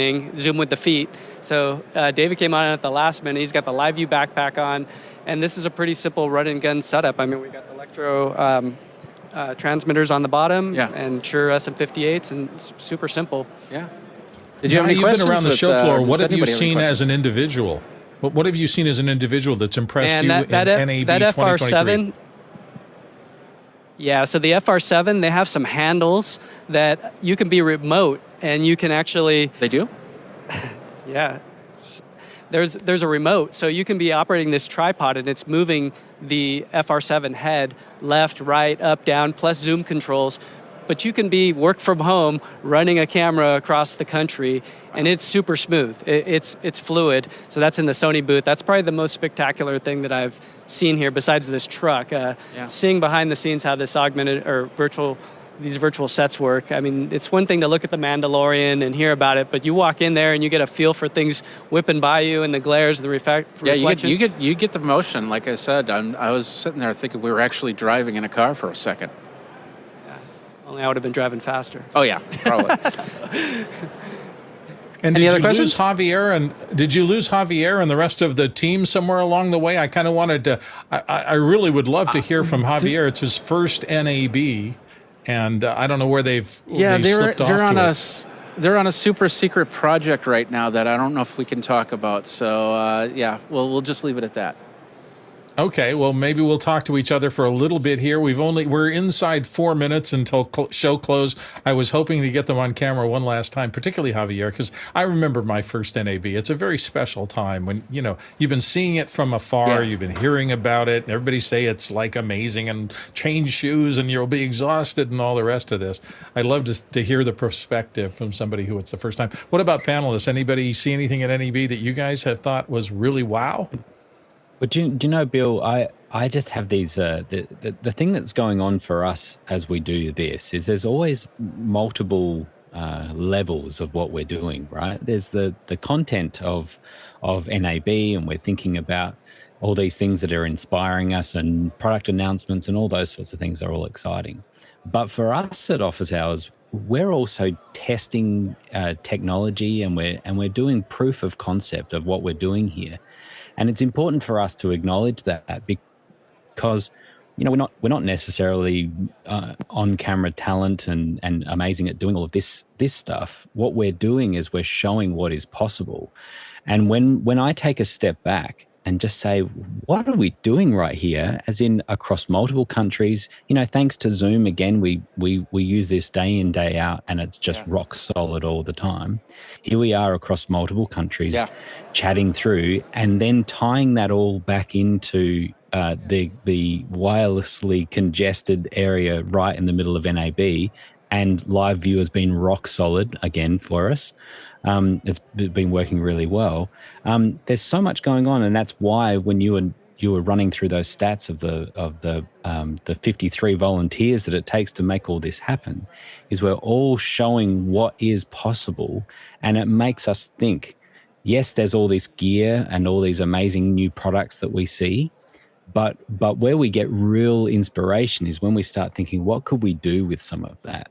with the feet. So David came on at the last minute. He's got the LiveView backpack on, and this is a pretty simple run-and-gun setup. I mean, we got the electro transmitters on the bottom, and Shure SM58s, and it's super simple. Yeah. Did you have any questions? You've been around the show floor. What have you seen as an individual? What have you seen as an individual that's impressed you in NAB that 2023? FR7, yeah, so the FR7, they have some handles that you can be remote, and you can actually... They do? Yeah. There's a remote, so you can be operating this tripod, and it's moving the FR7 head left, right, up, down, plus zoom controls. But you can work from home, running a camera across the country, and it's super smooth. It's fluid. So that's in the Sony booth. That's probably the most spectacular thing that I've seen here, besides this truck. Seeing behind the scenes how this augmented or these virtual sets work. I mean, it's one thing to look at the Mandalorian and hear about it, but you walk in there and you get a feel for things whipping by you and the glares, the reflections. You get the motion. Like I said, I was sitting there thinking we were actually driving in a car for a second. Only I would have been driving faster. Oh yeah, probably. And did you lose Javier and the rest of the team somewhere along the way? I kind of wanted to. I really would love to hear from Javier. It's his first NAB, and I don't know where they're on a super secret project right now that I don't know if we can talk about. So we'll just leave it at that. Okay, well, maybe we'll talk to each other for a little bit here. We're inside 4 minutes until show close. I was hoping to get them on camera one last time, particularly Javier, because I remember my first NAB. It's a very special time when, you've been seeing it from afar, you've been hearing about it, and everybody say it's like amazing and change shoes and you'll be exhausted and all the rest of this. I'd love to hear the perspective from somebody who it's the first time. What about panelists? Anybody see anything at NAB that you guys have thought was really wow? But do you know, Bill, I just have these, the thing that's going on for us as we do this is there's always multiple levels of what we're doing, right? There's the content of NAB, and we're thinking about all these things that are inspiring us, and product announcements and all those sorts of things are all exciting. But for us at Office Hours, we're also testing technology, and we're doing proof of concept of what we're doing here. And it's important for us to acknowledge that, because we're not necessarily on camera talent and amazing at doing all of this stuff. What we're doing is we're showing what is possible. And when I take a step back and just say, what are we doing right here, as in across multiple countries, thanks to Zoom, again, we use this day in, day out, and it's just rock solid all the time. Here we are across multiple countries, chatting through, and then tying that all back into the wirelessly congested area right in the middle of NAB, and LiveView has been rock solid again for us. It's been working really well. There's so much going on, and that's why when you were running through those stats of the 53 volunteers that it takes to make all this happen, is we're all showing what is possible, and it makes us think. Yes, there's all this gear and all these amazing new products that we see, but where we get real inspiration is when we start thinking, what could we do with some of that?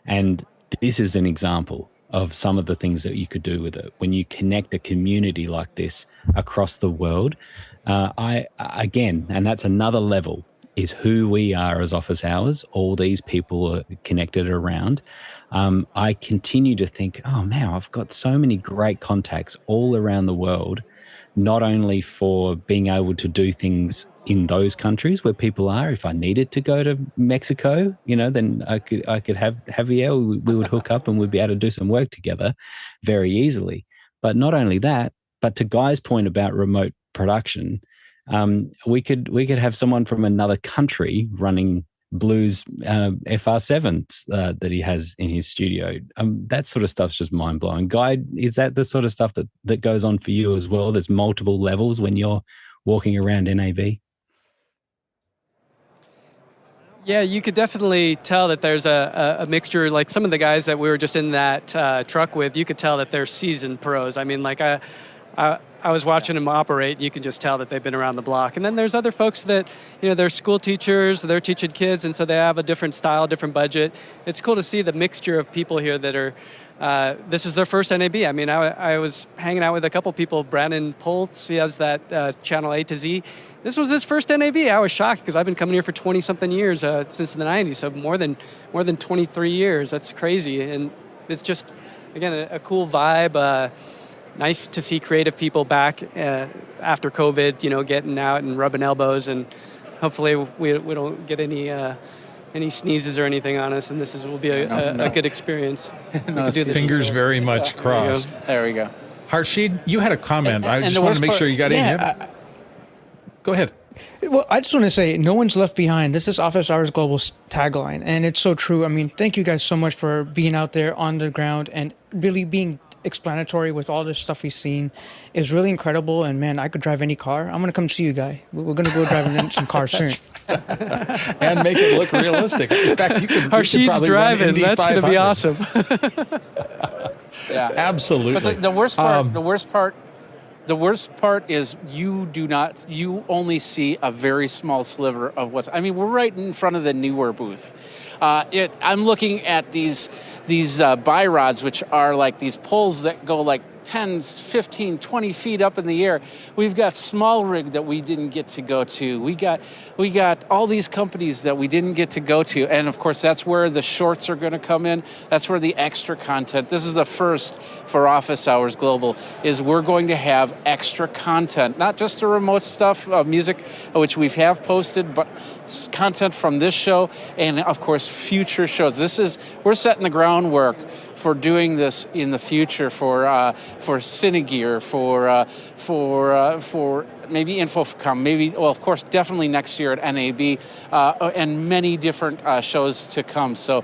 And this is an example. of some of the things that you could do with it when you connect a community like this across the world. And that's another level, is who we are as office hours. All these people are connected around. I continue to think, oh man, I've got so many great contacts all around the world, not only for being able to do things in those countries where people are. If I needed to go to Mexico, then I could have Javier. We would hook up and we'd be able to do some work together very easily. But not only that, but to Guy's point about remote production, we could have someone from another country running Blues FR7s that he has in his studio. That sort of stuff's just mind-blowing. Guy, is that the sort of stuff that goes on for you as well? There's multiple levels when you're walking around NAB? Yeah, you could definitely tell that there's a mixture. Like some of the guys that we were just in that truck with, you could tell that they're seasoned pros. I mean, like I was watching them operate, and you can just tell that they've been around the block. And then there's other folks that, they're school teachers, they're teaching kids, and so they have a different style, different budget. It's cool to see the mixture of people here that are, this is their first NAB. I mean, I was hanging out with a couple people. Brandon Poltz, he has that channel A to Z. This was his first NAB. I was shocked because I've been coming here for 20-something years, since the 90s, so more than 23 years. That's crazy. And it's just, again, a cool vibe. Nice to see creative people back after COVID, getting out and rubbing elbows, and hopefully we don't get any sneezes or anything on us, and will be a good experience. Fingers very much crossed. There we go. Harshid, you had a comment. I just wanted to make sure you got in. Go ahead. Well, I just want to say, no one's left behind. This is Office Hours Global's tagline, and it's so true. I mean, thank you guys so much for being out there on the ground and really being explanatory with all this stuff we've seen. Is really incredible. And man, I could drive any car. I'm going to come see you, Guy. We're going to go drive some cars soon. And make it look realistic. In fact, you could Harshid's driving. That's going to be awesome. Yeah, absolutely. But the worst part is you only see a very small sliver of what's, I mean, we're right in front of the newer booth. I'm looking at these buy rods, which are like these poles that go like 10, 15, 20 feet up in the air. We've got SmallRig that we didn't get to go to. We got all these companies that we didn't get to go to. And of course, that's where the shorts are going to come in. That's where the extra content. This is the first for Office Hours Global, is we're going to have extra content, not just the remote stuff, music, which we have posted, but content from this show and of course future shows. We're setting the groundwork for doing this in the future for Cinegear, for maybe Infocom, of course, definitely next year at NAB, and many different shows to come. So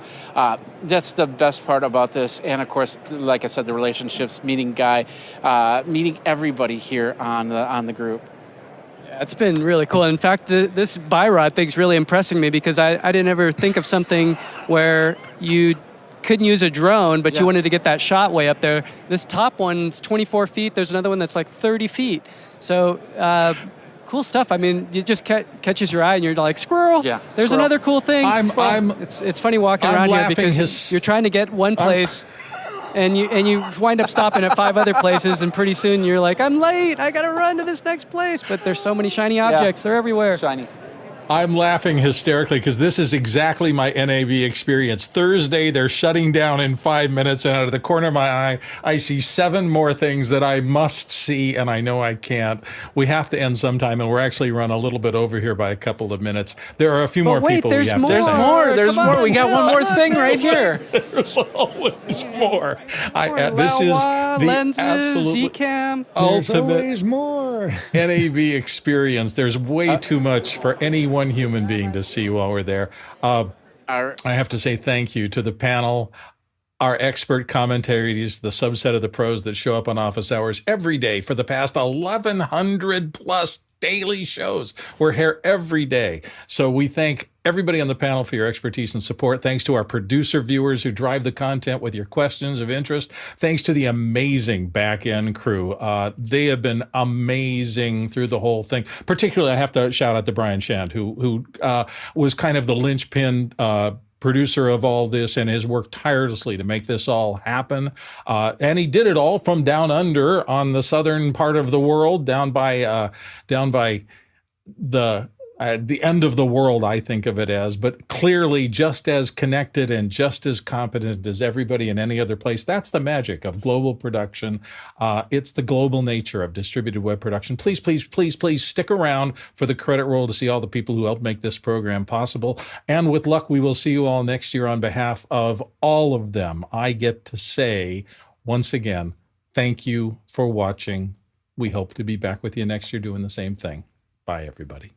that's the best part about this. And of course, like I said, the relationships, meeting Guy, meeting everybody here on the group. It's been really cool. In fact, this buy rod thing's really impressing me because I didn't ever think of something where you couldn't use a drone, but you wanted to get that shot way up there. This top one's 24 feet. There's another one that's like 30 feet. So cool stuff. I mean, it just catches your eye and you're like, squirrel. Yeah, there's squirrel. Another cool thing. It's funny walking around here because you're trying to get one place and you wind up stopping at 5 other places, and pretty soon you're like, I'm late. I got to run to this next place. But there's so many shiny objects. They're everywhere. Shiny. I'm laughing hysterically because this is exactly my NAB experience. Thursday, they're shutting down in 5 minutes, and out of the corner of my eye, I see 7 more things that I must see, and I know I can't. We have to end sometime, and we're actually run a little bit over here by a couple of minutes. There are a few more people we have to There's more. There's more. We got one more thing right here. There's always more. This is the lenses, absolute ultimate more NAB experience. There's way too much for any one human being to see while we're there. I have to say thank you to the panel, our expert commentaries, the subset of the pros that show up on Office Hours every day for the past 1,100 plus daily shows. We're here every day. So we thank everybody on the panel for your expertise and support. Thanks to our producer viewers who drive the content with your questions of interest. Thanks to the amazing back-end crew. They have been amazing through the whole thing. Particularly, I have to shout out to Brian Shand, who was kind of the linchpin producer of all this and has worked tirelessly to make this all happen. And he did it all from down under on the southern part of the world, down by the end of the world, I think of it as, but clearly just as connected and just as competent as everybody in any other place. That's the magic of global production. It's the global nature of distributed web production. Please, please, please, please stick around for the credit roll to see all the people who helped make this program possible. And with luck, we will see you all next year. On behalf of all of them, I get to say, once again, thank you for watching. We hope to be back with you next year doing the same thing. Bye, everybody.